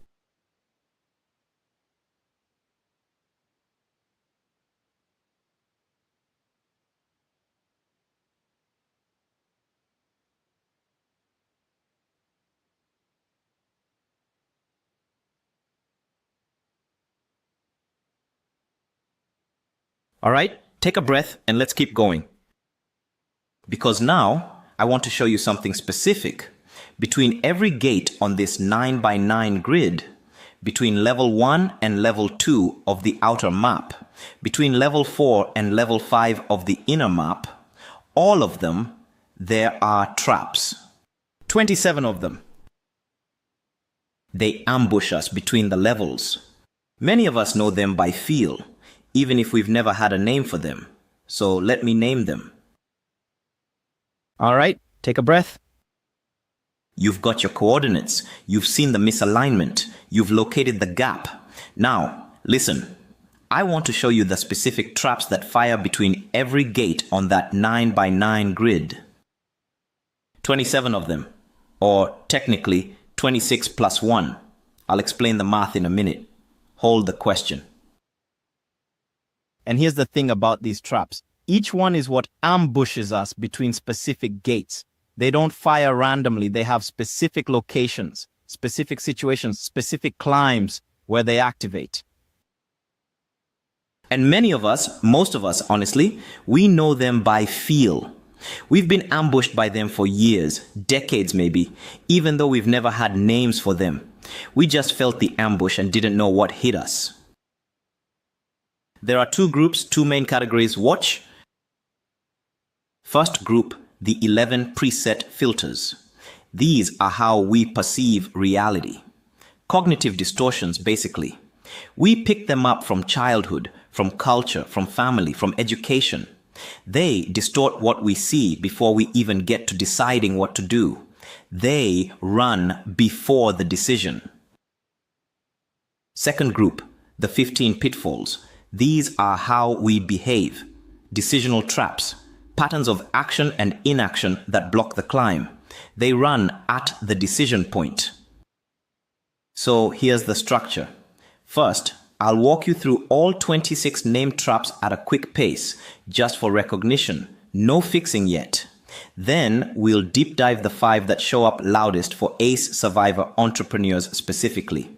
All right, take a breath and let's keep going. Because now I want to show you something specific. Between every gate on this 9 by 9 grid, between level 1 and level 2 of the outer map, between level 4 and level 5 of the inner map, all of them, there are traps. 27 of them. They ambush us between the levels. Many of us know them by feel, even if we've never had a name for them. So let me name them. All right, take a breath. You've got your coordinates. You've seen the misalignment. You've located the gap. Now, listen. I want to show you the specific traps that fire between every gate on that 9 by 9 grid. 27 of them. Or technically, 26 plus 1. I'll explain the math in a minute. Hold the question. And here's the thing about these traps. Each one is what ambushes us between specific gates. They don't fire randomly. They have specific locations, specific situations, specific climbs where they activate. And many of us, most of us, honestly, we know them by feel. We've been ambushed by them for years, decades maybe, even though we've never had names for them. We just felt the ambush and didn't know what hit us. There are two groups, two main categories. Watch. First group, the 11 preset filters. These are how we perceive reality. Cognitive distortions, basically. We pick them up from childhood, from culture, from family, from education. They distort what we see before we even get to deciding what to do. They run before the decision. Second group, the 15 pitfalls. These are how we behave. Decisional traps. Patterns of action and inaction that block the climb. They run at the decision point. So here's the structure. First, I'll walk you through all 26 named traps at a quick pace, just for recognition. No fixing yet. Then we'll deep dive the 5 that show up loudest for ACE survivor entrepreneurs specifically.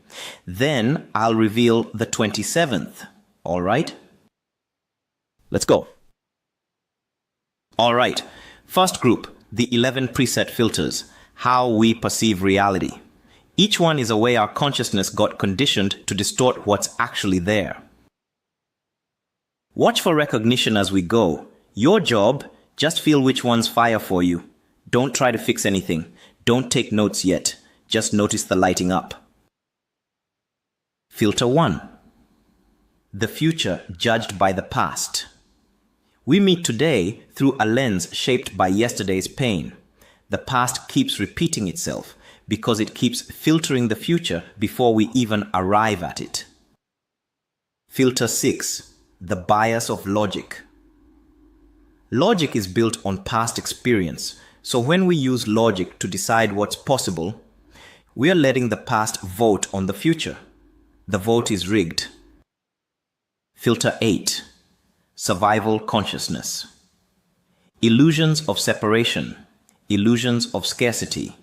Then I'll reveal the 27th. All right? Let's go. All right. First group, the 11 preset filters. How we perceive reality. Each one is a way our consciousness got conditioned to distort what's actually there. Watch for recognition as we go. Your job, just feel which ones fire for you. Don't try to fix anything. Don't take notes yet. Just notice the lighting up. Filter 1. The future judged by the past. We meet today through a lens shaped by yesterday's pain. The past keeps repeating itself because it keeps filtering the future before we even arrive at it. Filter 6. The bias of logic. Logic is built on past experience, so when we use logic to decide what's possible, we are letting the past vote on the future. The vote is rigged. Filter 8. Survival consciousness. Illusions of separation. Illusions of scarcity.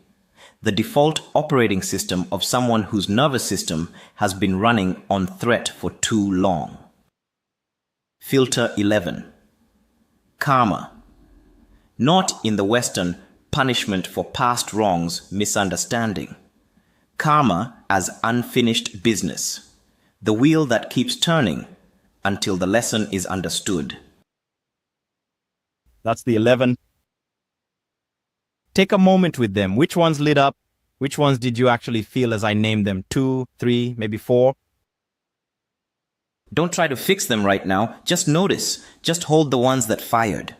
The default operating system of someone whose nervous system has been running on threat for too long. Filter 11. Karma. Not in the Western punishment for past wrongs misunderstanding. Karma as unfinished business. The wheel that keeps turning until the lesson is understood. That's the 11. Take a moment with them. Which ones lit up? Which ones did you actually feel as I named them? 2, 3, maybe 4? Don't try to fix them right now. Just notice. Just hold the ones that fired.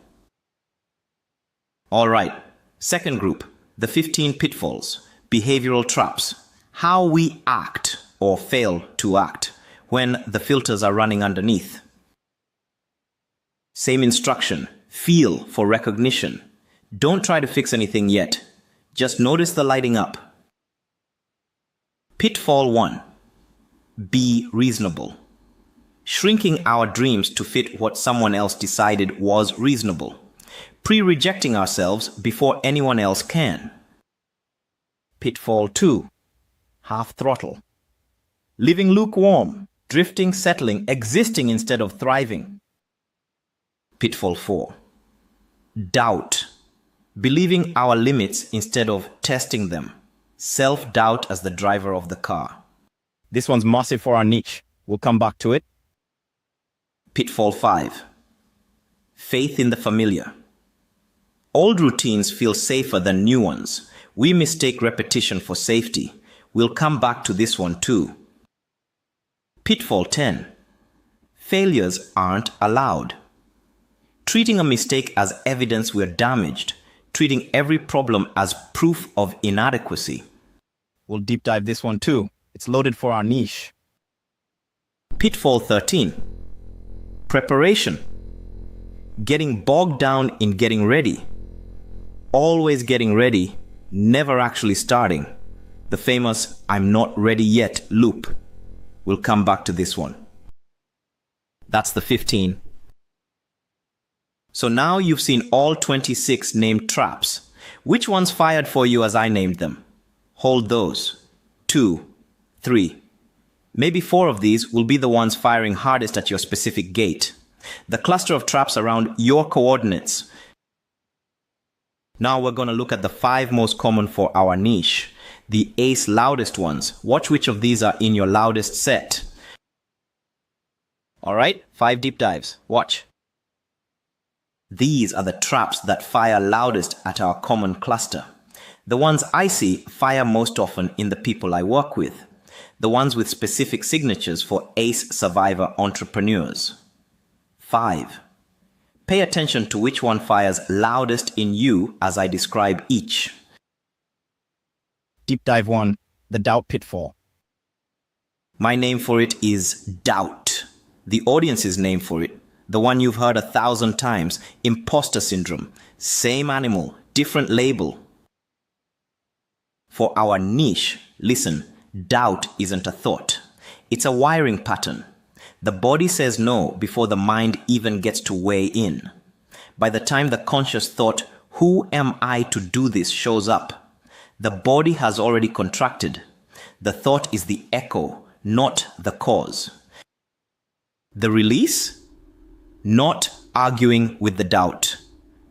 All right. Second group, the 15 pitfalls, behavioral traps. How we act or fail to act when the filters are running underneath. Same instruction. Feel for recognition. Don't try to fix anything yet. Just notice the lighting up. Pitfall 1. Be reasonable. Shrinking our dreams to fit what someone else decided was reasonable. Pre-rejecting ourselves before anyone else can. Pitfall 2. Half throttle. Living lukewarm, drifting, settling, existing instead of thriving. Pitfall 4. Doubt. Believing our limits instead of testing them. Self-doubt as the driver of the car. This one's massive for our niche. We'll come back to it. Pitfall 5. Faith in the familiar. Old routines feel safer than new ones. We mistake repetition for safety. We'll come back to this one too. Pitfall 10. Failures aren't allowed. Treating a mistake as evidence we're damaged. Treating every problem as proof of inadequacy. We'll deep dive this one too. It's loaded for our niche. Pitfall 13. Preparation. Getting bogged down in getting ready. Always getting ready, never actually starting. The famous "I'm not ready yet" loop. We'll come back to this one. That's the 15. So now you've seen all 26 named traps. Which ones fired for you as I named them? Hold those. 2, 3. Maybe 4 of these will be the ones firing hardest at your specific gate. The cluster of traps around your coordinates. Now we're going to look at the 5 most common for our niche. The ace loudest ones. Watch which of these are in your loudest set. Alright, 5 deep dives. Watch. These are the traps that fire loudest at our common cluster. The ones I see fire most often in the people I work with. The ones with specific signatures for ace survivor entrepreneurs. 5. Pay attention to which one fires loudest in you as I describe each. Deep dive 1. The doubt pitfall. My name for it is doubt. The audience's name for it, the one you've heard 1,000 times, imposter syndrome. Same animal, different label. For our niche, listen, doubt isn't a thought. It's a wiring pattern. The body says no before the mind even gets to weigh in. By the time the conscious thought, "Who am I to do this?" shows up, the body has already contracted. The thought is the echo, not the cause. The release? Not arguing with the doubt.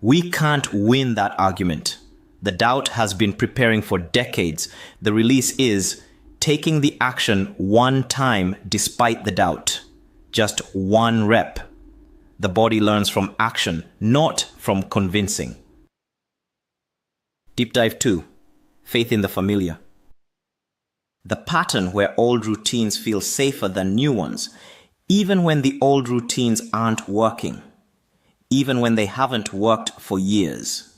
We can't win that argument. The doubt has been preparing for decades. The release is taking the action one time despite the doubt. Just one rep. The body learns from action, not from convincing. Deep dive 2. Faith in the familiar. The pattern where old routines feel safer than new ones, even when the old routines aren't working, even when they haven't worked for years.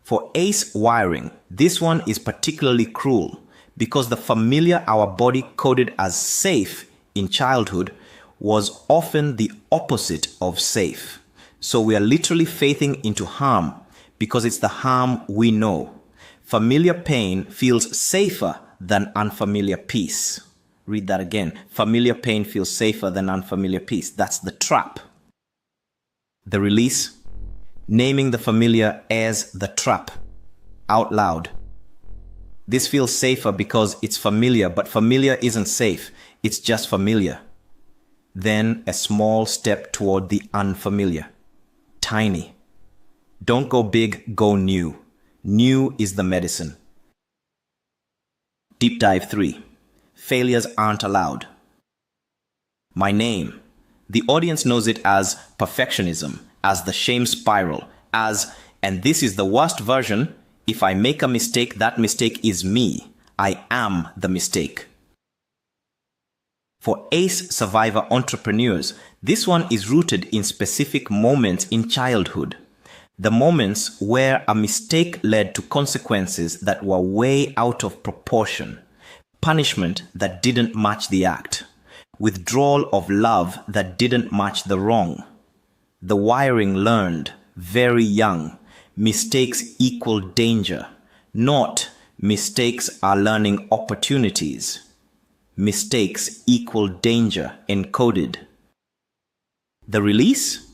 For ACE wiring, this one is particularly cruel because the familiar our body coded as safe in childhood was often the opposite of safe. So we are literally faithing into harm because it's the harm we know. Familiar pain feels safer than unfamiliar peace. Read that again. Familiar pain feels safer than unfamiliar peace. That's the trap. The release, naming the familiar as the trap out loud. This feels safer because it's familiar, but familiar isn't safe. It's just familiar. Then a small step toward the unfamiliar. Tiny. Don't go big, go new. New is the medicine. Deep dive 3. Failures aren't allowed. My name. The audience knows it as perfectionism, as the shame spiral, as, and this is the worst version, if I make a mistake, that mistake is me. I am the mistake. For ACE survivor entrepreneurs, this one is rooted in specific moments in childhood. The moments where a mistake led to consequences that were way out of proportion, punishment that didn't match the act, withdrawal of love that didn't match the wrong. The wiring learned very young, mistakes equal danger, not mistakes are learning opportunities. Mistakes equal danger encoded. The release?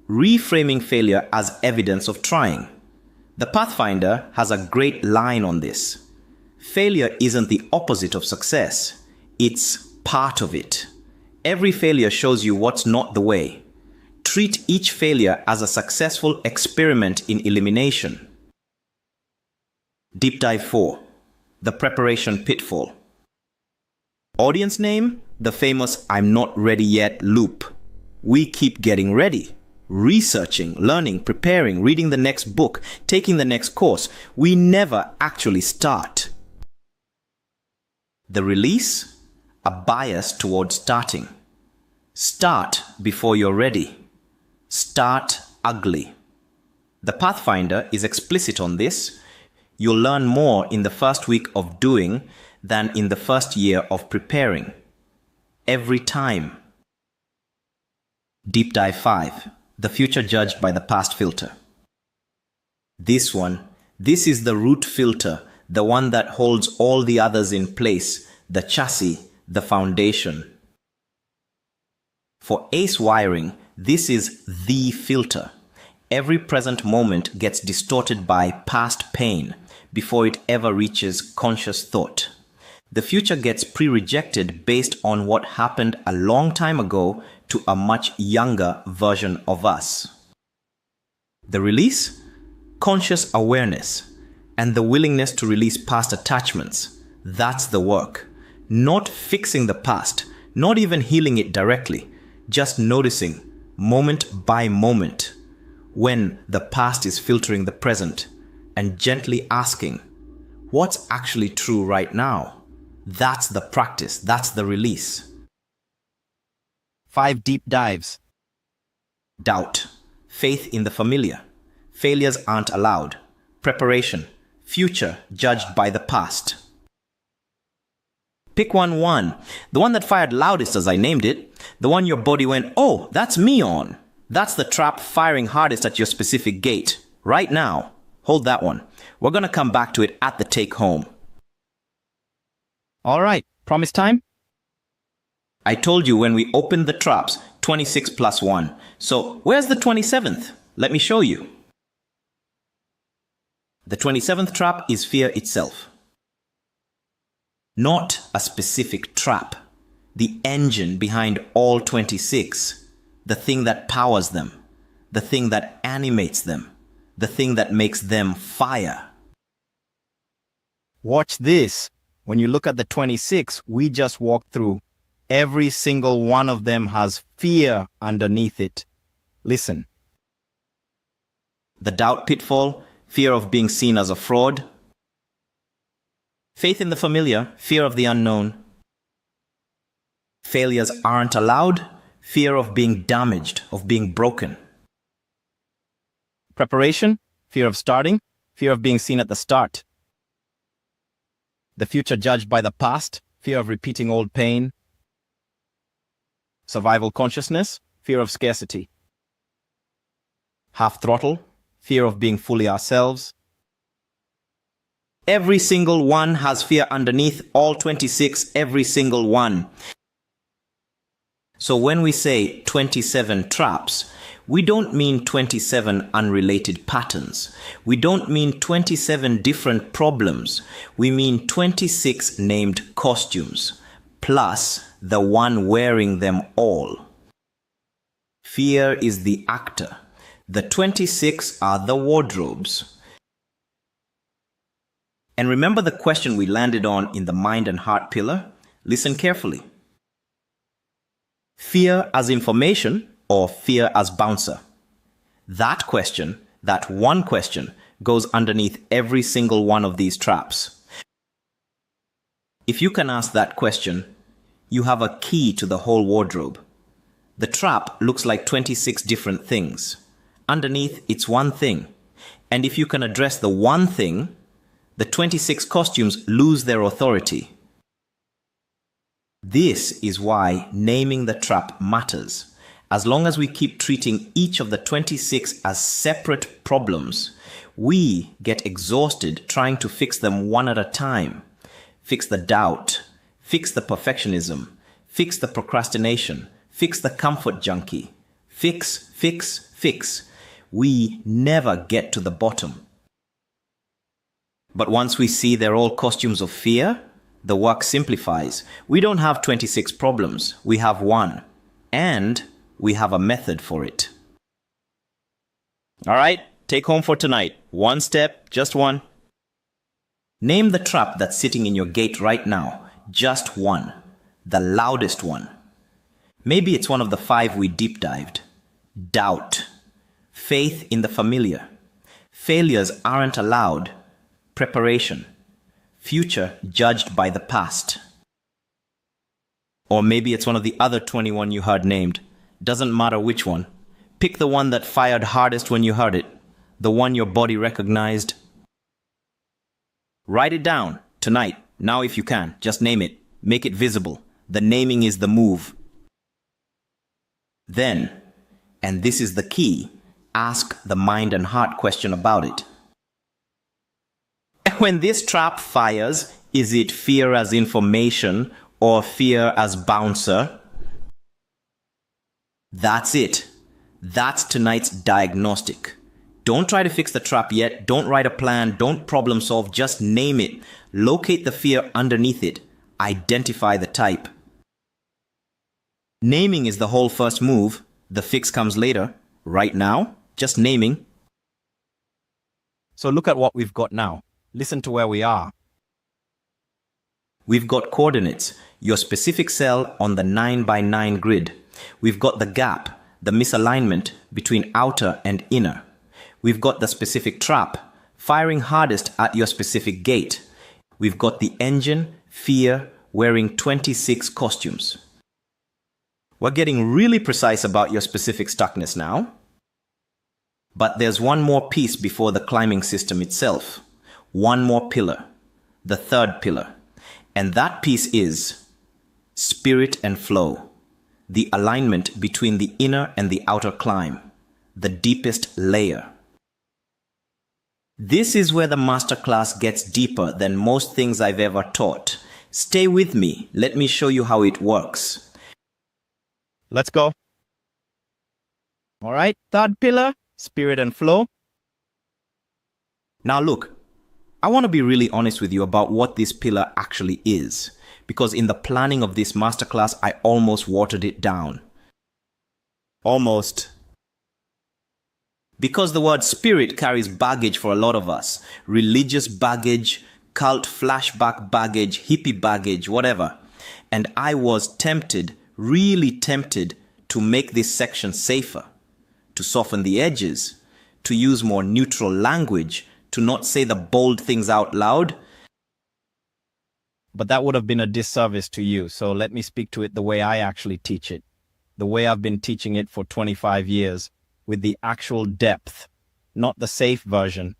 Reframing failure as evidence of trying. The Pathfinder has a great line on this. Failure isn't the opposite of success. It's part of it. Every failure shows you what's not the way. Treat each failure as a successful experiment in elimination. Deep dive 4. The preparation pitfall. Audience name? The famous I'm not ready yet loop. We keep getting ready. Researching, learning, preparing, reading the next book, taking the next course. We never actually start. The release? A bias toward starting. Start before you're ready. Start ugly. The Pathfinder is explicit on this. You'll learn more in the first week of doing than in the first year of preparing. Every time. Deep dive 5. The future judged by the past filter. This is the root filter, the one that holds all the others in place, the chassis, the foundation. For ACE wiring, this is the filter. Every present moment gets distorted by past pain before it ever reaches conscious thought. The future gets pre-rejected based on what happened a long time ago to a much younger version of us. The release? Conscious awareness and the willingness to release past attachments. That's the work. Not fixing the past, not even healing it directly, just noticing moment by moment when the past is filtering the present and gently asking, what's actually true right now? That's the practice. That's the release. 5 deep dives. Doubt. Faith in the familiar. Failures aren't allowed. Preparation. Future judged by the past. Pick one. The one that fired loudest, as I named it. The one your body went, oh, that's me on. That's the trap firing hardest at your specific gate. Right now. Hold that one. We're going to come back to it at the take home. All right, promise time? I told you when we opened the traps, 26 plus 1. So where's the 27th? Let me show you. The 27th trap is fear itself. Not a specific trap. The engine behind all 26. The thing that powers them. The thing that animates them. The thing that makes them fire. Watch this. When you look at the 26 we just walked through, Every single one of them has fear underneath it. Listen. The doubt pitfall, fear of being seen as a fraud. Faith in the familiar, fear of the unknown. Failures aren't allowed, fear of being damaged, of being broken. Preparation, fear of starting, fear of being seen at the start. The future judged by the past, fear of repeating old pain. Survival consciousness, fear of scarcity. Half throttle, fear of being fully ourselves. Every single one has fear underneath, all 26, every single one. So when we say 27 traps, we don't mean 27 unrelated patterns. We don't mean 27 different problems. We mean 26 named costumes, plus the one wearing them all. Fear is the actor. The 26 are the wardrobes. And remember the question we landed on in the mind and heart pillar? Listen carefully. Fear as information or fear as bouncer? That question, that one question, goes underneath every single one of these traps. If you can ask that question, you have a key to the whole wardrobe. The trap looks like 26 different things. Underneath, it's one thing. And if you can address the one thing, the 26 costumes lose their authority. This is why naming the trap matters. As long as we keep treating each of the 26 as separate problems, we get exhausted trying to fix them one at a time. Fix the doubt, fix the perfectionism, fix the procrastination, fix the comfort junkie. Fix, fix, fix. We never get to the bottom. But once we see they're all costumes of fear, the work simplifies. We don't have 26 problems. We have one. And we have a method for it. All right, take home for tonight. One step, just one. Name the trap that's sitting in your gate right now. Just one. The loudest one. Maybe it's one of the 5 we deep dived. Doubt. Faith in the familiar. Failures aren't allowed. Preparation. Future judged by the past. Or maybe it's one of the other 21 you heard named. Doesn't matter which one. Pick the one that fired hardest when you heard it. The one your body recognized. Write it down tonight. Now if you can, just name it. Make it visible. The naming is the move. Then, and this is the key, ask the mind and heart question about it. When this trap fires, is it fear as information or fear as bouncer? That's it. That's tonight's diagnostic. Don't try to fix the trap yet. Don't write a plan. Don't problem solve. Just name it. Locate the fear underneath it. Identify the type. Naming is the whole first move. The fix comes later. Right now, just naming. So look at what we've got now. Listen to where we are. We've got coordinates, your specific cell on the 9x9 grid. We've got the gap, the misalignment between outer and inner. We've got the specific trap, firing hardest at your specific gate. We've got the engine, fear, wearing 26 costumes. We're getting really precise about your specific stuckness now. But there's one more piece before the climbing system itself. One more pillar, the third pillar. And that piece is spirit and flow, the alignment between the inner and the outer climb, the deepest layer. This is where the masterclass gets deeper than most things I've ever taught. Stay with me. Let me show you how it works. Let's go. All right, third pillar, spirit and flow. Now look, I want to be really honest with you about what this pillar actually is, because in the planning of this masterclass, I almost watered it down. Almost. Because the word spirit carries baggage for a lot of us. Religious baggage, cult flashback baggage, hippie baggage, whatever. And I was tempted, really tempted, to make this section safer, to soften the edges, to use more neutral language, to not say the bold things out loud. But that would have been a disservice to you, so let me speak to it the way I actually teach it, the way I've been teaching it for 25 years, with the actual depth, not the safe version.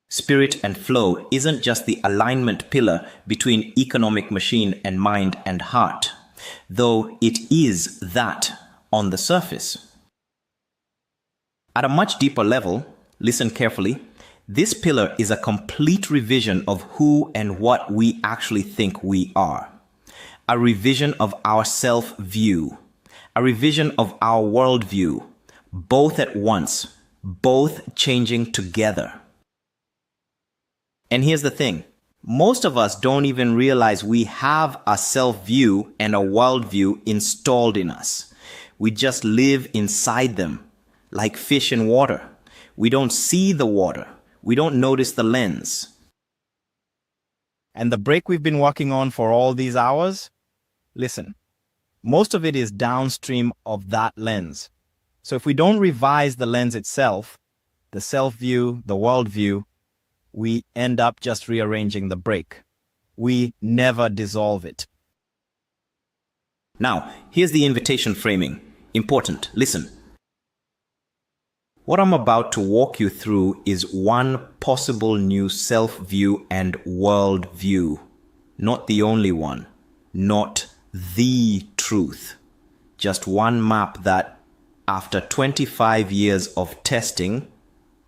Spirit and flow isn't just the alignment pillar between economic machine and mind and heart, though it is that on the surface. At a much deeper level, listen carefully, this pillar is a complete revision of who and what we actually think we are. A revision of our self-view, a revision of our worldview, both at once, both changing together. And here's the thing. Most of us don't even realize we have a self-view and a worldview installed in us. We just live inside them, like fish in water. We don't see the water. We don't notice the lens. And the break we've been working on for all these hours? Listen, most of it is downstream of that lens. So if we don't revise the lens itself, the self-view, the worldview, we end up just rearranging the break. We never dissolve it. Now, here's the invitation framing. Important. Listen. What I'm about to walk you through is one possible new self-view and world-view. Not the only one. Not the truth. Just one map that, after 25 years of testing,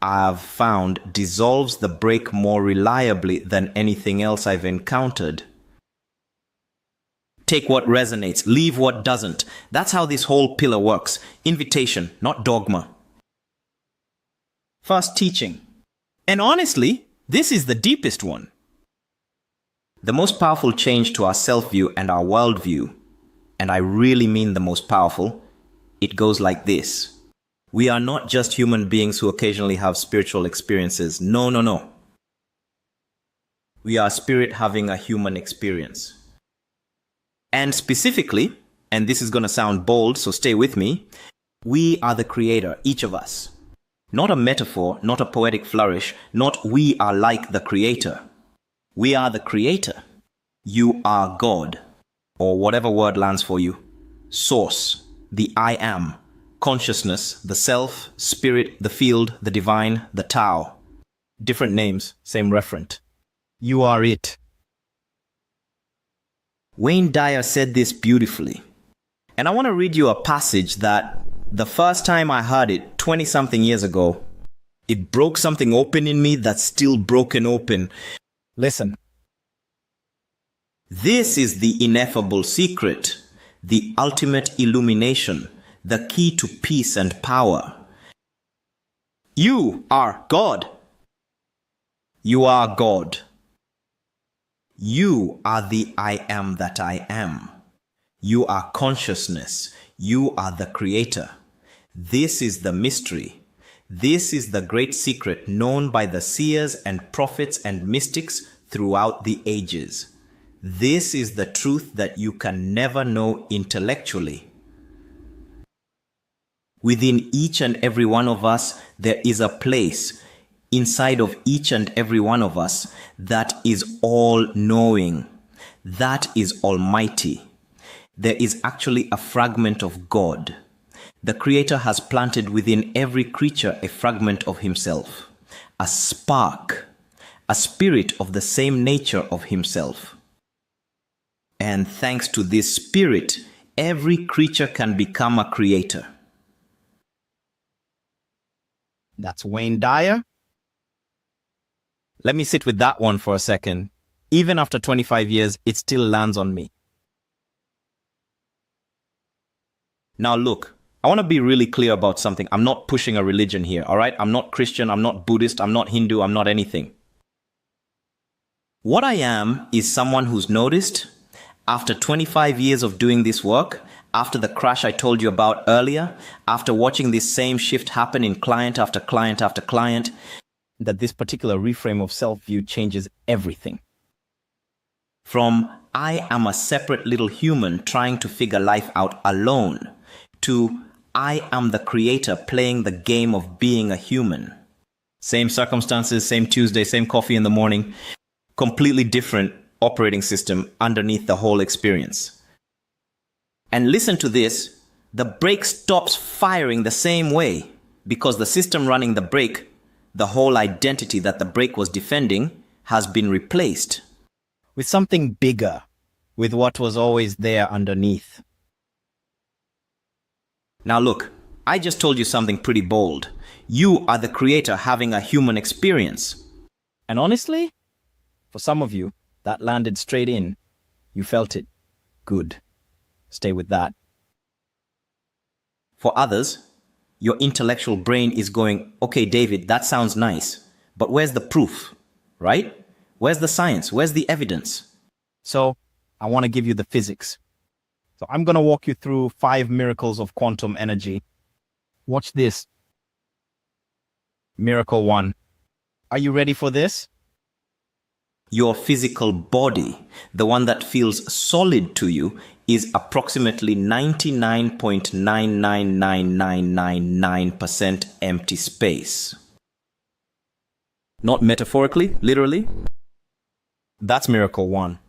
I've found dissolves the break more reliably than anything else I've encountered. Take what resonates, leave what doesn't. That's how this whole pillar works. Invitation, not dogma. First, teaching. And honestly, this is the deepest one. The most powerful change to our self-view and our worldview, and I really mean the most powerful, it goes like this. We are not just human beings who occasionally have spiritual experiences. No, no, no. We are spirit having a human experience. And specifically, and this is going to sound bold, so stay with me, we are the creator, each of us. Not a metaphor, not a poetic flourish, not we are like the creator. We are the creator. You are God, or whatever word lands for you. Source, the I am. Consciousness, the self, spirit, the field, the divine, the Tao. Different names, same referent. You are it. Wayne Dyer said this beautifully. And I want to read you a passage that the first time I heard it 20-something years ago, it broke something open in me that's still broken open. Listen. This is the ineffable secret, the ultimate illumination, the key to peace and power. You are God. You are God. You are the I am that I am. You are consciousness. You are the creator. This is the mystery. This is the great secret known by the seers and prophets and mystics throughout the ages. This is the truth that you can never know intellectually. Within each and every one of us, there is a place inside of each and every one of us that is all-knowing, that is almighty. There is actually a fragment of God. The Creator has planted within every creature a fragment of Himself, a spark, a spirit of the same nature of Himself. And thanks to this spirit, every creature can become a creator. That's Wayne Dyer. Let me sit with that one for a second. Even after 25 years, it still lands on me. Now look, I want to be really clear about something. I'm not pushing a religion here, all right? I'm not Christian, I'm not Buddhist, I'm not Hindu, I'm not anything. What I am is someone who's noticed, after 25 years of doing this work, after the crash I told you about earlier, after watching this same shift happen in client after client after client, that this particular reframe of self-view changes everything. From I am a separate little human trying to figure life out alone, to I am the creator playing the game of being a human. Same circumstances, same Tuesday, same coffee in the morning, completely different operating system underneath the whole experience. And listen to this, the brake stops firing the same way because the system running the brake, the whole identity that the brake was defending, has been replaced with something bigger, with what was always there underneath. Now look, I just told you something pretty bold. You are the creator having a human experience. And honestly, for some of you, that landed straight in. You felt it. Good. Stay with that. For others, your intellectual brain is going, okay, David, that sounds nice, but where's the proof, right? Where's the science? Where's the evidence? So, I want to give you the physics. So I'm going to walk you through 5 miracles of quantum energy. Watch this. Miracle 1. Are you ready for this? Your physical body, the one that feels solid to you, is approximately 99.99999% empty space. Not metaphorically, literally. That's miracle 1.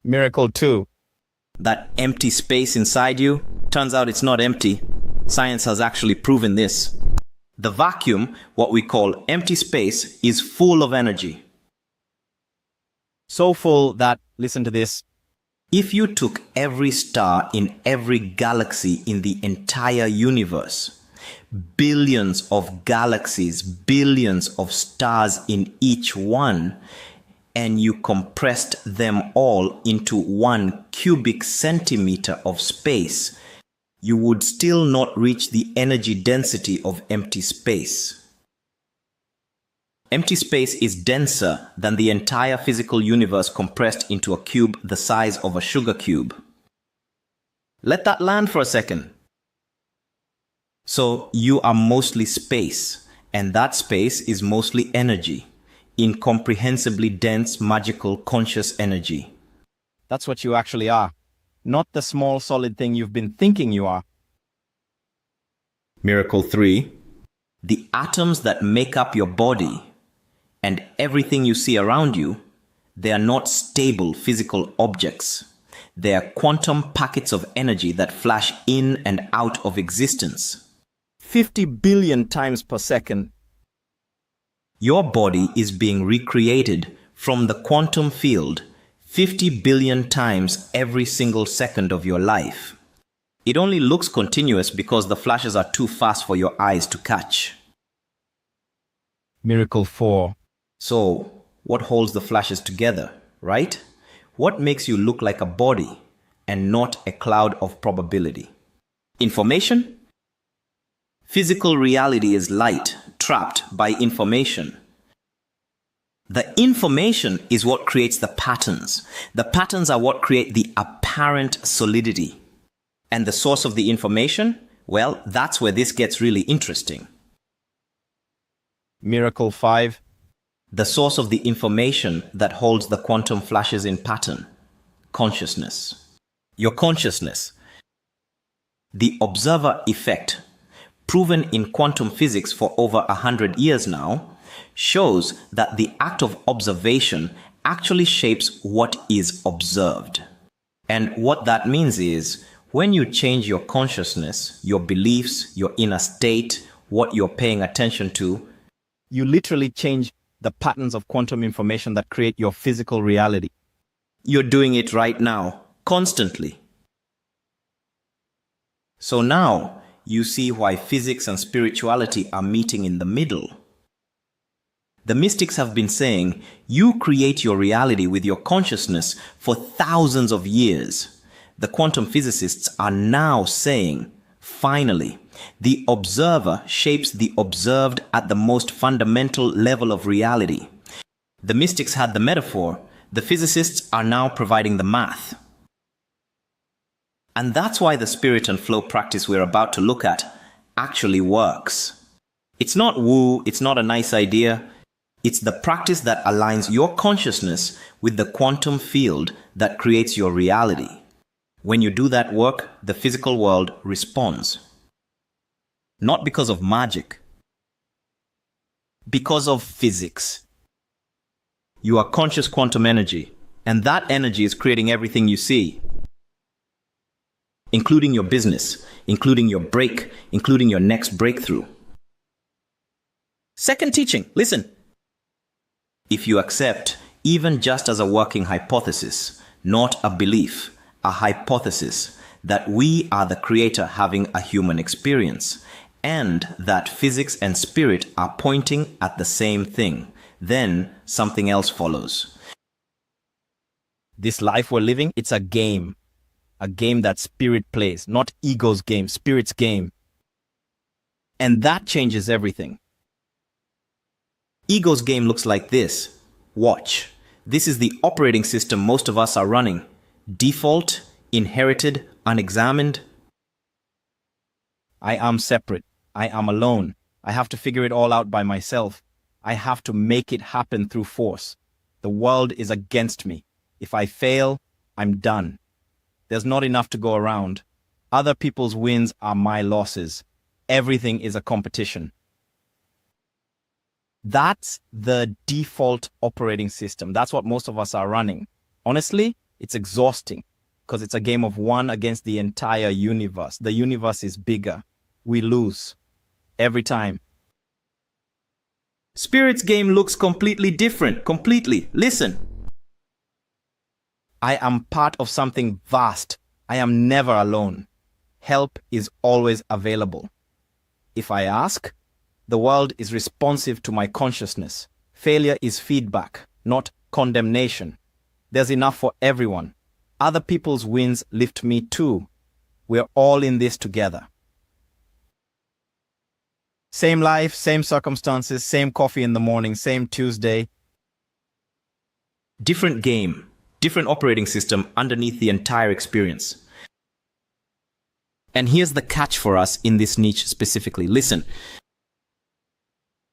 Miracle 2. That empty space inside you, turns out it's not empty. Science has actually proven this. The vacuum, what we call empty space, is full of energy. So full that, listen to this, if you took every star in every galaxy in the entire universe, billions of galaxies, billions of stars in each one, and you compressed them all into 1 cubic centimeter of space, you would still not reach the energy density of empty space. Empty space is denser than the entire physical universe compressed into a cube the size of a sugar cube. Let that land for a second. So you are mostly space, and that space is mostly energy. Incomprehensibly dense, magical, conscious energy. That's what you actually are. Not the small solid thing you've been thinking you are. Miracle 3. The atoms that make up your body and everything you see around you, they are not stable physical objects. They are quantum packets of energy that flash in and out of existence. 50 billion times per second. Your body is being recreated from the quantum field 50 billion times every single second of your life. It only looks continuous because the flashes are too fast for your eyes to catch. Miracle 4. So, what holds the flashes together, right? What makes you look like a body and not a cloud of probability? Information? Physical reality is light trapped by information. The information is what creates the patterns. The patterns are what create the apparent solidity. And the source of the information? Well, that's where this gets really interesting. Miracle 5. The source of the information that holds the quantum flashes in pattern. Consciousness. Your consciousness. The observer effect, proven in quantum physics for over 100 years now, shows that the act of observation actually shapes what is observed. And what that means is, when you change your consciousness, your beliefs, your inner state, what you're paying attention to, you literally change the patterns of quantum information that create your physical reality. You're doing it right now, constantly. So now, you see why physics and spirituality are meeting in the middle. The mystics have been saying, you create your reality with your consciousness for thousands of years. The quantum physicists are now saying, finally, the observer shapes the observed at the most fundamental level of reality. The mystics had the metaphor, the physicists are now providing the math. And that's why the spirit and flow practice we're about to look at actually works. It's not woo, it's not a nice idea. It's the practice that aligns your consciousness with the quantum field that creates your reality. When you do that work, the physical world responds. Not because of magic, because of physics. You are conscious quantum energy, and that energy is creating everything you see, including your business, including your break, including your next breakthrough. Second teaching, listen. If you accept, even just as a working hypothesis, not a belief, a hypothesis, that we are the creator having a human experience, and that physics and spirit are pointing at the same thing, then something else follows. This life we're living, it's a game that spirit plays, not ego's game, spirit's game. And that changes everything. Ego's game looks like this. Watch. This is the operating system most of us are running. Default, inherited, unexamined. I am separate. I am alone. I have to figure it all out by myself. I have to make it happen through force. The world is against me. If I fail, I'm done. There's not enough to go around. Other people's wins are my losses. Everything is a competition. That's the default operating system. That's what most of us are running. Honestly, it's exhausting because it's a game of one against the entire universe. The universe is bigger. We lose every time. Spirit's game looks completely different. Completely. Listen. I am part of something vast. I am never alone. Help is always available. If I ask, the world is responsive to my consciousness. Failure is feedback, not condemnation. There's enough for everyone. Other people's wins lift me too. We're all in this together. Same life, same circumstances, same coffee in the morning, same Tuesday. Different game, different operating system underneath the entire experience. And here's the catch for us in this niche specifically. Listen.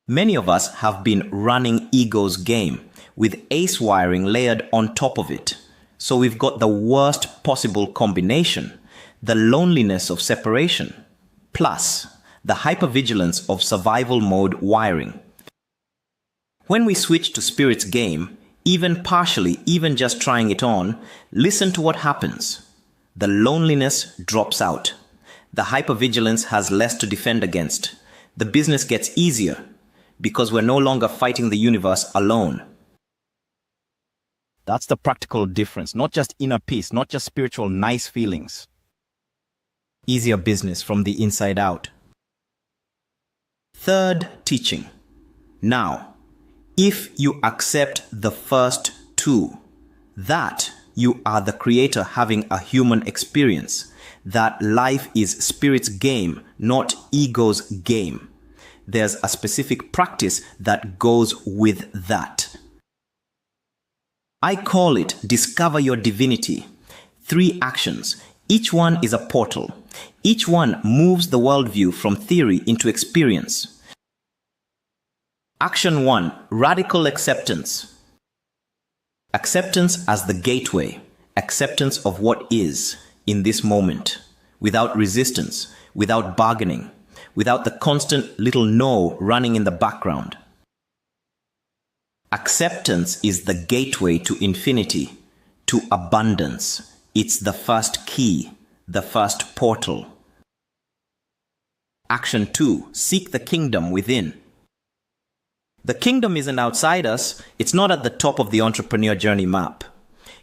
Many of us have been running ego's game with ace wiring layered on top of it. So we've got the worst possible combination, the loneliness of separation, plus the hypervigilance of survival mode wiring. When we switch to spirit's game, even partially, even just trying it on, listen to what happens. The loneliness drops out. The hypervigilance has less to defend against. The business gets easier because we're no longer fighting the universe alone. That's the practical difference, not just inner peace, not just spiritual nice feelings. Easier business from the inside out. Third teaching. Now, if you accept the first two, that you are the creator having a human experience, that life is spirit's game, not ego's game, there's a specific practice that goes with that. I call it discover your divinity. 3 actions. Each one is a portal. Each one moves the worldview from theory into experience. Action 1. Radical acceptance. Acceptance as the gateway. Acceptance of what is in this moment. Without resistance, without bargaining, without the constant little no running in the background. Acceptance is the gateway to infinity, to abundance. It's the first key, the first portal. Action 2. Seek the kingdom within. The kingdom isn't outside us. It's not at the top of the entrepreneur journey map.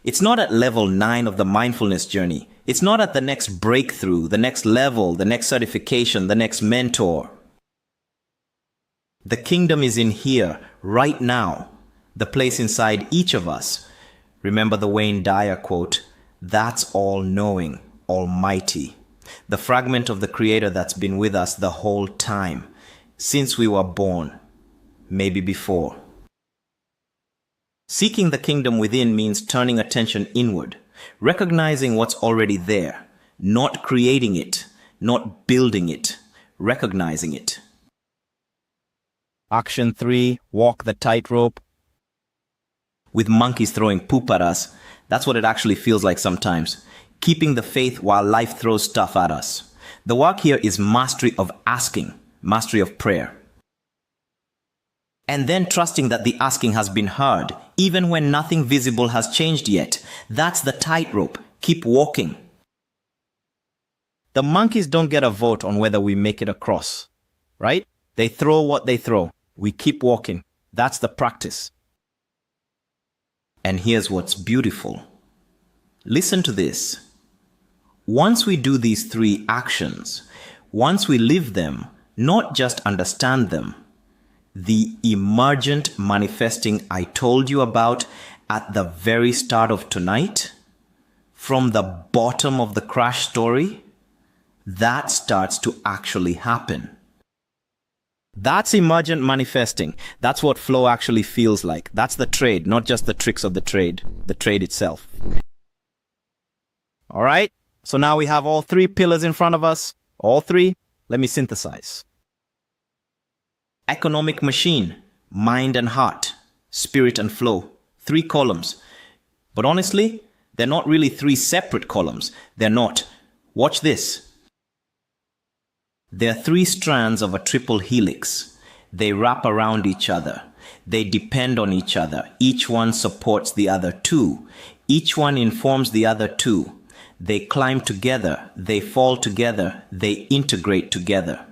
It's not at level 9 of the mindfulness journey. It's not at the next breakthrough, the next level, the next certification, the next mentor. The kingdom is in here, right now, the place inside each of us. Remember the Wayne Dyer quote, "That's all-knowing, almighty." The fragment of the Creator that's been with us the whole time, since we were born, maybe before. Seeking the kingdom within means turning attention inward, recognizing what's already there, not creating it, not building it, recognizing it. Action 3, walk the tightrope. With monkeys throwing poop at us, that's what it actually feels like sometimes. Keeping the faith while life throws stuff at us. The work here is mastery of asking, mastery of prayer. And then trusting that the asking has been heard, even when nothing visible has changed yet. That's the tightrope. Keep walking. The monkeys don't get a vote on whether we make it across, right? They throw what they throw. We keep walking. That's the practice. And here's what's beautiful. Listen to this. Once we do these 3 actions, once we live them, not just understand them, the emergent manifesting I told you about at the very start of tonight, from the bottom of the crash story, that starts to actually happen. That's emergent manifesting. That's what flow actually feels like. That's the trade, not just the tricks of the trade itself. All right, so now we have all 3 pillars in front of us. All 3. Let me synthesize. Economic machine, mind and heart, spirit and flow. 3 columns. But honestly, they're not really 3 separate columns. They're not. Watch this. They're 3 strands of a triple helix. They wrap around each other. They depend on each other. Each one supports the other 2. Each one informs the other 2. They climb together. They fall together. They integrate together.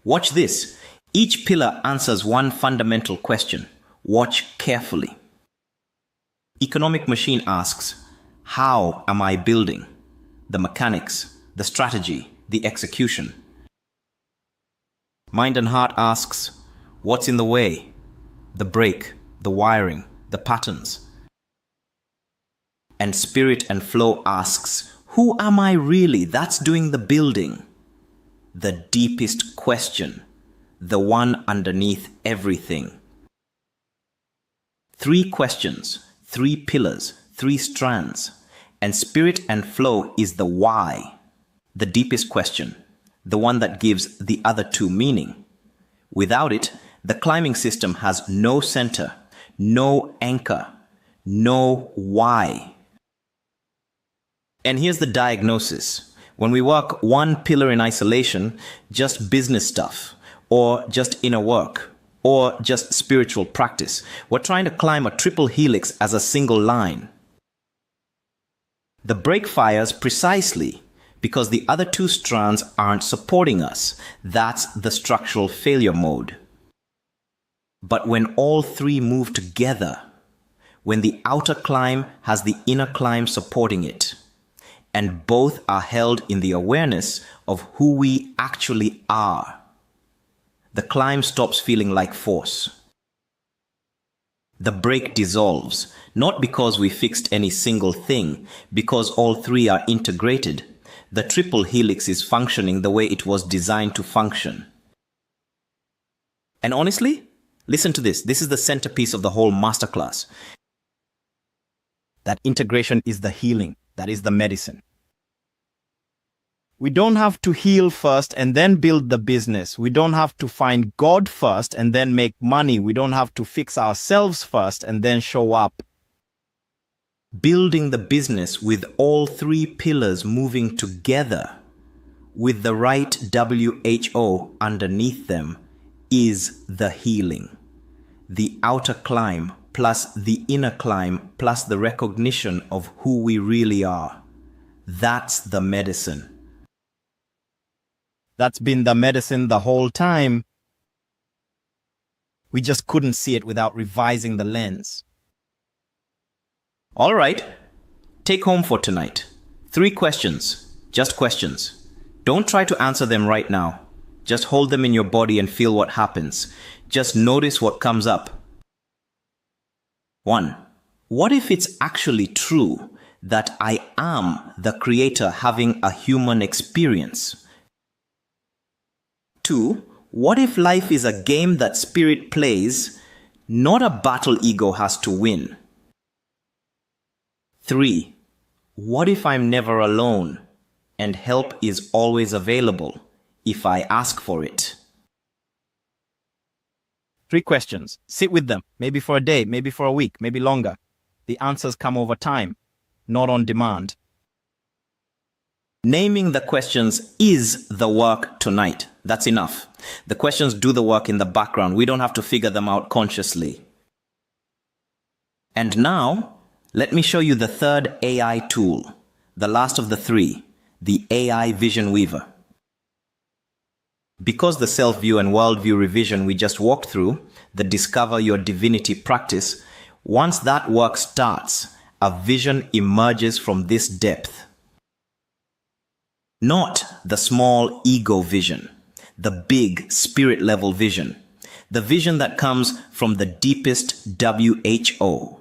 Watch this. Each pillar answers one fundamental question. Watch carefully. Economic machine asks, how am I building? The mechanics, the strategy, the execution. Mind and heart asks, what's in the way? The brake, the wiring, the patterns. And spirit and flow asks, who am I really? That's doing the building. The deepest question, the one underneath everything. 3 questions, 3 pillars, 3 strands. And spirit and flow is the why. The deepest question, the one that gives the other 2 meaning. Without it, the climbing system has no center, no anchor, no why. And here's the diagnosis. When we work 1 pillar in isolation, just business stuff, or just inner work, or just spiritual practice, we're trying to climb a triple helix as a single line. The brake fires precisely because the other 2 strands aren't supporting us. That's the structural failure mode. But when all 3 move together, when the outer climb has the inner climb supporting it, and both are held in the awareness of who we actually are, the climb stops feeling like force. The brake dissolves, not because we fixed any single thing, because all 3 are integrated. The triple helix is functioning the way it was designed to function. And honestly, listen to this. This is the centerpiece of the whole masterclass. That integration is the healing. That is the medicine. We don't have to heal first and then build the business. We don't have to find God first and then make money. We don't have to fix ourselves first and then show up. Building the business with all 3 pillars moving together, with the right WHO underneath them, is the healing. The outer climb plus the inner climb plus the recognition of who we really are. That's the medicine. That's been the medicine the whole time. We just couldn't see it without revising the lens. All right, take home for tonight. 3 questions, just questions. Don't try to answer them right now. Just hold them in your body and feel what happens. Just notice what comes up. 1. What if it's actually true that I am the creator having a human experience? 2. What if life is a game that spirit plays, not a battle ego has to win? 3. What if I'm never alone and help is always available if I ask for it? 3 questions. Sit with them, maybe for a day, maybe for a week, maybe longer. The answers come over time, not on demand. Naming the questions is the work tonight. That's enough. The questions do the work in the background. We don't have to figure them out consciously. And now, let me show you the third AI tool, the last of the 3, the AI Vision Weaver. Because the self-view and worldview revision we just walked through, the Discover Your Divinity practice, once that work starts, a vision emerges from this depth. Not the small ego vision, the big spirit-level vision, the vision that comes from the deepest WHO.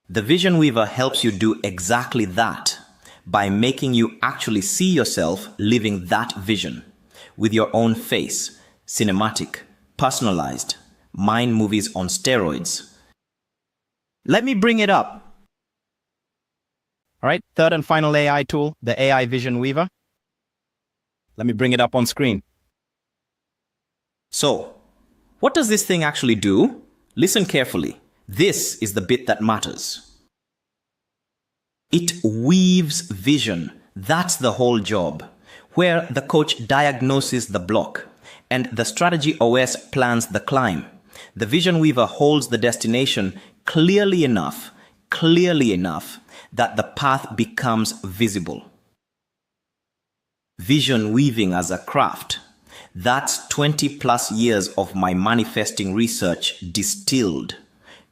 The Vision Weaver helps you do exactly that by making you actually see yourself living that vision with your own face, cinematic, personalized, mind movies on steroids. Let me bring it up. All right, third and final AI tool, the AI Vision Weaver. Let me bring it up on screen. So, what does this thing actually do? Listen carefully. This is the bit that matters. It weaves vision. That's the whole job. Where the coach diagnoses the block and the strategy OS plans the climb. The Vision Weaver holds the destination clearly enough that the path becomes visible. Vision weaving as a craft. That's 20 plus years of my manifesting research distilled,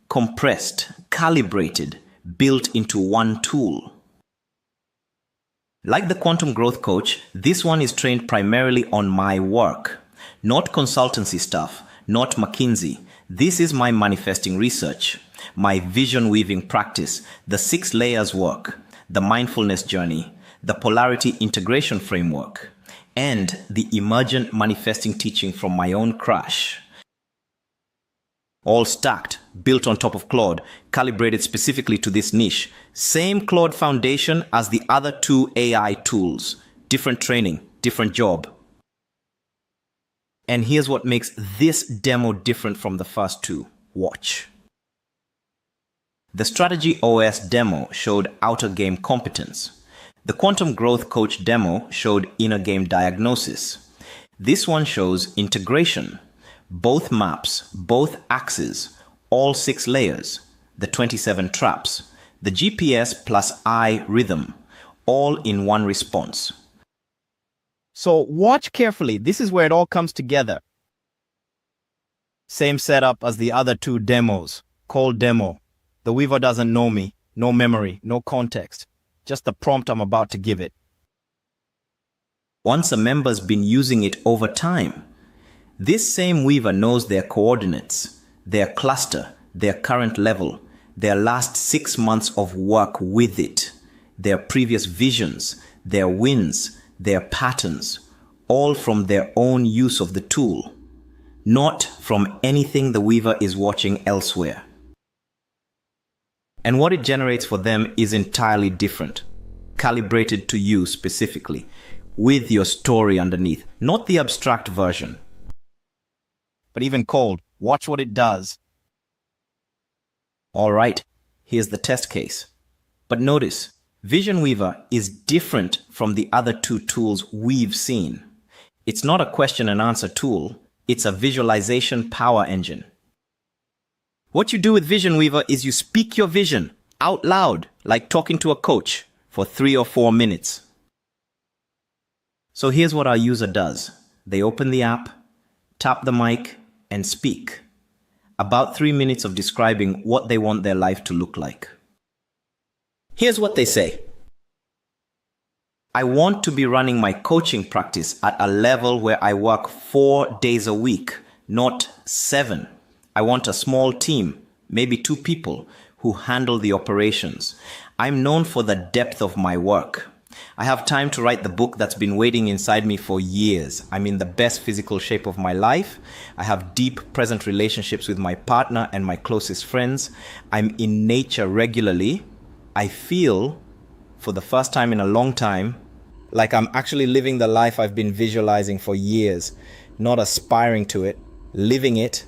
compressed, calibrated, built into one tool. Like the Quantum Growth Coach, this one is trained primarily on my work, not consultancy stuff, not McKinsey. This is my manifesting research, my vision weaving practice, the 6 layers work, the mindfulness journey, the polarity integration framework, and the emergent manifesting teaching from my own crash. All stacked, built on top of Claude, calibrated specifically to this niche. Same Claude foundation as the other 2 AI tools. Different training, different job. And here's what makes this demo different from the first 2. Watch. The Strategy OS demo showed outer game competence. The Quantum Growth Coach demo showed inner game diagnosis. This one shows integration. Both maps, both axes, all 6 layers, the 27 traps, the GPS plus I rhythm, all in one response. So watch carefully. This is where it all comes together. Same setup as the other 2 demos. Cold demo. The Weaver doesn't know me. No memory, no context. Just the prompt I'm about to give it. Once a member's been using it over time, this same Weaver knows their coordinates, their cluster, their current level, their last 6 months of work with it, their previous visions, their wins, their patterns, all from their own use of the tool, not from anything the Weaver is watching elsewhere. And what it generates for them is entirely different, calibrated to you specifically, with your story underneath, not the abstract version. But even cold, watch what it does. All right, here's the test case. But notice, Vision Weaver is different from the other 2 tools we've seen. It's not a question and answer tool, it's a visualization power engine. What you do with Vision Weaver is you speak your vision out loud, like talking to a coach, for 3 or 4 minutes. So here's what our user does. They open the app, tap the mic, and speak. About 3 minutes of describing what they want their life to look like. Here's what they say. I want to be running my coaching practice at a level where I work 4 days a week, not 7. I want a small team, maybe 2 people, who handle the operations. I'm known for the depth of my work. I have time to write the book that's been waiting inside me for years. I'm in the best physical shape of my life. I have deep present relationships with my partner and my closest friends. I'm in nature regularly. I feel, for the first time in a long time, like I'm actually living the life I've been visualizing for years, not aspiring to it. living it.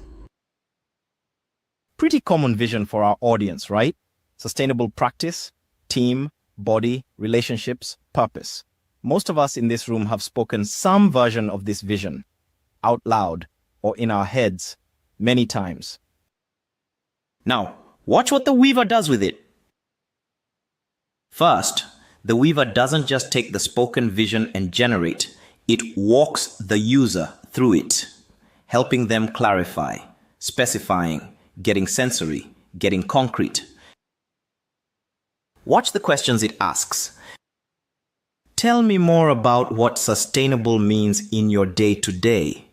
Pretty common vision for our audience, right? Sustainable practice, team, body, relationships, purpose. Most of us in this room have spoken some version of this vision, out loud or in our heads, many times. Now, watch what the weaver does with it. First, the weaver doesn't just take the spoken vision and generate, it walks the user through it, helping them clarify, specifying, getting sensory, getting concrete. Watch the questions it asks. Tell me more about what sustainable means in your day-to-day.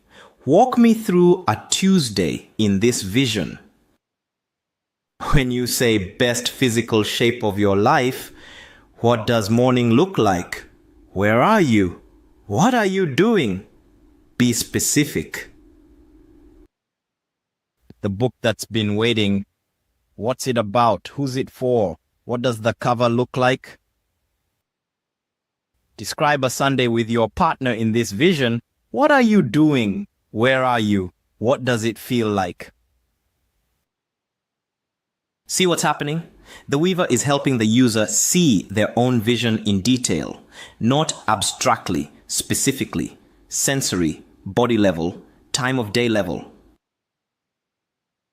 Walk me through a Tuesday in this vision. When you say best physical shape of your life, what does morning look like? Where are you? What are you doing? Be specific. The book that's been waiting. What's it about? Who's it for? What does the cover look like? Describe a Sunday with your partner in this vision. What are you doing? Where are you? What does it feel like? See what's happening? The weaver is helping the user see their own vision in detail, not abstractly, specifically, sensory, body level, time of day level.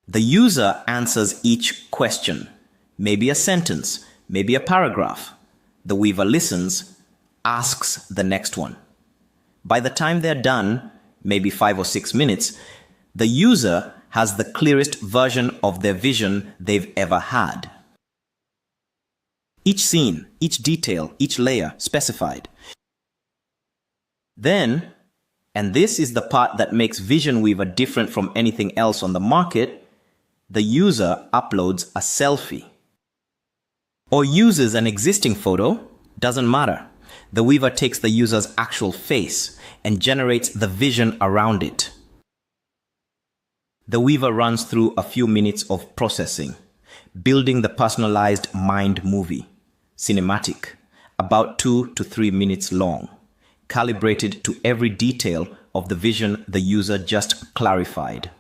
The user answers each question, maybe a sentence, maybe a paragraph. The weaver listens, asks the next one. By the time they're done, maybe 5 or 6 minutes, the user has the clearest version of their vision they've ever had. Each scene, each detail, each layer specified. Then, and this is the part that makes Vision Weaver different from anything else on the market, the user uploads a selfie. Or uses an existing photo, doesn't matter. The weaver takes the user's actual face and generates the vision around it. The weaver runs through a few minutes of processing, building the personalized mind movie, cinematic, about 2 to 3 minutes long, calibrated to every detail of the vision the user just clarified.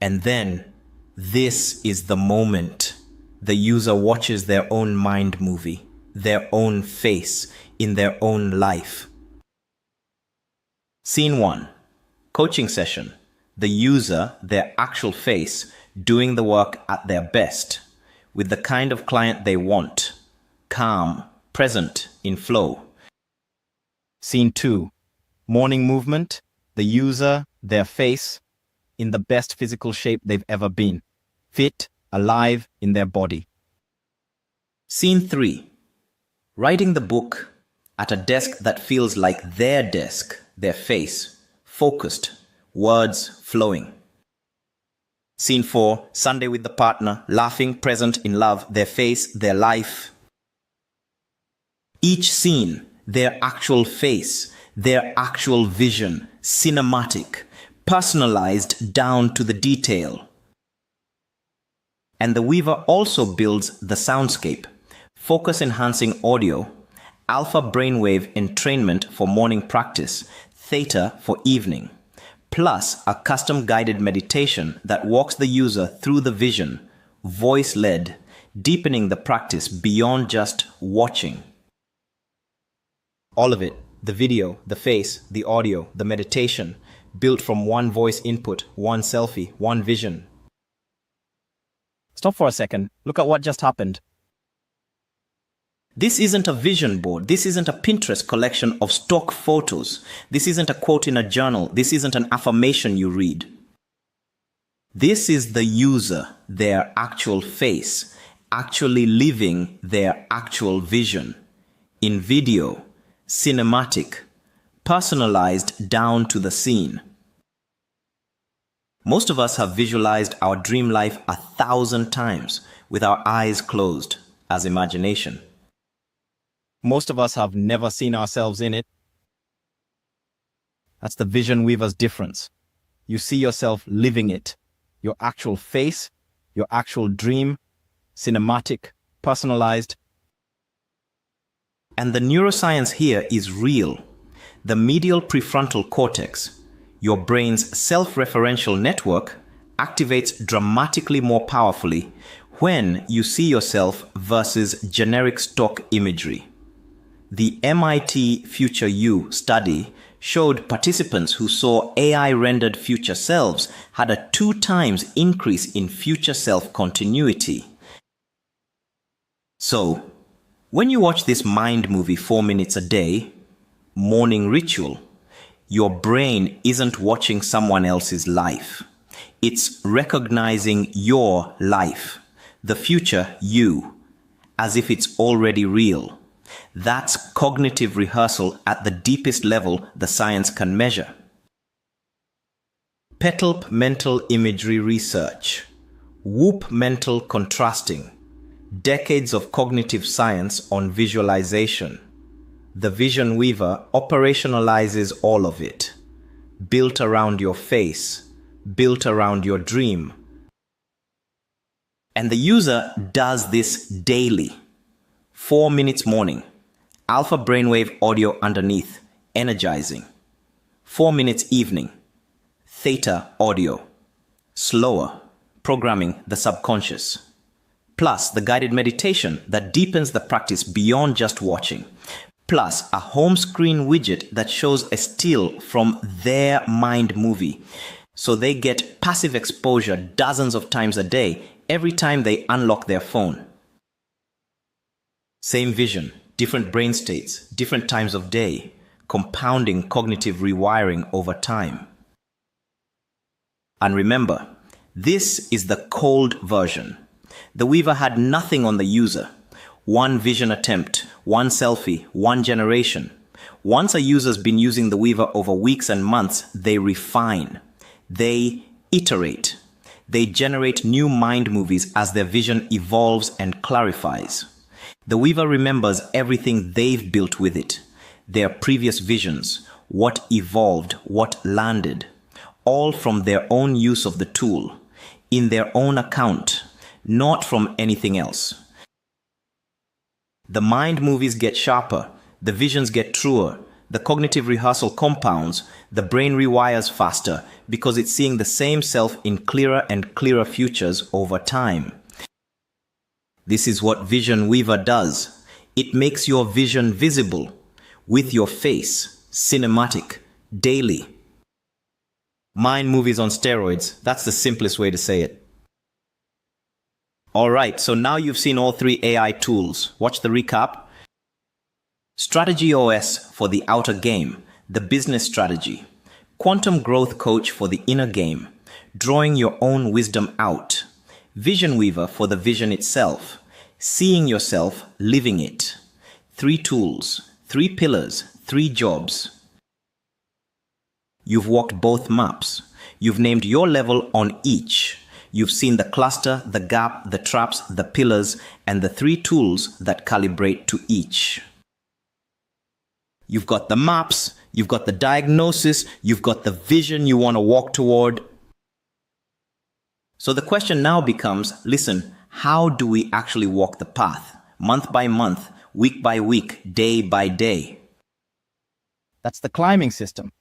And then, this is the moment the user watches their own mind movie, their own face in their own life. Scene 1. Coaching session. The user, their actual face, doing the work at their best, with the kind of client they want. Calm, present, in flow. Scene 2. Morning movement. The user, their face, in the best physical shape they've ever been. Fit, alive in their body. Scene 3. Writing the book at a desk that feels like their desk, their face, focused, words flowing. Scene 4. Sunday with the partner, laughing, present, in love, their face, their life. Each scene, their actual face, their actual vision, cinematic, personalized down to the detail. And the weaver also builds the soundscape, focus-enhancing audio, alpha brainwave entrainment for morning practice, theta for evening, plus a custom-guided meditation that walks the user through the vision, voice-led, deepening the practice beyond just watching. All of it, the video, the face, the audio, the meditation, built from one voice input, one selfie, one vision. Stop for a second. Look at what just happened. This isn't a vision board. This isn't a Pinterest collection of stock photos. This isn't a quote in a journal. This isn't an affirmation you read. This is the user, their actual face, actually living their actual vision. In video, cinematic, personalized down to the scene. Most of us have visualized our dream life 1,000 times with our eyes closed as imagination. Most of us have never seen ourselves in it. That's the Vision Weaver's difference. You see yourself living it. Your actual face, your actual dream, cinematic, personalized. And the neuroscience here is real. The medial prefrontal cortex, Your brain's self-referential network activates dramatically more powerfully when you see yourself versus generic stock imagery. The MIT Future You study showed participants who saw AI-rendered future selves had a 2 times increase in future self continuity. So, when you watch this mind movie 4 minutes a day, morning ritual, your brain isn't watching someone else's life. It's recognizing your life, the future you, as if it's already real. That's cognitive rehearsal at the deepest level the science can measure. PETLP mental imagery research, WHOOP mental contrasting, decades of cognitive science on visualization. The Vision Weaver operationalizes all of it, built around your face, built around your dream. And the user does this daily. 4 minutes morning, alpha brainwave audio underneath, energizing. 4 minutes evening, theta audio, slower, programming the subconscious. Plus the guided meditation that deepens the practice beyond just watching. Plus a home screen widget that shows a still from their mind movie. So they get passive exposure dozens of times a day every time they unlock their phone. Same vision, different brain states, different times of day, compounding cognitive rewiring over time. And remember, this is the cold version. The Weaver had nothing on the user. One vision attempt, one selfie, one generation. Once a user's been using the Weaver over weeks and months, they refine. They iterate. They generate new mind movies as their vision evolves and clarifies. The Weaver remembers everything they've built with it. Their previous visions, what evolved, what landed. All from their own use of the tool, in their own account, not from anything else. The mind movies get sharper, the visions get truer, the cognitive rehearsal compounds, the brain rewires faster because it's seeing the same self in clearer and clearer futures over time. This is what Vision Weaver does. It makes your vision visible, with your face, cinematic, daily. Mind movies on steroids, that's the simplest way to say it. Alright, so now you've seen all 3 AI tools. Watch the recap. Strategy OS for the outer game, the business strategy. Quantum growth coach for the inner game, drawing your own wisdom out. Vision Weaver for the vision itself, seeing yourself, living it. 3 tools, 3 pillars, 3 jobs. You've walked both maps. You've named your level on each. You've seen the cluster, the gap, the traps, the pillars, and the 3 tools that calibrate to each. You've got the maps, you've got the diagnosis, you've got the vision you want to walk toward. So the question now becomes, listen, how do we actually walk the path? Month by month, week by week, day by day. That's the climbing system.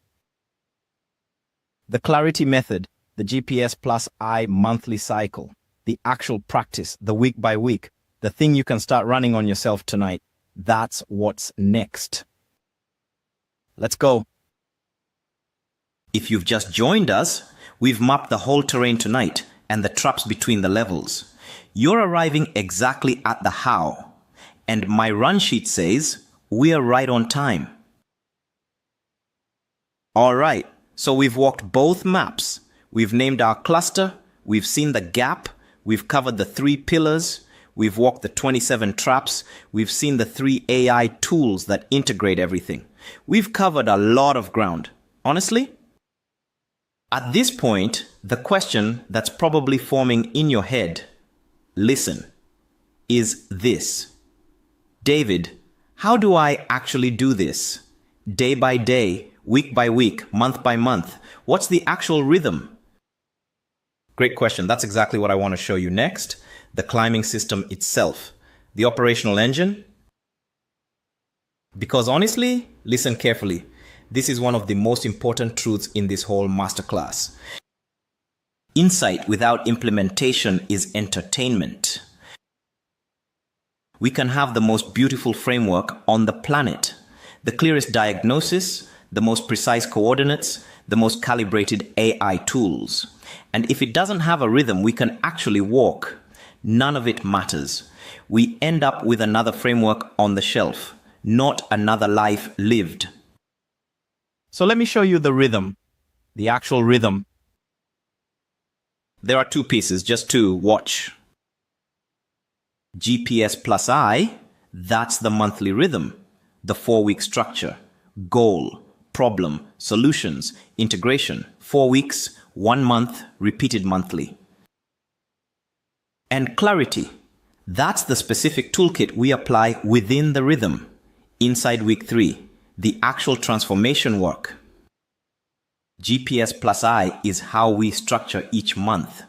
The clarity method, the GPS plus I monthly cycle, the actual practice, the week by week, the thing you can start running on yourself tonight. That's what's next. Let's go. If you've just joined us, we've mapped the whole terrain tonight and the traps between the levels. You're arriving exactly at the how. And my run sheet says we're right on time. Alright, so we've walked both maps. We've named our cluster, we've seen the gap, we've covered the 3 pillars, we've walked the 27 traps, we've seen the 3 AI tools that integrate everything. We've covered a lot of ground. Honestly? At this point, the question that's probably forming in your head, listen, is this. David, how do I actually do this? Day by day, week by week, month by month. What's the actual rhythm? Great question. That's exactly what I want to show you next. The climbing system itself. The operational engine. Because honestly, listen carefully. This is one of the most important truths in this whole masterclass. Insight without implementation is entertainment. We can have the most beautiful framework on the planet, the clearest diagnosis, the most precise coordinates, the most calibrated AI tools. And if it doesn't have a rhythm we can actually walk, none of it matters. We end up with another framework on the shelf, not another life lived. So let me show you the rhythm, the actual rhythm. There are two pieces, just two. Watch. GPS plus I, that's the monthly rhythm, the 4-week structure, goal, problem, solutions, integration, 4 weeks, 1 month, repeated monthly. And clarity, that's the specific toolkit we apply within the rhythm. Inside week 3, the actual transformation work. GPS plus I is how we structure each month.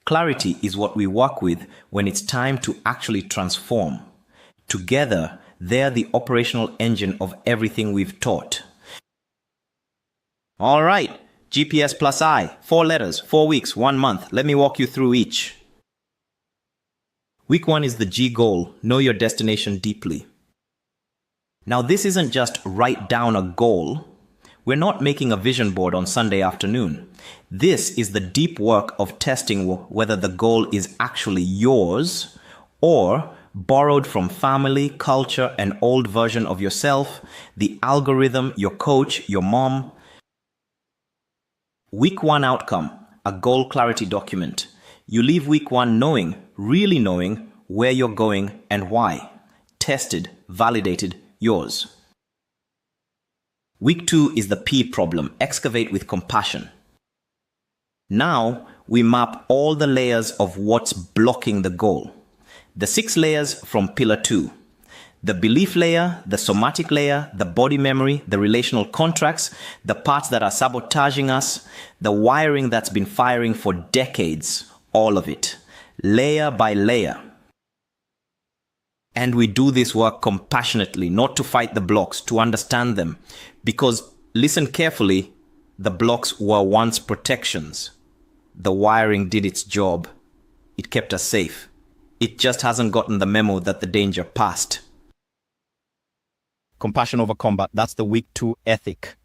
Clarity is what we work with when it's time to actually transform. Together, they're the operational engine of everything we've taught. All right, GPS plus I, 4 letters, 4 weeks, 1 month. Let me walk you through each. Week 1 is the G goal, know your destination deeply. Now this isn't just write down a goal. We're not making a vision board on Sunday afternoon. This is the deep work of testing whether the goal is actually yours or borrowed from family, culture, an old version of yourself, the algorithm, your coach, your mom. Week 1 outcome, a goal clarity document. You leave week 1 knowing, really knowing where you're going and why. Tested, validated, yours. Week 2 is the P problem, excavate with compassion. Now we map all the layers of what's blocking the goal. The 6 layers from pillar 2. The belief layer, the somatic layer, the body memory, the relational contracts, the parts that are sabotaging us, the wiring that's been firing for decades, all of it, layer by layer. And we do this work compassionately, not to fight the blocks, to understand them. Because, listen carefully, the blocks were once protections. The wiring did its job. It kept us safe. It just hasn't gotten the memo that the danger passed. Compassion over combat, that's the week 2 ethic.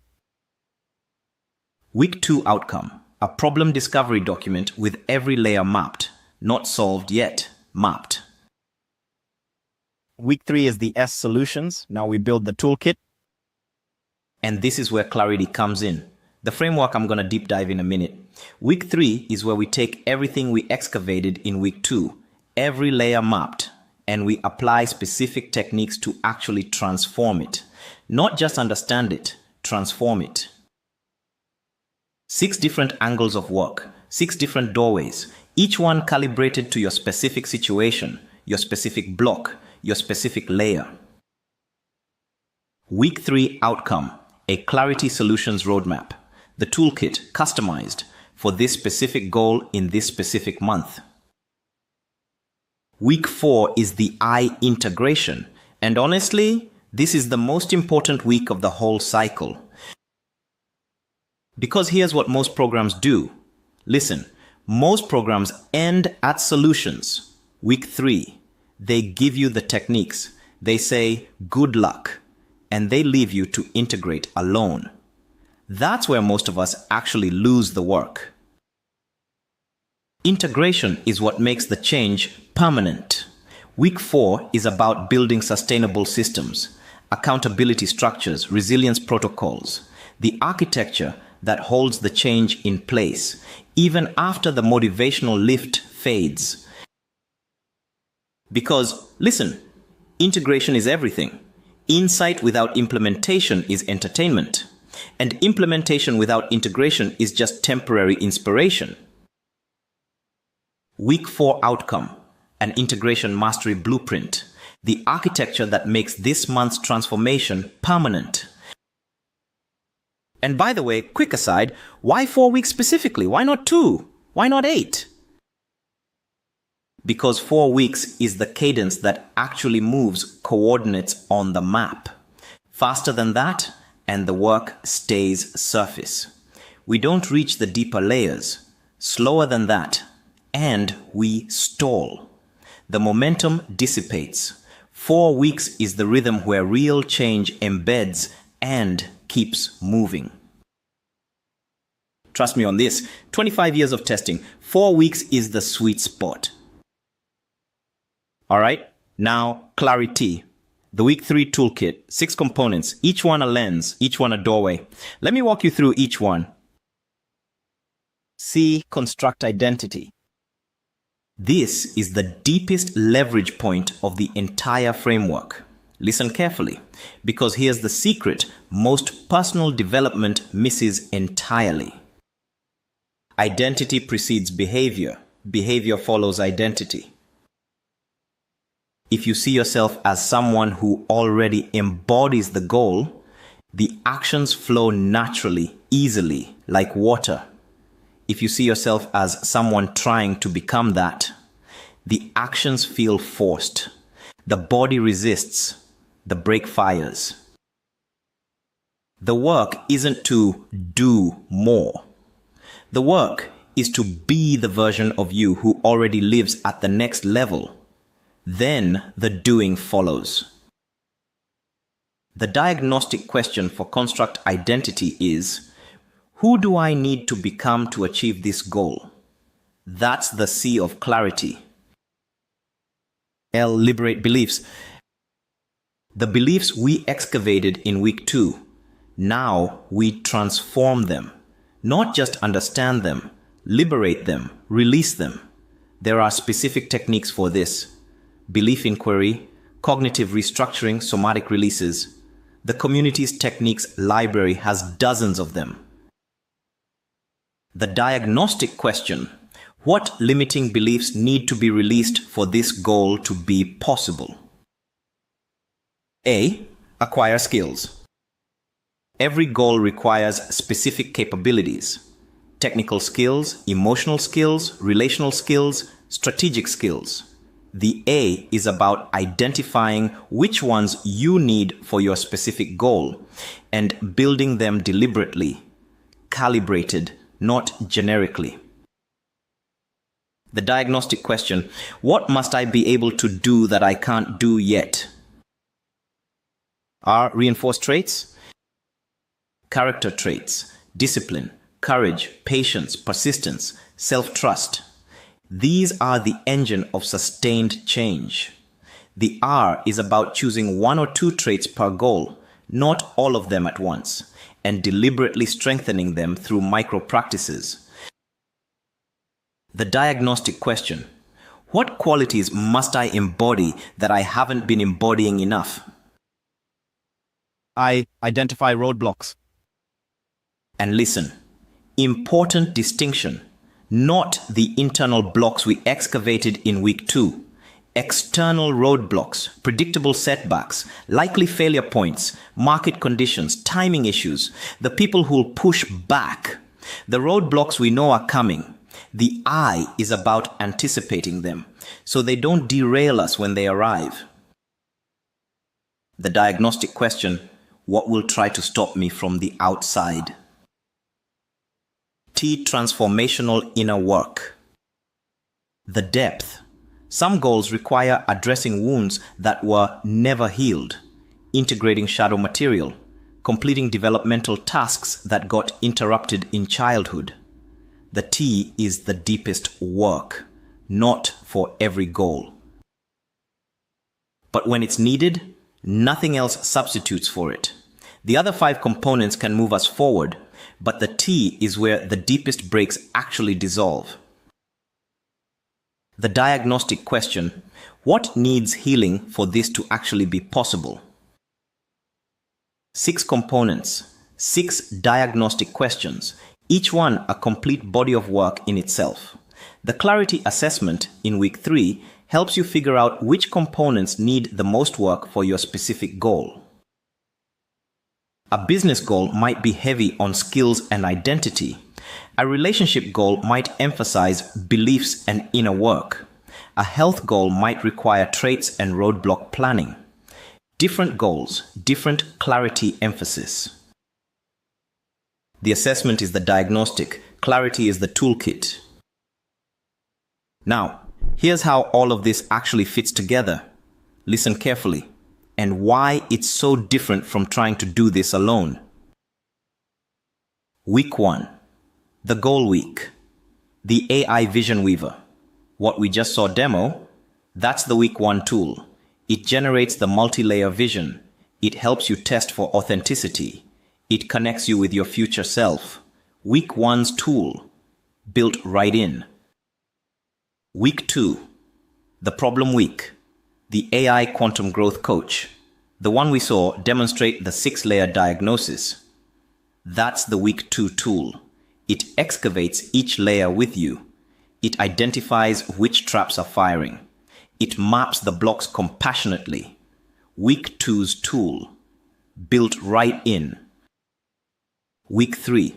Week 2 outcome, a problem discovery document with every layer mapped, not solved yet, mapped. Week 3 is the S solutions. Now we build the toolkit. And this is where clarity comes in. The framework I'm going to deep dive in a minute. Week 3 is where we take everything we excavated in week 2, every layer mapped, and we apply specific techniques to actually transform it. Not just understand it, transform it. 6 different angles of work, 6 different doorways, each one calibrated to your specific situation, your specific block, your specific layer. Week 3 outcome, a clarity solutions roadmap. The toolkit customized for this specific goal in this specific month. Week 4 is the I integration. And honestly, this is the most important week of the whole cycle. Because here's what most programs do. Listen, most programs end at solutions. Week 3, they give you the techniques. They say, good luck. And they leave you to integrate alone. That's where most of us actually lose the work. Integration is what makes the change permanent. Week 4 is about building sustainable systems, accountability structures, resilience protocols, the architecture that holds the change in place, even after the motivational lift fades. Because, listen, integration is everything. Insight without implementation is entertainment. And implementation without integration is just temporary inspiration. Week 4 outcome, an integration mastery blueprint, the architecture that makes this month's transformation permanent. And by the way, quick aside, why 4 weeks specifically? Why not 2? Why not 8? Because 4 weeks is the cadence that actually moves coordinates on the map. Faster than that, and the work stays surface. We don't reach the deeper layers. Slower than that, and we stall. The momentum dissipates. 4 weeks is the rhythm where real change embeds and keeps moving. Trust me on this, 25 years of testing, 4 weeks is the sweet spot. All right, now clarity. The week 3 toolkit, 6 components, each one a lens, each one a doorway. Let me walk you through each one. C. Construct identity. This is the deepest leverage point of the entire framework. Listen carefully, because here's the secret most personal development misses entirely. Identity precedes behavior. Behavior follows identity. If you see yourself as someone who already embodies the goal, the actions flow naturally, easily, like water. If you see yourself as someone trying to become that, the actions feel forced. The body resists. The brake fires. The work isn't to do more. The work is to be the version of you who already lives at the next level. Then the doing follows. The diagnostic question for construct identity is, who do I need to become to achieve this goal? That's the C of clarity. L. Liberate beliefs. The beliefs we excavated in week 2, now we transform them. Not just understand them, liberate them, release them. There are specific techniques for this. Belief inquiry, cognitive restructuring, somatic releases. The community's techniques library has dozens of them. The diagnostic question, what limiting beliefs need to be released for this goal to be possible? A. Acquire skills. Every goal requires specific capabilities. Technical skills, emotional skills, relational skills, strategic skills. The A is about identifying which ones you need for your specific goal and building them deliberately, calibrated, not generically. The diagnostic question, what must I be able to do that I can't do yet? R. Reinforced traits. Character traits, discipline, courage, patience, persistence, self-trust. These are the engine of sustained change. The R is about choosing 1 or 2 traits per goal, not all of them at once, and deliberately strengthening them through micro practices. The diagnostic question, what qualities must I embody that I haven't been embodying enough? I. Identify roadblocks. And listen, important distinction, not the internal blocks we excavated in week 2. External roadblocks, predictable setbacks, likely failure points, market conditions, timing issues, the people who'll push back, the roadblocks we know are coming. The I is about anticipating them, so they don't derail us when they arrive. The diagnostic question, what will try to stop me from the outside? T. Transformational inner work. The depth. Some goals require addressing wounds that were never healed, integrating shadow material, completing developmental tasks that got interrupted in childhood. The T is the deepest work, not for every goal. But when it's needed, nothing else substitutes for it. The other 5 components can move us forward, but the T is where the deepest breaks actually dissolve. The diagnostic question, what needs healing for this to actually be possible? 6 components, 6 diagnostic questions, each one a complete body of work in itself. The clarity assessment in week 3 helps you figure out which components need the most work for your specific goal. A business goal might be heavy on skills and identity. A relationship goal might emphasize beliefs and inner work. A health goal might require traits and roadblock planning. Different goals, different clarity emphasis. The assessment is the diagnostic. Clarity is the toolkit. Now, here's how all of this actually fits together. Listen carefully, and why it's so different from trying to do this alone. Week 1. The Goal Week. The AI Vision Weaver. What we just saw demo, that's the Week 1 tool. It generates the multi-layer vision. It helps you test for authenticity. It connects you with your future self. Week 1's tool, built right in. Week 2, the Problem Week, the AI Quantum Growth Coach. The one we saw demonstrate the 6-layer diagnosis. That's the Week 2 tool. It excavates each layer with you. It identifies which traps are firing. It maps the blocks compassionately. Week 2's tool, built right in. Week 3,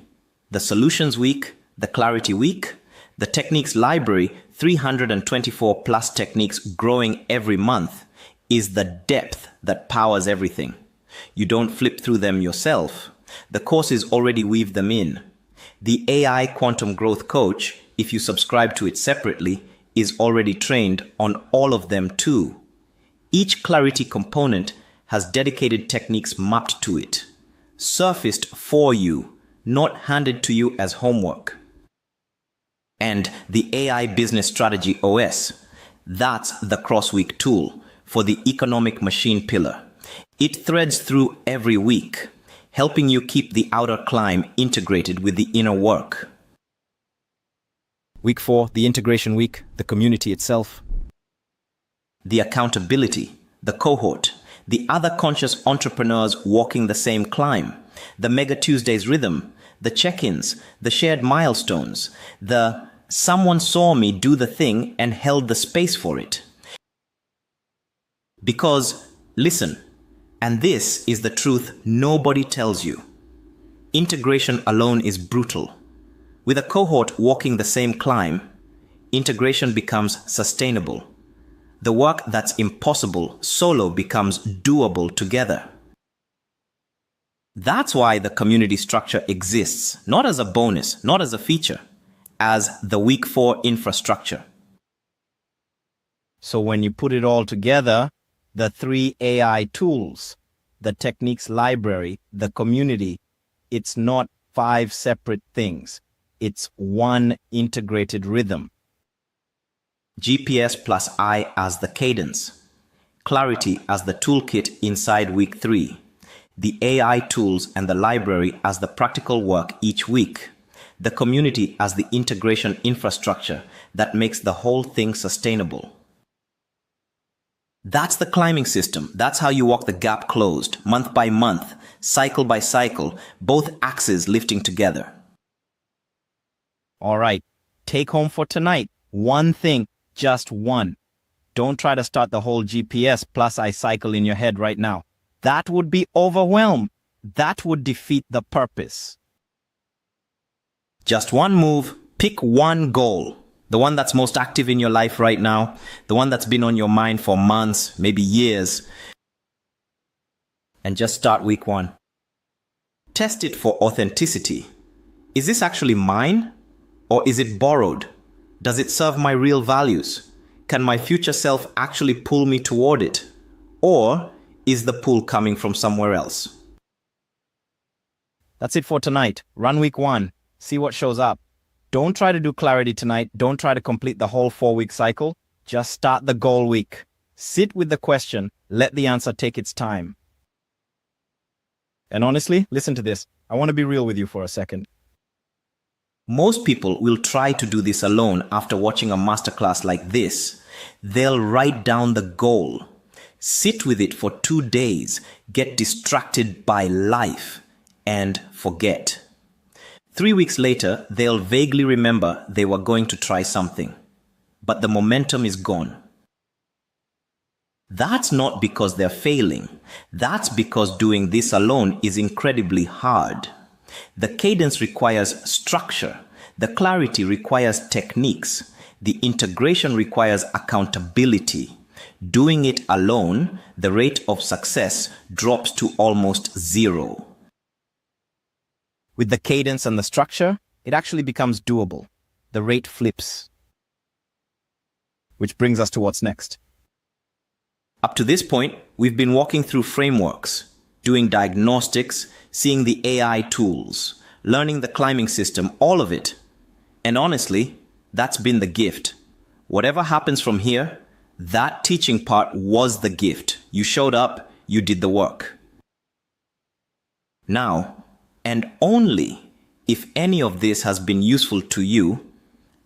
the Solutions Week, the Clarity Week, the Techniques Library, 324 plus techniques growing every month, is the depth that powers everything. You don't flip through them yourself. The courses already weave them in. The AI Quantum Growth Coach, if you subscribe to it separately, is already trained on all of them too. Each Clarity component has dedicated techniques mapped to it, surfaced for you, not handed to you as homework. And the AI Business Strategy OS, that's the Crossweek tool for the economic machine pillar. It threads through every week, helping you keep the outer climb integrated with the inner work. Week 4, the integration week, the community itself. The accountability, the cohort, the other conscious entrepreneurs walking the same climb, the Mega Tuesdays rhythm, the check-ins, the shared milestones, the someone saw me do the thing and held the space for it. Because, listen, and this is the truth nobody tells you. Integration alone is brutal. With a cohort walking the same climb, integration becomes sustainable. The work that's impossible solo becomes doable together. That's why the community structure exists, not as a bonus, not as a feature, as the Week 4 infrastructure. So when you put it all together, the 3 AI tools, the techniques library, the community, it's not 5 separate things. It's one integrated rhythm. GPS plus I as the cadence. Clarity as the toolkit inside Week 3. The AI tools and the library as the practical work each week. The community as the integration infrastructure that makes the whole thing sustainable. That's the climbing system. That's how you walk the gap closed, month by month, cycle by cycle, both axes lifting together. All right, take home for tonight. One thing, just one. Don't try to start the whole GPS plus I cycle in your head right now. That would be overwhelmed. That would defeat the purpose. Just one move, pick one goal. The one that's most active in your life right now. The one that's been on your mind for months, maybe years. And just start Week 1. Test it for authenticity. Is this actually mine? Or is it borrowed? Does it serve my real values? Can my future self actually pull me toward it? Or is the pull coming from somewhere else? That's it for tonight. Run Week 1. See what shows up. Don't try to do clarity tonight. Don't try to complete the whole 4-week cycle. Just start the goal week. Sit with the question. Let the answer take its time. And honestly, listen to this. I want to be real with you for a second. Most people will try to do this alone after watching a masterclass like this. They'll write down the goal, sit with it for 2 days, get distracted by life, and forget. 3 weeks later, they'll vaguely remember they were going to try something, but the momentum is gone. That's not because they're failing. That's because doing this alone is incredibly hard. The cadence requires structure. The clarity requires techniques. The integration requires accountability. Doing it alone, the rate of success drops to almost 0. With the cadence and the structure, it actually becomes doable. The rate flips. Which brings us to what's next. Up to this point, we've been walking through frameworks, doing diagnostics, seeing the AI tools, learning the climbing system, all of it. And honestly, that's been the gift. Whatever happens from here, that teaching part was the gift. You showed up, you did the work. Now, and only if any of this has been useful to you,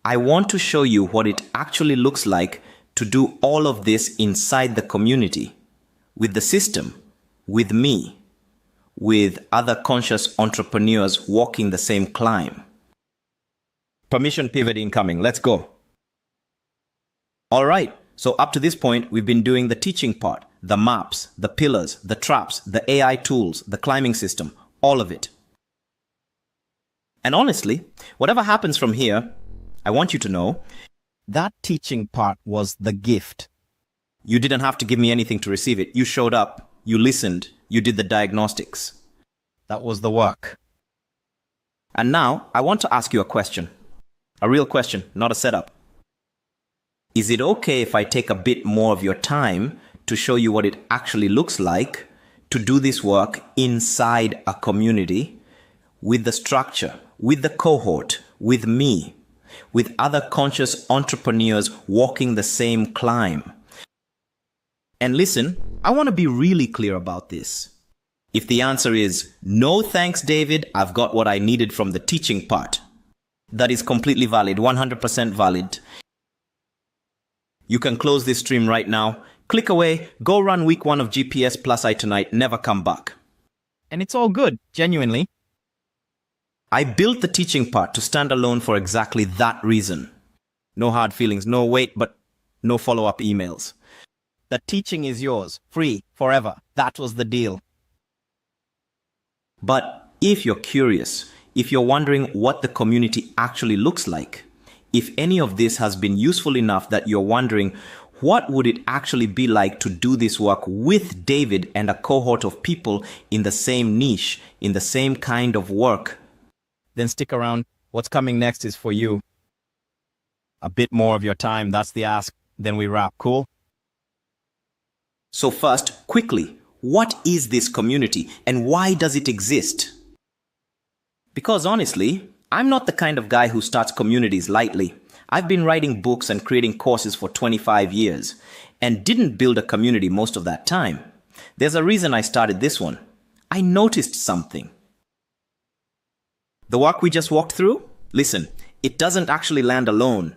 I want to show you what it actually looks like to do all of this inside the community, with the system, with me, with other conscious entrepreneurs walking the same climb. Permission pivot incoming. Let's go. All right. So up to this point, we've been doing the teaching part, the maps, the pillars, the traps, the AI tools, the climbing system, all of it. And honestly, whatever happens from here, I want you to know that teaching part was the gift. You didn't have to give me anything to receive it. You showed up, you listened, you did the diagnostics. That was the work. And now I want to ask you a question. A real question, not a setup. Is it okay if I take a bit more of your time to show you what it actually looks like to do this work inside a community with the structure, with the cohort, with me, with other conscious entrepreneurs walking the same climb? And listen, I want to be really clear about this. If the answer is no thanks, David, I've got what I needed from the teaching part, that is completely valid, 100% valid. You can close this stream right now, click away, go run week 1 of GPS Plus I tonight, never come back. And it's all good, genuinely. I built the teaching part to stand alone for exactly that reason. No hard feelings, no wait, but no follow-up emails. The teaching is yours, free, forever. That was the deal. But if you're curious, if you're wondering what the community actually looks like, if any of this has been useful enough that you're wondering what would it actually be like to do this work with David and a cohort of people in the same niche, in the same kind of work, then stick around. What's coming next is for you. A bit more of your time, that's the ask. Then we wrap. Cool? So first, quickly, what is this community and why does it exist? Because honestly, I'm not the kind of guy who starts communities lightly. I've been writing books and creating courses for 25 years and didn't build a community most of that time. There's a reason I started this one. I noticed something. The work we just walked through? Listen, it doesn't actually land alone.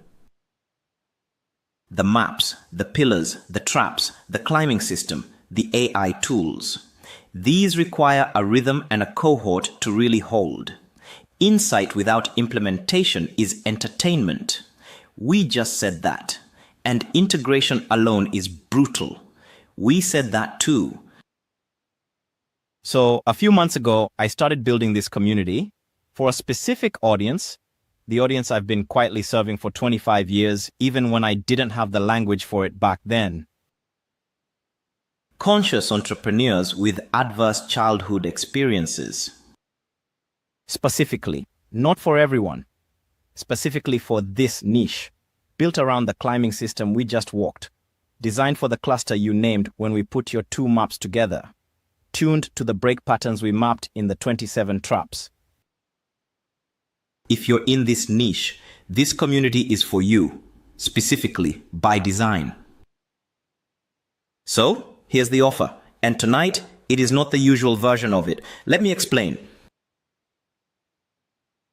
The maps, the pillars, the traps, the climbing system, the AI tools. These require a rhythm and a cohort to really hold. Insight without implementation is entertainment. We just said that. And integration alone is brutal. We said that too. So a few months ago, I started building this community for a specific audience, the audience I've been quietly serving for 25 years, even when I didn't have the language for it back then. Conscious entrepreneurs with adverse childhood experiences. Specifically, not for everyone. Specifically for this niche, built around the climbing system we just walked, designed for the cluster you named when we put your 2 maps together, tuned to the break patterns we mapped in the 27 traps. If you're in this niche, this community is for you, specifically by design. So, here's the offer. And tonight, it is not the usual version of it. Let me explain.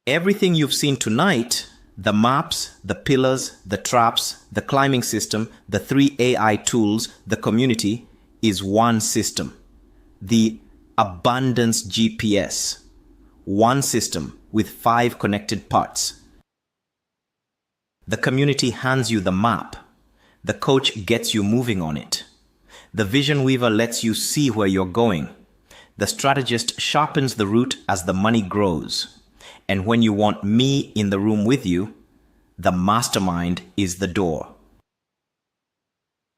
Everything you've seen tonight, the maps, the pillars, the traps, the climbing system, the 3 AI tools, the community, is one system. The Abundance GPS. One system with 5 connected parts. The community hands you the map. The coach gets you moving on it. The vision weaver lets you see where you're going. The strategist sharpens the route as the money grows. And when you want me in the room with you, the mastermind is the door.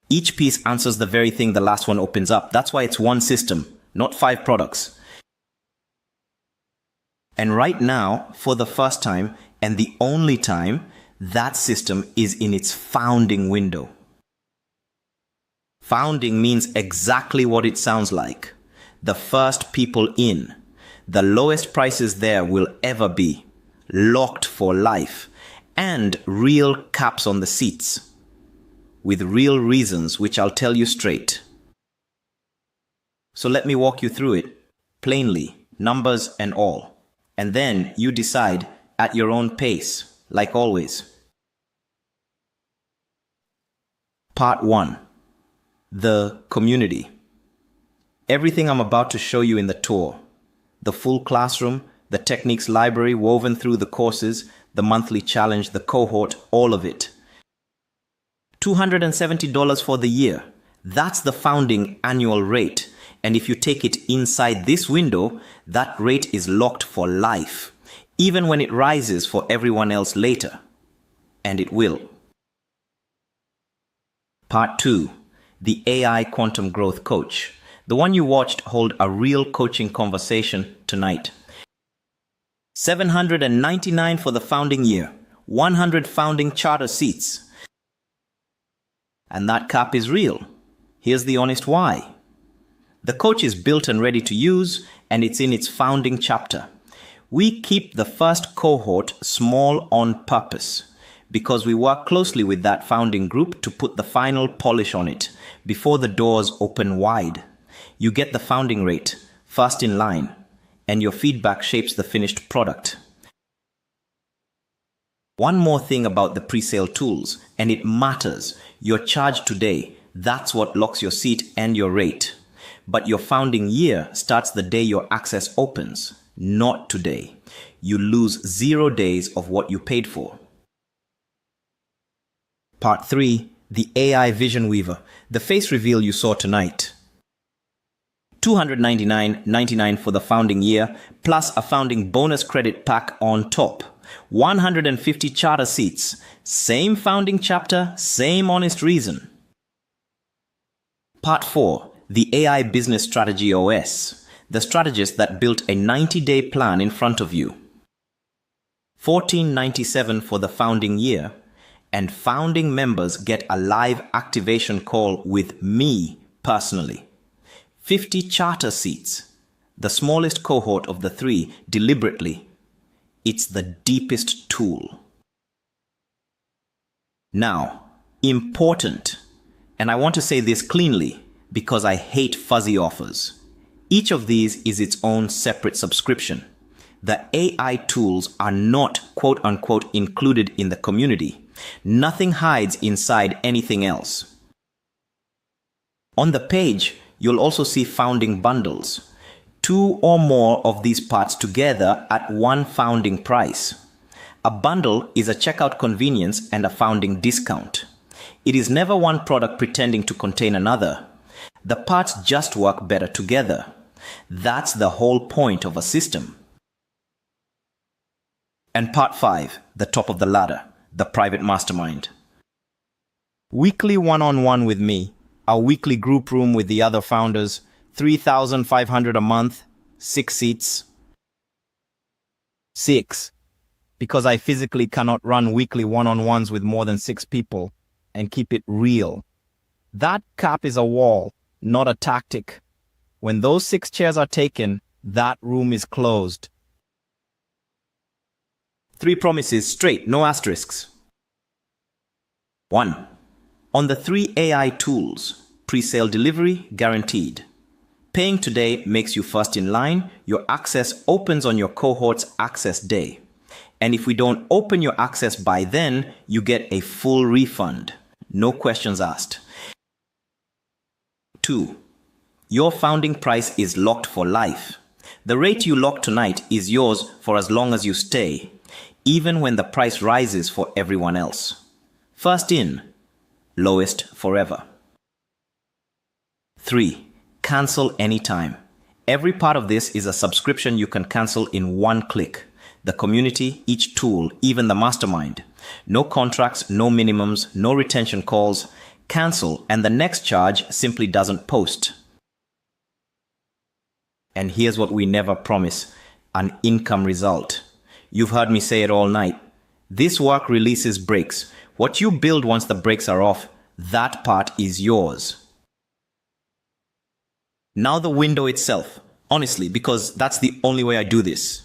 Each piece answers the very thing the last one opens up. That's why it's one system, not 5 products. And right now, for the first time and the only time, that system is in its founding window. Founding means exactly what it sounds like. The first people in. The lowest prices there will ever be. Locked for life. And real caps on the seats. With real reasons, which I'll tell you straight. So let me walk you through it, plainly, numbers and all. And then you decide at your own pace, like always. Part 1. The community. Everything I'm about to show you in the tour. The full classroom, the techniques library woven through the courses, the monthly challenge, the cohort, all of it. $270 for the year. That's the founding annual rate. And if you take it inside this window, that rate is locked for life, even when it rises for everyone else later. And it will. Part 2. The AI Quantum Growth Coach. The one you watched hold a real coaching conversation tonight. $799 for the founding year. 100 founding charter seats. And that cap is real. Here's the honest why. The coach is built and ready to use, and it's in its founding chapter. We keep the first cohort small on purpose, because we work closely with that founding group to put the final polish on it before the doors open wide. You get the founding rate, first in line, and your feedback shapes the finished product. One more thing about the pre-sale tools, and it matters. Your charge today, that's what locks your seat and your rate. But your founding year starts the day your access opens, not today. You lose 0 days of what you paid for. Part 3. The AI Vision Weaver, the face reveal you saw tonight. $299.99 for the founding year, plus a founding bonus credit pack on top. 150 charter seats. Same founding chapter, same honest reason. Part 4. The AI Business Strategy OS, the strategist that built a 90-day plan in front of you. $14.97 for the founding year, and founding members get a live activation call with me personally. 50 charter seats, the smallest cohort of the 3 deliberately. It's the deepest tool. Now, important, and I want to say this cleanly, because I hate fuzzy offers. Each of these is its own separate subscription. The AI tools are not quote-unquote included in the community. Nothing hides inside anything else. On the page, you'll also see founding bundles. 2 or more of these parts together at one founding price. A bundle is a checkout convenience and a founding discount. It is never one product pretending to contain another. The parts just work better together. That's the whole point of a system. And part 5, the top of the ladder, the private mastermind. Weekly one-on-one with me, a weekly group room with the other founders, $3,500 a month, 6 seats. 6, because I physically cannot run weekly one-on-ones with more than 6 people and keep it real. That cap is a wall, not a tactic. When those 6 chairs are taken, that room is closed. 3 promises straight, no asterisks. 1. On the 3 AI tools, pre-sale delivery guaranteed. Paying today makes you first in line. Your access opens on your cohort's access day. And if we don't open your access by then, you get a full refund. No questions asked. 2. Your founding price is locked for life. The rate you lock tonight is yours for as long as you stay, even when the price rises for everyone else. First in, lowest forever. 3. Cancel anytime. Every part of this is a subscription you can cancel in one click. The community, each tool, even the mastermind. No contracts, no minimums, no retention calls. Cancel and the next charge simply doesn't post. And here's what we never promise. an income result. You've heard me say it all night. This work releases brakes. What you build once the brakes are off, that part is yours. Now the window itself. Honestly, because that's the only way I do this.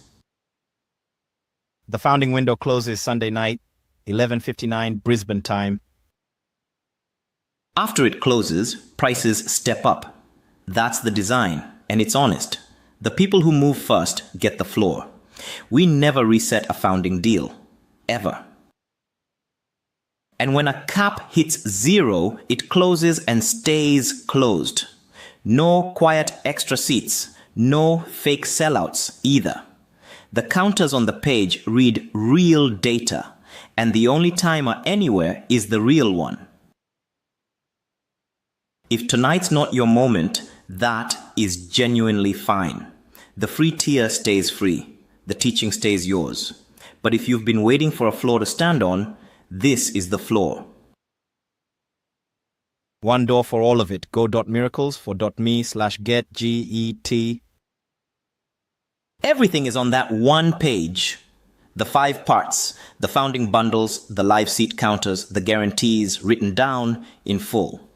The founding window closes Sunday night, 11:59 Brisbane time. After it closes, prices step up. That's the design, and it's honest. The people who move first get the floor. We never reset a founding deal. Ever. And when a cap hits 0, it closes and stays closed. No quiet extra seats. No fake sellouts either. The counters on the page read real data, and the only timer anywhere is the real one. If tonight's not your moment, that is genuinely fine. The free tier stays free. The teaching stays yours. But if you've been waiting for a floor to stand on, this is the floor. One door for all of it. Go.miracles for .me/get GET. Everything is on that one page. The 5 parts, the founding bundles, the live seat counters, the guarantees written down in full.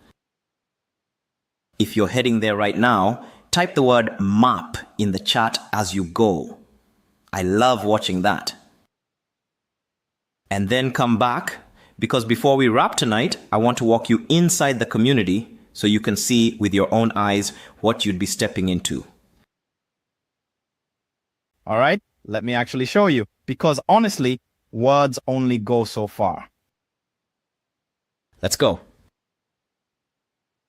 If you're heading there right now, type the word MAP in the chat as you go. I love watching that. And then come back, because before we wrap tonight, I want to walk you inside the community so you can see with your own eyes what you'd be stepping into. All right, let me actually show you, because honestly, words only go so far. Let's go.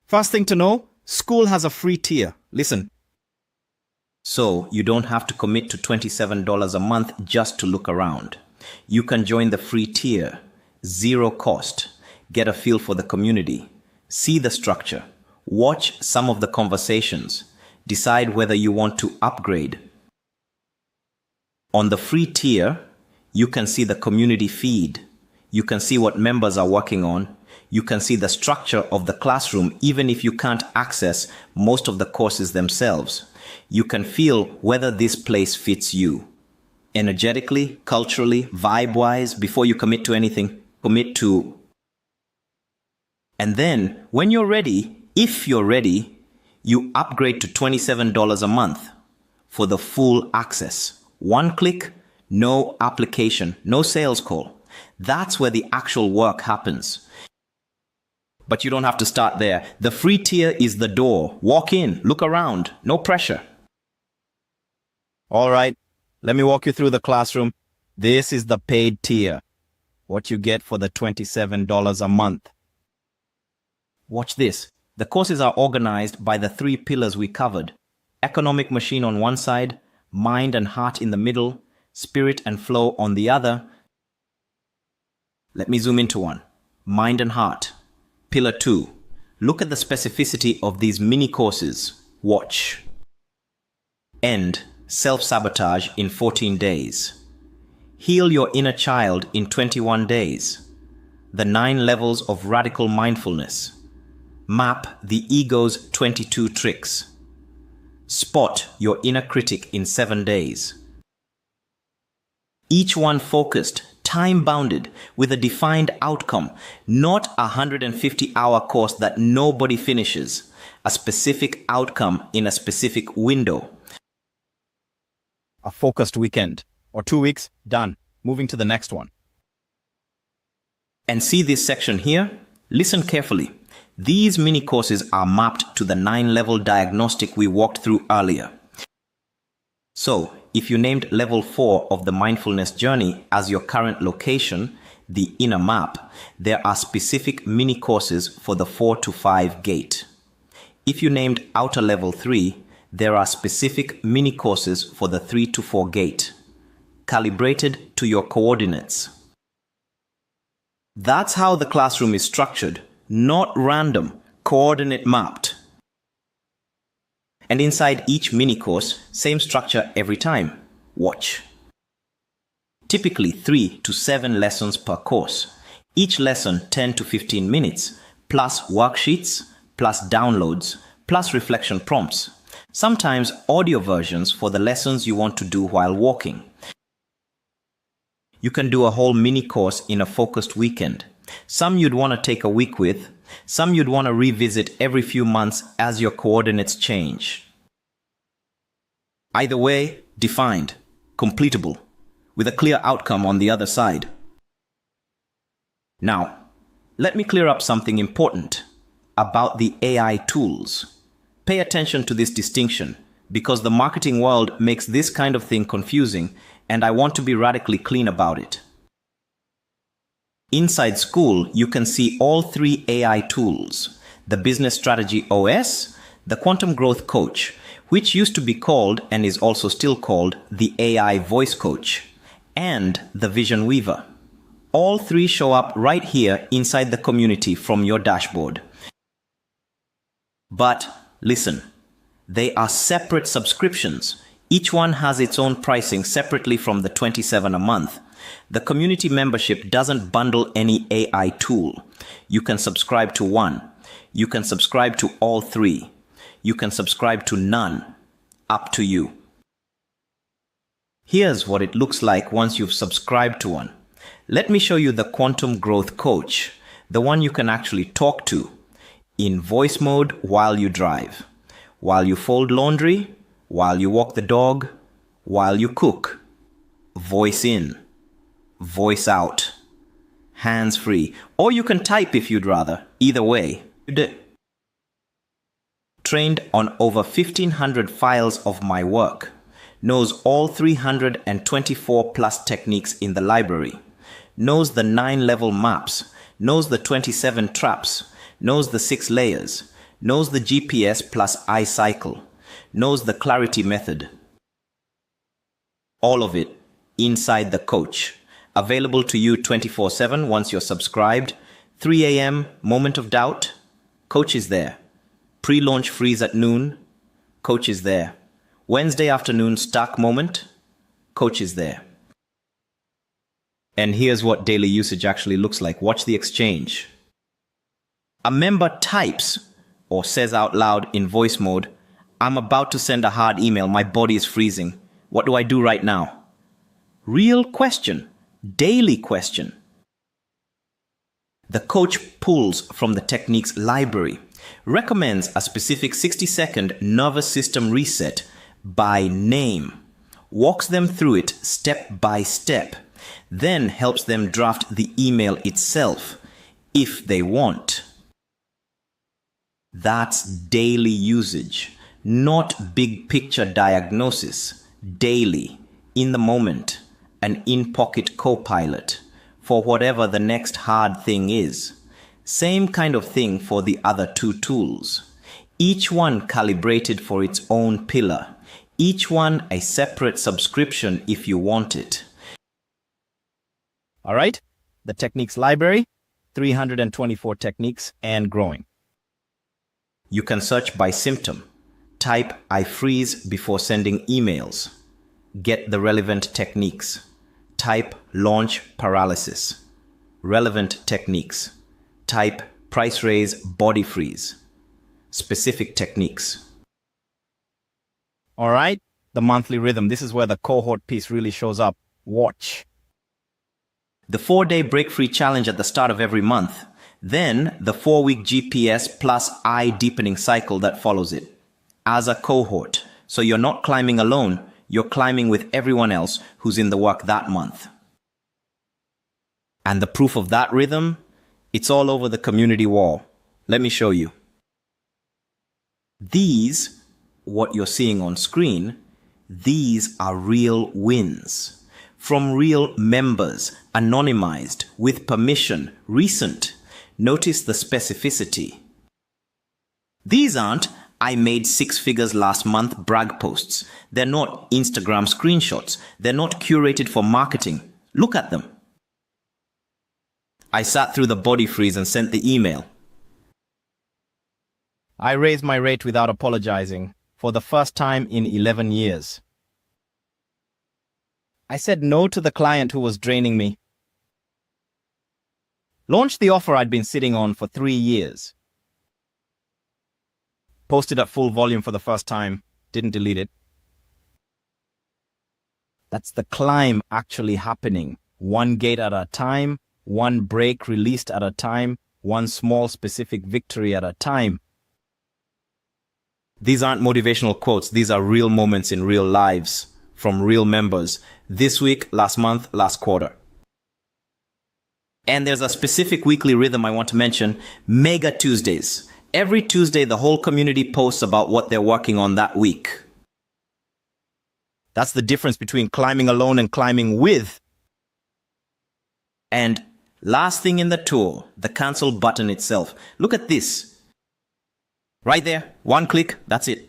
First thing to know, school has a free tier. Listen. So you don't have to commit to $27 a month just to look around. You can join the free tier, 0 cost, get a feel for the community, see the structure, watch some of the conversations, decide whether you want to upgrade. On the free tier, you can see the community feed. You can see what members are working on. You can see the structure of the classroom even if you can't access most of the courses themselves. You can feel whether this place fits you. Energetically, culturally, vibe-wise, before you commit to anything, commit to. And then, when you're ready, if you're ready, you upgrade to $27 a month for the full access. One click, no application, no sales call. That's where the actual work happens. But you don't have to start there. The free tier is the door. Walk in, look around, no pressure. All right, let me walk you through the classroom. This is the paid tier. What you get for the $27 a month. Watch this. The courses are organized by the 3 pillars we covered. Economic machine on one side, mind and heart in the middle, spirit and flow on the other. Let me zoom into one. Mind and heart. Pillar 2. Look at the specificity of these mini courses. Watch. End self-sabotage in 14 days. Heal your inner child in 21 days. The 9 levels of radical mindfulness. Map the ego's 22 tricks. Spot your inner critic in 7 days. Each one focused, time-bounded, with a defined outcome, not a 150-hour course that nobody finishes, a specific outcome in a specific window. A focused weekend, or 2 weeks, done. Moving to the next one. And see this section here? Listen carefully. These mini courses are mapped to the 9-level diagnostic we walked through earlier. So, if you named level 4 of the mindfulness journey as your current location, the inner map, there are specific mini courses for the 4 to 5 gate. If you named outer level 3, there are specific mini courses for the 3 to 4 gate, calibrated to your coordinates. That's how the classroom is structured, not random, coordinate mapped. And inside each mini course, same structure every time. Watch. Typically 3 to 7 lessons per course. Each lesson 10 to 15 minutes, plus worksheets, plus downloads, plus reflection prompts. Sometimes audio versions for the lessons you want to do while walking. You can do a whole mini course in a focused weekend. Some you'd want to take a week with, some you'd want to revisit every few months as your coordinates change. Either way, defined, completable, with a clear outcome on the other side. Now, let me clear up something important about the AI tools. Pay attention to this distinction because the marketing world makes this kind of thing confusing, and I want to be radically clean about it. Inside School, you can see all three AI tools: the Business Strategy OS, the Quantum Growth Coach, which used to be called and is also still called the AI Voice Coach, and the Vision Weaver. All three show up right here inside the community from your dashboard. But listen, they are separate subscriptions. Each one has its own pricing separately from the $27 a month. The community membership doesn't bundle any AI tool. You can subscribe to one. You can subscribe to all three. You can subscribe to none. Up to you. Here's what it looks like once you've subscribed to one. Let me show you the Quantum Growth Coach, the one you can actually talk to, in voice mode while you drive, while you fold laundry, while you walk the dog, while you cook. Voice in, voice out, hands free, or you can type if you'd rather. Either way, trained on over 1,500 files of my work, knows all 324 plus techniques in the library, knows the 9-level maps, knows the 27 traps, knows the 6 layers, knows the GPS plus I cycle, knows the clarity method. All of it inside the coach. Available to you 24/7 once you're subscribed. 3 a.m. moment of doubt, coach is there. Pre-launch freeze at noon, coach is there. Wednesday afternoon stuck moment, coach is there. And here's what daily usage actually looks like. Watch the exchange. A member types or says out loud in voice mode, "I'm about to send a hard email. My body is freezing. What do I do right now?" Real question. Daily question. The coach pulls from the techniques library, recommends a specific 60-second nervous system reset by name, walks them through it step by step, then helps them draft the email itself if they want. That's daily usage, not big picture diagnosis. Daily, in the moment, an in-pocket co-pilot for whatever the next hard thing is. Same kind of thing for the other two tools. Each one calibrated for its own pillar. Each one a separate subscription if you want it. All right, the techniques library, 324 techniques and growing. You can search by symptom. Type "I freeze" before sending emails. Get the relevant techniques. Type "launch paralysis." Relevant techniques. Type "price raise body freeze." Specific techniques. All right, the monthly rhythm. This is where the cohort piece really shows up. Watch. The 4-day break-free challenge at the start of every month. Then the 4-week GPS plus eye deepening cycle that follows it. As a cohort. So you're not climbing alone. You're climbing with everyone else who's in the work that month. And the proof of that rhythm? It's all over the community wall. Let me show you. These, what you're seeing on screen, these are real wins. From real members, anonymized, with permission, recent. Notice the specificity. These aren't "I made 6 figures last month" brag posts. They're not Instagram screenshots. They're not curated for marketing. Look at them. "I sat through the body freeze and sent the email." I raised my rate without apologizing for the first time in 11 years. I said no to the client who was draining me. Launched the offer I'd been sitting on for 3 years. Posted at full volume for the first time Didn't delete it. That's the climb actually happening. One gate at a time, one break released at a time, one small specific victory at a time. These aren't motivational quotes. These are real moments in real lives from real members. This week, last month, last quarter. And there's a specific weekly rhythm I want to mention, Mega Tuesdays. Every Tuesday, the whole community posts about what they're working on that week. That's the difference between climbing alone and climbing with. And last thing in the tour, the cancel button itself. Look at this. Right there, one click, that's it.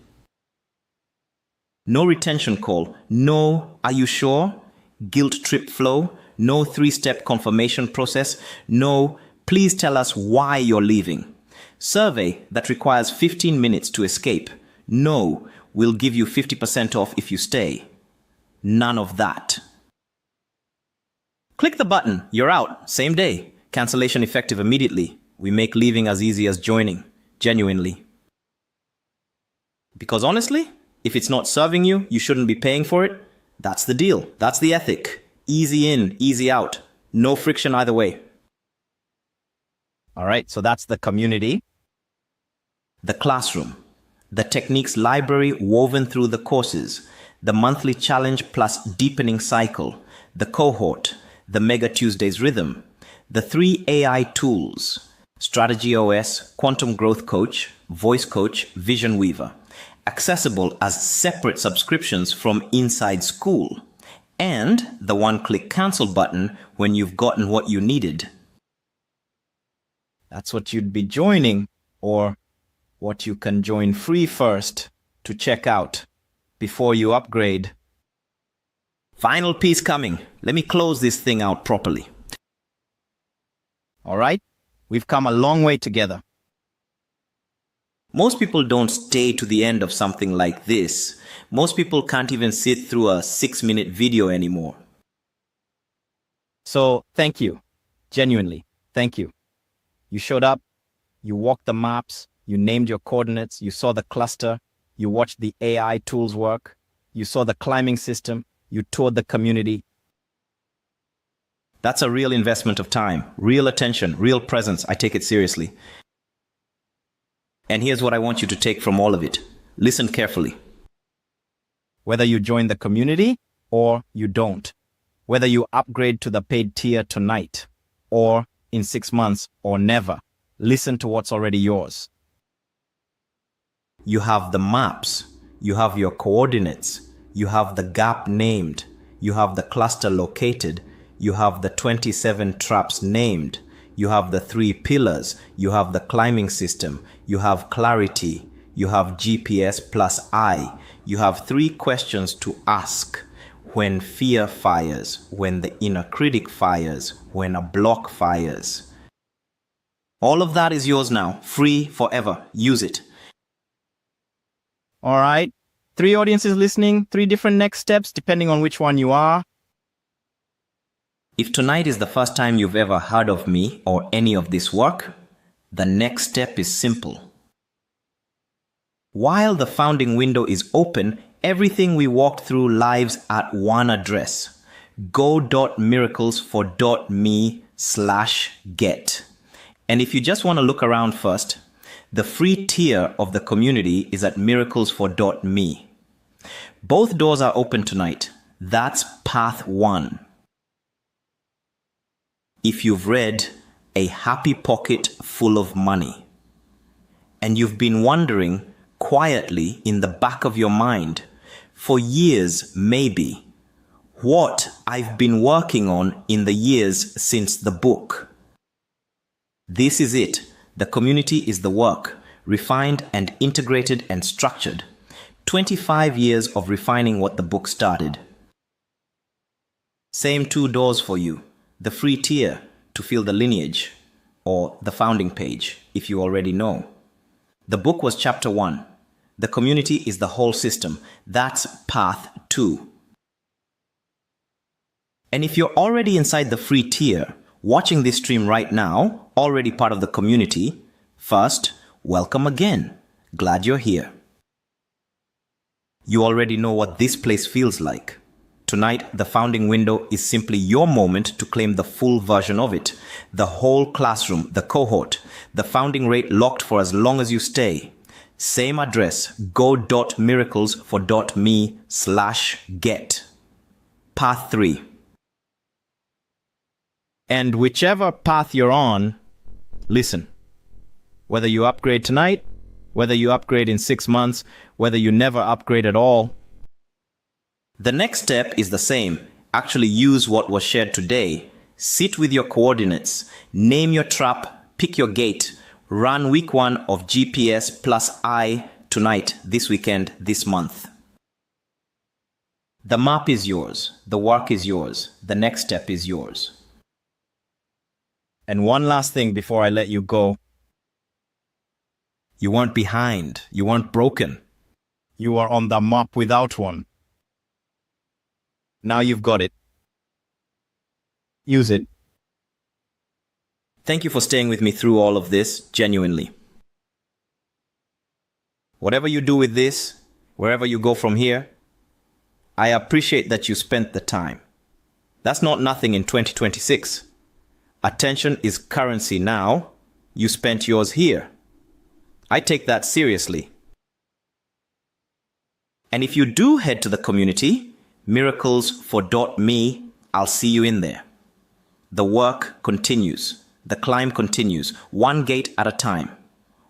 No retention call, no "are you sure?" guilt trip flow, no 3-step confirmation process, no "please tell us why you're leaving." Survey that requires 15 minutes to escape, no "we'll give you 50% off if you stay." None of that. Click the button, you're out, same day. Cancellation effective immediately. We make leaving as easy as joining, genuinely. Because honestly, if it's not serving you, you shouldn't be paying for it. That's the deal. That's the ethic. Easy in, easy out. No friction either way. All right, so that's the community. The classroom. The techniques library woven through the courses. The monthly challenge plus deepening cycle. The cohort. The Mega Tuesdays rhythm. The 3 AI tools. Strategy OS, Quantum Growth Coach, Voice Coach, Vision Weaver. Accessible as separate subscriptions from inside school. And the one-click cancel button when you've gotten what you needed. That's what you'd be joining, or what you can join free first to check out before you upgrade. Final piece coming. Let me close this thing out properly. All right, we've come a long way together. Most people don't stay to the end of something like this. Most people can't even sit through a 6-minute video anymore. So thank you. Genuinely, thank you. You showed up, you walked the maps, you named your coordinates, you saw the cluster, you watched the AI tools work, you saw the climbing system, you toured the community. That's a real investment of time, real attention, real presence. I take it seriously. And here's what I want you to take from all of it. Listen carefully. Whether you join the community or you don't, whether you upgrade to the paid tier tonight or in 6 months or never, listen to what's already yours. You have the maps, you have your coordinates, you have the gap named, you have the cluster located, you have the 27 traps named, you have the 3 pillars, you have the climbing system, you have clarity, you have GPS plus I, you have 3 questions to ask when fear fires, when the inner critic fires, when a block fires. All of that is yours now, free forever. Use it. All right, 3 audiences listening, 3 different next steps depending on which one you are. If tonight is the first time you've ever heard of me or any of this work, the next step is simple. While the founding window is open, everything we walked through lives at one address, go.miracles4.me/get. And if you just want to look around first, the free tier of the community is at miracles4.me. Both doors are open tonight. That's path 1. If you've read A Happy Pocket Full of Money, and you've been wondering quietly in the back of your mind for years maybe what I've been working on in the years since the book, this is it. The community is the work, refined and integrated and structured. 25 years of refining what the book started. Same 2 doors for you. The free tier to feel the lineage, or the founding page if you already know. The book was chapter 1. The community is the whole system. That's path 2. And if you're already inside the free tier, watching this stream right now, already part of the community, first, welcome again. Glad you're here. You already know what this place feels like. Tonight, the founding window is simply your moment to claim the full version of it. The whole classroom, the cohort, the founding rate locked for as long as you stay. Same address, go.miracles for .me/get. Path 3. And whichever path you're on, listen. Whether you upgrade tonight, whether you upgrade in 6 months, whether you never upgrade at all, the next step is the same. Actually use what was shared today. Sit with your coordinates. Name your trap. Pick your gate. Run week 1 of GPS plus I tonight, this weekend, this month. The map is yours. The work is yours. The next step is yours. And one last thing before I let you go. You weren't behind. You weren't broken. You are on the map without one. Now you've got it. Use it. Thank you for staying with me through all of this, genuinely. Whatever you do with this, wherever you go from here, I appreciate that you spent the time. That's not nothing in 2026. Attention is currency now. You spent yours here. I take that seriously. And if you do head to the community, miracles for .me, I'll see you in there. The work continues. The climb continues. One gate at a time.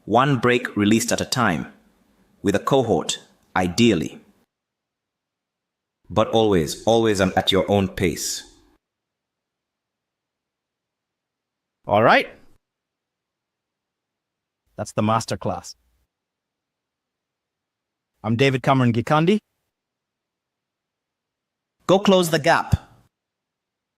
One break released at a time. With a cohort, ideally. But always at your own pace. All right. That's the masterclass. I'm David Cameron Gikandi. Go close the gap.